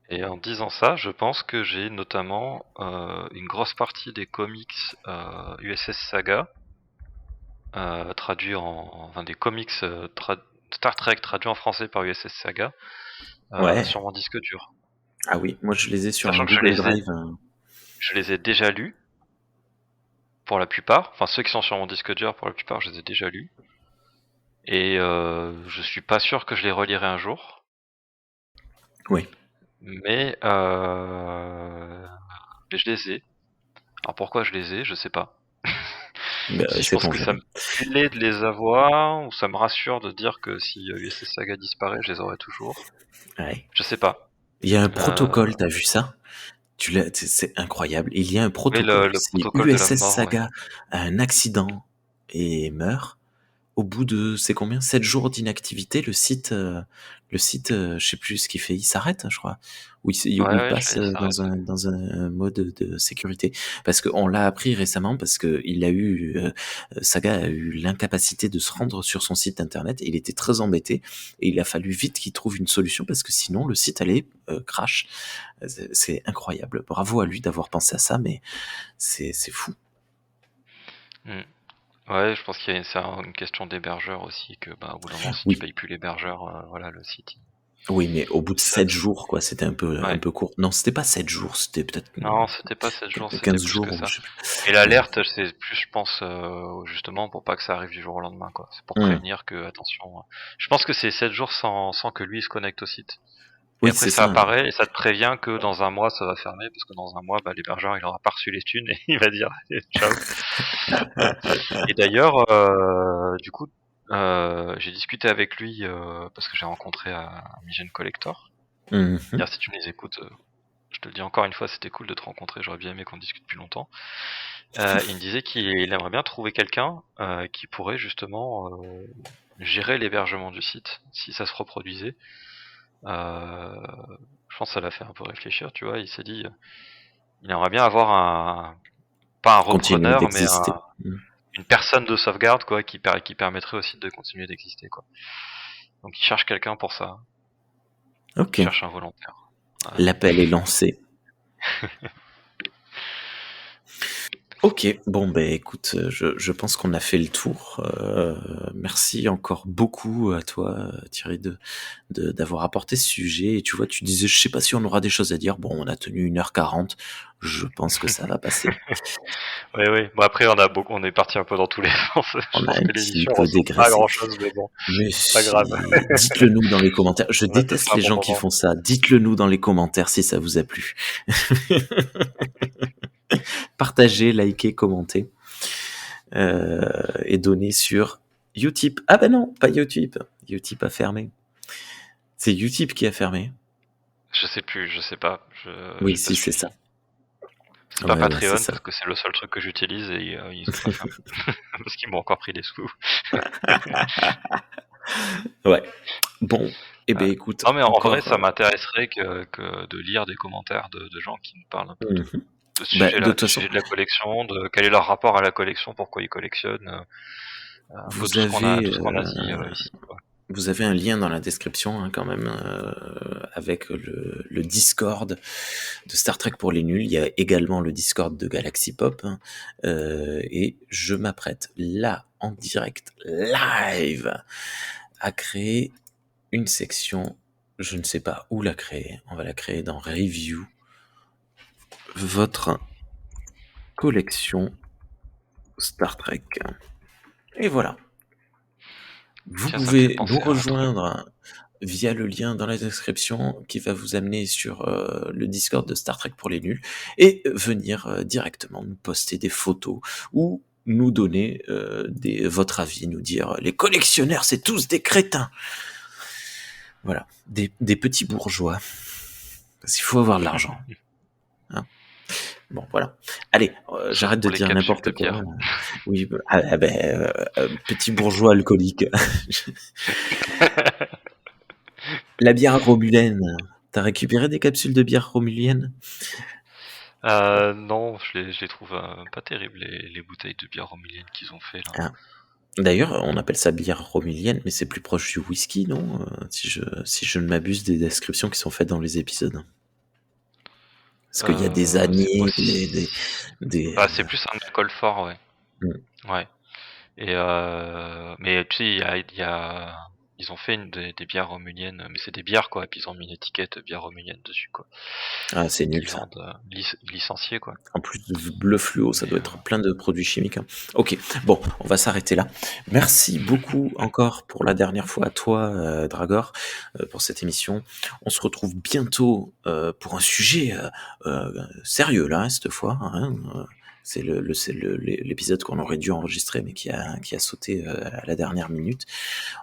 Et en disant ça, je pense que j'ai notamment une grosse partie des comics USS Saga, traduits enfin des comics Star Trek traduits en français par USS Saga, Ouais. sur mon disque dur. Ah oui, moi je les ai sur un Sachant que Google Drive. je les ai déjà lus, pour la plupart. Enfin, ceux qui sont sur mon disque dur, pour la plupart, je les ai déjà lus. Et je suis pas sûr que je les relirai un jour. Oui, Mais je les ai. Alors pourquoi je les ai, je sais pas. bah, Si je pense sait-on que ça jamais. me plaît de les avoir, ou ça me rassure de dire que si USS Saga disparaît, je les aurai toujours. Ouais. Je sais pas. Il y a un Euh, protocole, t'as vu ça? C'est incroyable. Il y a un oui, protocole. le Si protocole de la USS mort, ouais. Saga a un accident et meurt, au bout de, c'est combien? 7 jours d'inactivité, le site, je sais plus ce qu'il fait, il s'arrête, je crois. Ou il Ouais, je passe vais s'arrête. dans un mode de sécurité. Parce qu'on l'a appris récemment, parce que il a eu, Saga a eu l'incapacité de se rendre sur son site internet, et il était très embêté, et il a fallu vite qu'il trouve une solution, parce que sinon le site allait crash. C'est incroyable. Bravo à lui d'avoir pensé à ça, mais c'est fou. Hmm. Ouais, je pense c'est une question d'hébergeur aussi, que bah, au bout d'un moment, si tu Oui, payes plus l'hébergeur, voilà, le site. oui, mais au bout de Ça, 7 jours, quoi, c'était un ouais. peu court. Non, c'était pas 7 jours, c'était peut-être Non, c'était pas 7 jours, c'était 15 plus que jours, ou ça. je sais plus. Et Ouais. l'alerte, c'est plus, je pense, justement, pour pas que ça arrive du jour au lendemain, quoi. C'est pour Mmh. prévenir que, attention. Je pense que c'est 7 jours sans que lui il se connecte au site. Et Oui, après, c'est ça ça. apparaît et ça te prévient que dans un mois, ça va fermer, parce que dans un mois, bah, l'hébergeur, il aura pas reçu les thunes et il va dire ciao. Et d'ailleurs, du coup, j'ai discuté avec lui, parce que j'ai rencontré un Mission Collector. Mmh. D'ailleurs, si tu me les écoutes, je te le dis encore une fois, c'était cool de te rencontrer, j'aurais bien aimé qu'on discute plus longtemps. Il me disait qu'il aimerait bien trouver quelqu'un qui pourrait justement gérer l'hébergement du site, si ça se reproduisait. Je pense que ça l'a fait un peu réfléchir, tu vois. Il s'est dit, il aimerait bien avoir pas un Continuer repreneur, mais d'exister. Mmh. une personne de sauvegarde, quoi, qui permettrait au site de continuer d'exister, quoi. Donc il cherche quelqu'un pour ça. Il OK. cherche un volontaire. Voilà. L'appel est lancé. OK, bon, ben écoute, je pense qu'on a fait le tour. Merci encore beaucoup à toi, Thierry, d'avoir apporté ce sujet. Et tu vois, tu disais: «Je sais pas si on aura des choses à dire». Bon, on a tenu 1h40. Je pense que ça va passer. Oui, oui. Bon, après, on est parti un peu dans tous les sens. Je On a pense un que petit l'émission peu ressemble pas à dégraissé. grand chose, mais bon, Mais pas grave. si, dites-le nous dans les commentaires. Je On a passé déteste un les bon gens qui moment. font ça. Dites-le nous dans les commentaires si ça vous a plu. Partagez, likez, commentez. Et donnez sur Utip. Ah ben non, pas Utip. Utip a fermé. C'est Utip qui a fermé. Je sais plus, je sais pas. Oui, J'ai pas si, c'est ça. suivi. C'est pas Ouais, c'est Patreon ça. parce que c'est le seul truc que j'utilise et ils ont pas fermé. Parce qu'ils m'ont encore pris des sous. Ouais. Bon, eh Ouais. ben écoute, Non mais en vrai, encore. ça m'intéresserait que de lire des commentaires de gens qui nous parlent un peu Mhm. de ce Bah, de sujet-là, toute du façon, sujet de la collection, de quel est leur rapport à la collection, pourquoi ils collectionnent, un peu vous avez, tout ce qu'on a dit ici, quoi. vous avez un lien dans la description, hein, quand même, avec le Discord de Star Trek pour les nuls. Il y a également le Discord de Galaxy Pop, hein, et je m'apprête là, en direct, live, à créer une section. Je ne sais pas où la créer. On va la créer dans Review. Votre collection Star Trek. Et voilà. Vous Tiens, ça me fait pouvez nous penser à un truc. rejoindre via le lien dans la description qui va vous amener sur le Discord de Star Trek pour les nuls, et venir directement nous poster des photos ou nous donner votre avis, nous dire les collectionneurs c'est tous des crétins. Voilà, des petits bourgeois. Parce qu'il faut avoir de l'argent. Hein. Bon, voilà. Allez, Sauf j'arrête de pour les dire capsules de n'importe quoi. bière. Oui, petit bourgeois alcoolique. La bière romulaine. T'as récupéré des capsules de bière romulienne? Non, je les trouve pas terribles, les bouteilles de bière romulienne qu'ils ont fait là. Ah. D'ailleurs, on appelle ça bière romulienne, mais c'est plus proche du whisky, non? Si je ne m'abuse des descriptions qui sont faites dans les épisodes. Parce qu'il y a des C'est années, possible. des, Bah, c'est plus un alcool fort, ouais. mm. Ouais. Et mais tu sais, il y a ils ont fait des bières romuliennes, mais c'est des bières quoi, et puis ils ont mis une étiquette bière romulienne dessus quoi, Ah, c'est qu'ils nul ça. vendent licenciés quoi. En plus de bleu fluo, ça Mais doit être plein de produits chimiques, hein. Ok, bon, on va s'arrêter là. Merci beaucoup encore pour la dernière fois à toi, Dragor, pour cette émission. On se retrouve bientôt pour un sujet sérieux là, hein, cette fois. Hein. C'est l'épisode qu'on aurait dû enregistrer, mais qui a sauté à la dernière minute.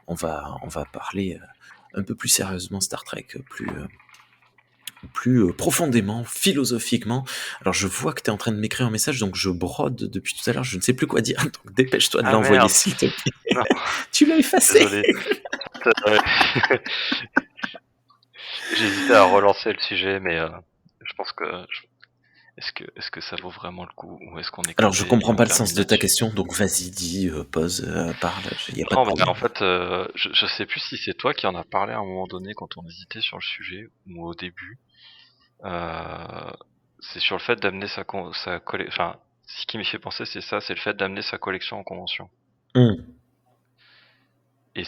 On va parler un peu plus sérieusement Star Trek, plus profondément, philosophiquement. Alors je vois que tu es en train de m'écrire un message, donc je brode depuis tout à l'heure, je ne sais plus quoi dire, donc dépêche-toi de ah l'envoyer merde, s'il te plaît. non, Tu l'as effacé. désolé. Ouais. J'hésitais à relancer le sujet, mais je pense que est-ce que ça vaut vraiment le coup ou est-ce qu'on est Alors je crevé et comprends on pas le termine sens de ta là-dessus? question, donc vas-y, dis, pose, parle, il n'y a pas de Non, mais problème. en fait, je sais plus si c'est toi qui en as parlé à un moment donné quand on hésitait sur le sujet ou au début. C'est sur le fait d'amener sa collection. Enfin, ce qui m'y fait penser, c'est ça, c'est le fait d'amener sa collection en convention. Et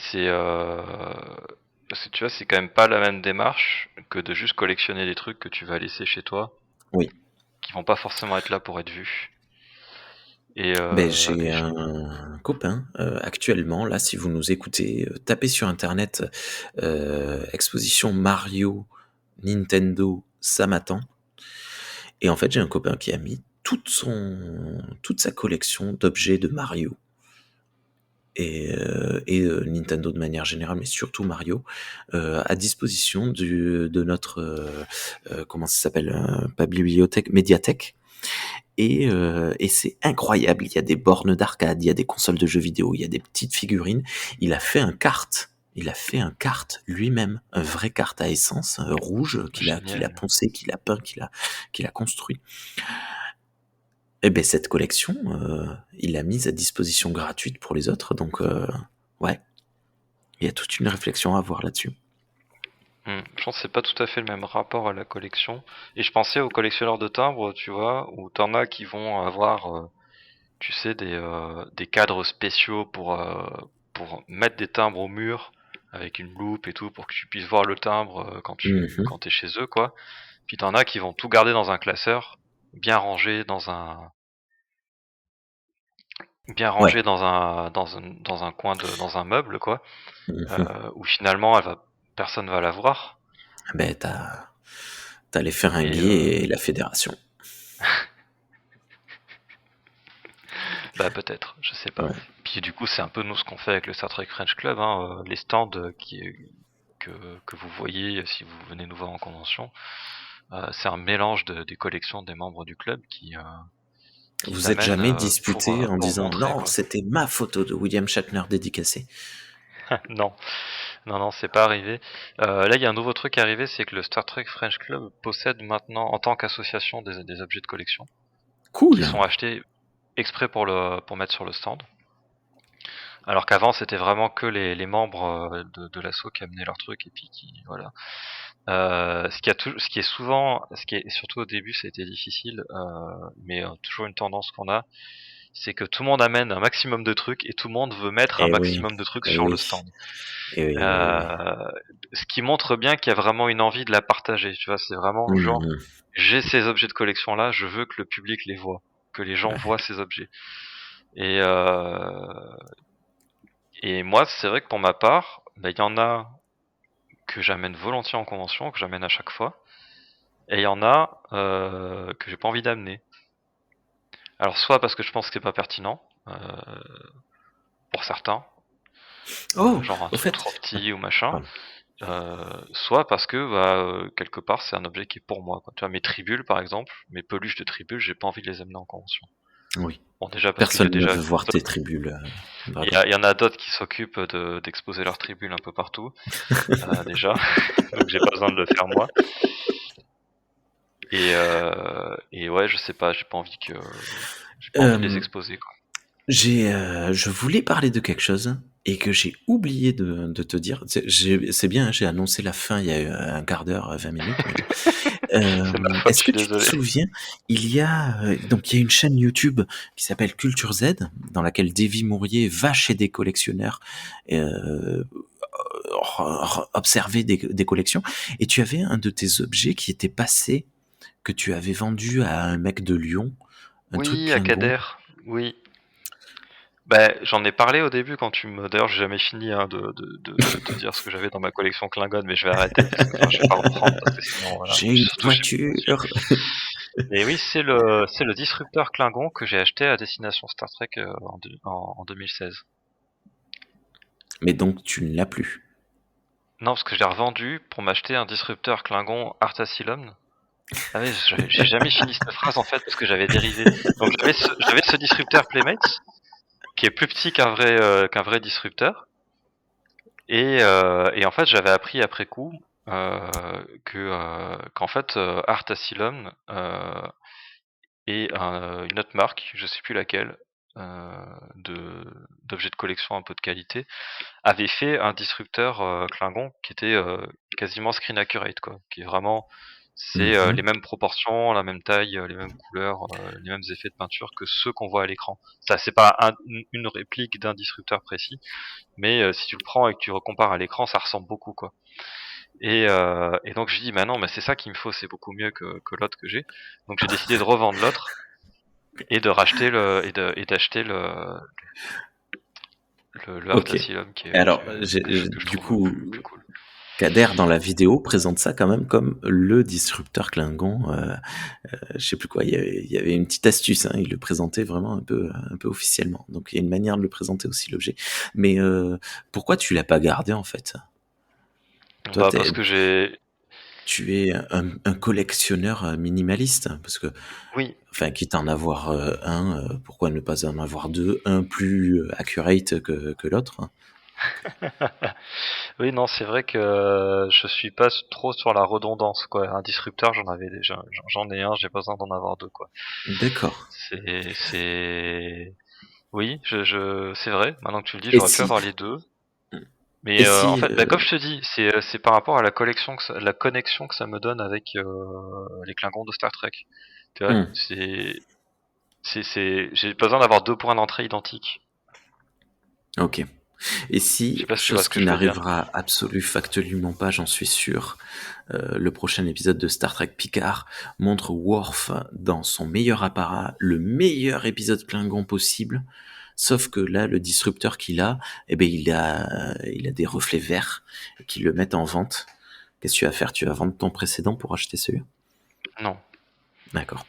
parce que tu vois, c'est quand même pas la même démarche que de juste collectionner des trucs que tu vas laisser chez toi, Oui. qui vont pas forcément être là pour être vus. Et, J'ai et je- un copain actuellement, là, si vous nous écoutez, tapez sur internet exposition Mario, Nintendo, ça m'attend. Et en fait, j'ai un copain qui a mis toute sa collection d'objets de Mario et Nintendo de manière générale, mais surtout Mario, à disposition de notre comment ça s'appelle, pas bibliothèque, médiathèque. Et c'est incroyable. Il y a des bornes d'arcade, il y a des consoles de jeux vidéo, il y a des petites figurines. Il a fait un kart. Il a fait un kart lui-même, un vrai kart à essence rouge qu'il a Génial. poncé, qu'il a peint, qu'il a construit. Et ben cette collection, il l'a mise à disposition gratuite pour les autres. Donc ouais, il y a toute une réflexion à avoir là-dessus. Je pense que c'est pas tout à fait le même rapport à la collection. Et je pensais aux collectionneurs de timbres, tu vois, où t'en as qui vont avoir, tu sais, des cadres spéciaux pour mettre des timbres au mur avec une loupe et tout pour que tu puisses voir le timbre quand Mhm. t'es chez eux, quoi. Puis t'en as qui vont tout garder dans un classeur, bien rangé Ouais. dans un coin dans un meuble, quoi, Mhm. où finalement personne va la voir. Ben t'as les Et Feringuiers et la Fédération. bah peut-être, je sais pas. Ouais. Puis du coup, c'est un peu nous ce qu'on fait avec le Star Trek French Club, hein, les stands que vous voyez si vous venez nous voir en convention. C'est un mélange des collections des membres du club qui Vous êtes s'amènent jamais disputé en pour disant montrer non, quoi. c'était ma photo de William Shatner dédicacée. Non, non, c'est pas arrivé. Là, il y a un nouveau truc arrivé, c'est que le Star Trek French Club possède maintenant, en tant qu'association, des objets de collection qui Cool. sont achetés exprès pour mettre sur le stand. Alors qu'avant, c'était vraiment que les membres de l'asso qui amenaient leurs trucs et puis qui voilà. Ce qui est souvent, ce qui est surtout au début, ça a été difficile, mais toujours une tendance qu'on a, c'est que tout le monde amène un maximum de trucs et tout le monde veut mettre un Eh oui, maximum de trucs eh sur le oui, stand. eh oui, oui, oui, oui. Ce qui montre bien qu'il y a vraiment une envie de la partager. Tu vois, c'est vraiment genre, Mhm. j'ai ces objets de collection là, je veux que le public les voit, que les gens Ouais. voient ces objets. Et et moi, c'est vrai que pour ma part, bah, il y en a que j'amène volontiers en convention, que j'amène à chaque fois, et il y en a que j'ai pas envie d'amener. Alors soit parce que je pense que c'est pas pertinent pour certains, Oh, genre un au truc fait, trop ah, petit ou machin, pardon. soit parce que quelque part c'est un objet qui est pour moi, quoi. Tu vois, mes tribules par exemple, mes peluches de tribules, j'ai pas envie de les amener en convention. Oui. Bon, déjà parce qu'il y Personne a ne déjà veut voir tes tribules, Dragon. il y en a d'autres qui s'occupent d'exposer leurs tribules un peu partout déjà, donc j'ai pas besoin de le faire moi. Et ouais, je sais pas, j'ai pas envie de les Euh, exposer, quoi. je voulais parler de quelque chose et que j'ai oublié de te dire. C'est bien, hein, j'ai annoncé la fin il y a un quart d'heure, 20 minutes, mais bon. C'est ma faute, je Est-ce que suis tu te désolé. souviens, il y a une chaîne YouTube qui s'appelle Culture Z, dans laquelle Davy Mourier va chez des collectionneurs, observer des collections, et tu avais un de tes objets qui était passé, que tu avais vendu à un mec de Lyon, un truc Oui, à Klingon. Kader, oui. Bah, j'en ai parlé au début quand tu me. D'ailleurs, j'ai jamais fini de te dire ce que j'avais dans ma collection Klingon, mais je vais arrêter parce que, enfin, je vais pas reprendre parce que sinon, voilà. J'ai une Surtout, je sais plus quoi dessus. voiture. Et oui, c'est le disrupteur Klingon que j'ai acheté à destination Star Trek en 2016. Mais donc tu ne l'as plus. Non, parce que je l'ai revendu pour m'acheter un disrupteur Klingon Art Asylum. Ah oui, j'ai jamais fini cette phrase en fait parce que j'avais dérivé. Donc j'avais ce disrupteur Playmates qui est plus petit qu'un vrai disrupteur. Et en fait, j'avais appris après coup qu'en fait, Art Asylum et une autre marque, je sais plus laquelle, d'objets de collection un peu de qualité, avait fait un disrupteur Klingon qui était quasiment screen accurate, quoi, qui est vraiment c'est les mêmes proportions, la même taille, les mêmes couleurs, les mêmes effets de peinture que ceux qu'on voit à l'écran. Ça, c'est pas une réplique d'un disrupteur précis, mais si tu le prends et que tu recompares à l'écran, ça ressemble beaucoup, quoi. Et donc je dis, bah non, mais c'est ça qu'il me faut, c'est beaucoup mieux que l'autre que j'ai. Donc j'ai décidé de revendre l'autre et de racheter et d'acheter le Art Ok. Asylum Alors, que je du trouve coup, plus cool. Kader dans la vidéo présente ça quand même comme le disrupteur Klingon. Je sais plus quoi. Il y avait une petite astuce. Hein, il le présentait vraiment un peu officiellement. Donc il y a une manière de le présenter aussi l'objet. Mais pourquoi tu l'as pas gardé en fait? Toi, Bah parce que tu es un collectionneur minimaliste, parce que, oui. enfin, quitte à en avoir un, pourquoi ne pas en avoir deux, un plus accurate que l'autre, hein. Oui, non, c'est vrai que je suis pas trop sur la redondance, quoi. Un disrupteur, j'en avais déjà, j'en ai un, j'ai pas besoin d'en avoir deux, quoi. D'accord. C'est, oui, c'est vrai. Maintenant que tu le dis, Et j'aurais pu si, avoir les deux. et Mais en si, fait, bah, comme je te dis, c'est par rapport à la collection, la connexion que ça me donne avec les Klingons de Star Trek. Tu vois, hmm, j'ai pas besoin d'avoir deux points d'entrée identiques. ok. Et Je sais si, pas si tu vois chose ce que qui je veux dire. n'arrivera factuellement pas, j'en suis sûr, le prochain épisode de Star Trek Picard montre Worf dans son meilleur apparat, le meilleur épisode Klingon possible. Sauf que là, le disrupteur qu'il a, eh ben, il a des reflets verts qui le mettent en vente. Qu'est-ce que tu vas faire? Tu vas vendre ton précédent pour acheter celui-là? Non, D'accord.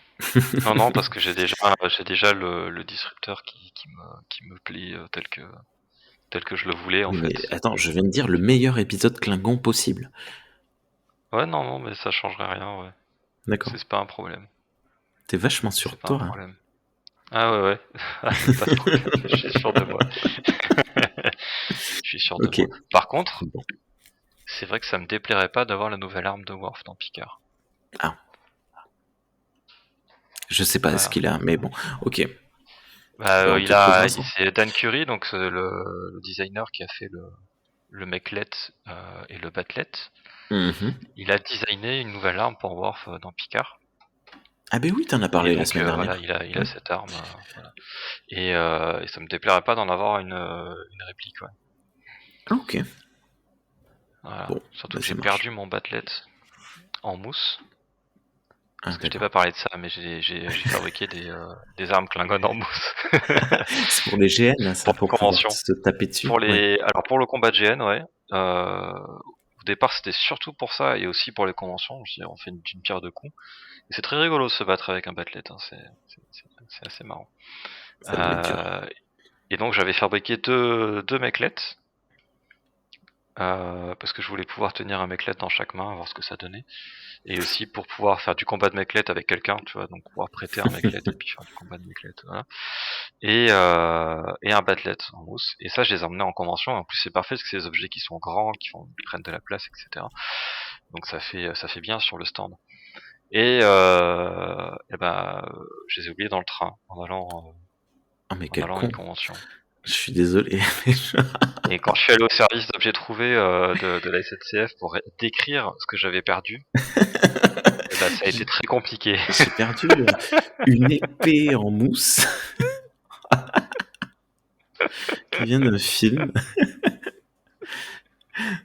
non, non, parce que j'ai déjà le disrupteur qui me plaît tel que je le voulais en Oui, mais fait. attends, je viens de dire le meilleur épisode Klingon possible. Ouais, non, non, mais ça changerait rien, ouais. D'accord. C'est pas un problème. T'es vachement sûr C'est de pas un toi, hein. problème. Ah ouais, ouais. Ah, y a pas de problème. Je suis sûr de moi. Je suis sûr de Ok. moi. Par contre, Bon. c'est vrai que ça me déplairait pas d'avoir la nouvelle arme de Worf dans Picard. Ah, je sais pas ce Voilà. qu'il a, mais bon. Ok. Bah, Ben, on te trouvera ça. c'est Dan Curry, donc c'est le designer qui a fait le Mechlet et le Batlet. Mhm. Il a designé une nouvelle arme pour Worf dans Picard. Ah ben oui, t'en as Et parlé la donc semaine voilà, dernière. il a Ouais. cette arme. Voilà. Et ça me déplairait pas d'en avoir une réplique, ouais. Ok. Voilà. Bon, Surtout ben que j'ai ça marche. perdu mon Batlet en mousse. Ah, Parce que je t'ai pas d'accord. parlé de ça, mais j'ai fabriqué des armes Klingon en mousse. C'est pour les GN, ça, Pour les pour pouvoir conventions. se taper dessus. Ouais. Alors pour le combat de GN, ouais. Au départ, c'était surtout pour ça et aussi pour les conventions. Je dis, on fait une pierre deux coups. Et c'est très rigolo de se battre avec un Batlet. Hein. C'est assez marrant. Ça devait être dur. Et donc j'avais fabriqué deux Mechlet. Parce que je voulais pouvoir tenir un Mechlet dans chaque main, voir ce que ça donnait. Et aussi pour pouvoir faire du combat de Mechlet avec quelqu'un, tu vois, donc pouvoir prêter un Mechlet et puis faire du combat de Mechlet, voilà. Et un Batlet en mousse. Et ça, je les ai emmenés en convention. En plus, c'est parfait parce que c'est des objets qui sont grands, qui prennent de la place, etc. Donc ça fait bien sur le stand. Et ben, je les ai oubliés dans le train Oh, mais en quel allant à une con. convention. Je suis désolé. Et quand je suis allé au service d'objets trouvés de la SNCF pour décrire ce que j'avais perdu, eh ben, ça a été J'ai très compliqué. j'ai perdu une épée en mousse qui vient d'un film.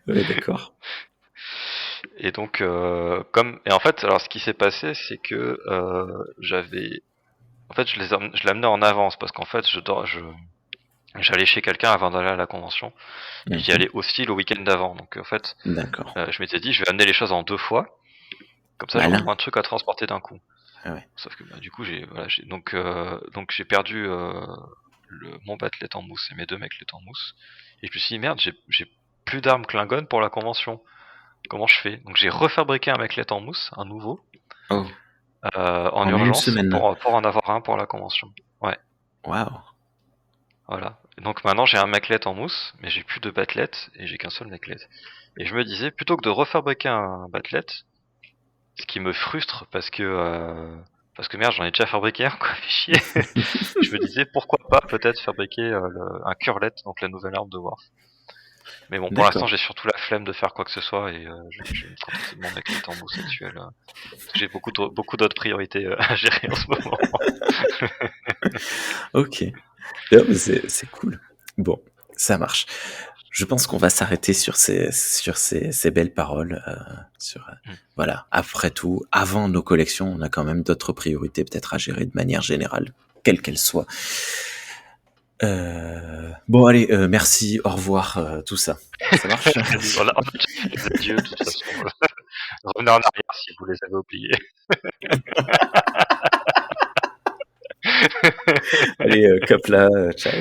Ouais, d'accord. Et donc, et en fait, alors ce qui s'est passé, c'est que en fait, je l'amenais en avance parce qu'en fait, j'allais chez quelqu'un avant d'aller à la convention et j'y Mhm. allais aussi le week-end d'avant. Donc, en fait, D'accord. je m'étais dit, je vais amener les choses en 2 fois, comme ça, j'aurai Malin. moins de trucs à transporter d'un coup. Ah ouais. Sauf que du coup, donc j'ai perdu mon battelet en mousse et mes 2 McLeod en mousse. Et je me suis dit, merde, j'ai plus d'armes Klingon pour la convention. Comment je fais? Donc j'ai refabriqué un McLeod en mousse, un nouveau, Oh, en en une urgence semaine. pour en avoir un pour la convention. Ouais, Waouh. voilà. Et donc maintenant j'ai un McLeod en mousse, mais j'ai plus de battelet et j'ai qu'un seul McLeod. Et je me disais, plutôt que de refabriquer un battelet, ce qui me frustre parce que merde, j'en ai déjà fabriqué un, quoi, fait chier. Je me disais, pourquoi pas peut-être fabriquer un curlet, donc la nouvelle arme de Worf. Mais bon, pour l'instant, D'accord. j'ai surtout la flemme de faire quoi que ce soit et je vais me contenter de mon McLeod en mousse actuel. Parce que j'ai beaucoup d'autres priorités à gérer en ce moment. Ok. Non, mais c'est cool. Bon, ça marche. Je pense qu'on va s'arrêter sur ces belles paroles. Hmm. Voilà. Après tout, avant nos collections, on a quand même d'autres priorités peut-être à gérer de manière générale, quelles qu'elles soient. Bon, allez, merci, au revoir, tout ça. Ça marche? Vas-y, on a déjà fait les adieux, de toute façon. Revenez en arrière si vous les avez oubliés. Allez, cap là, ciao.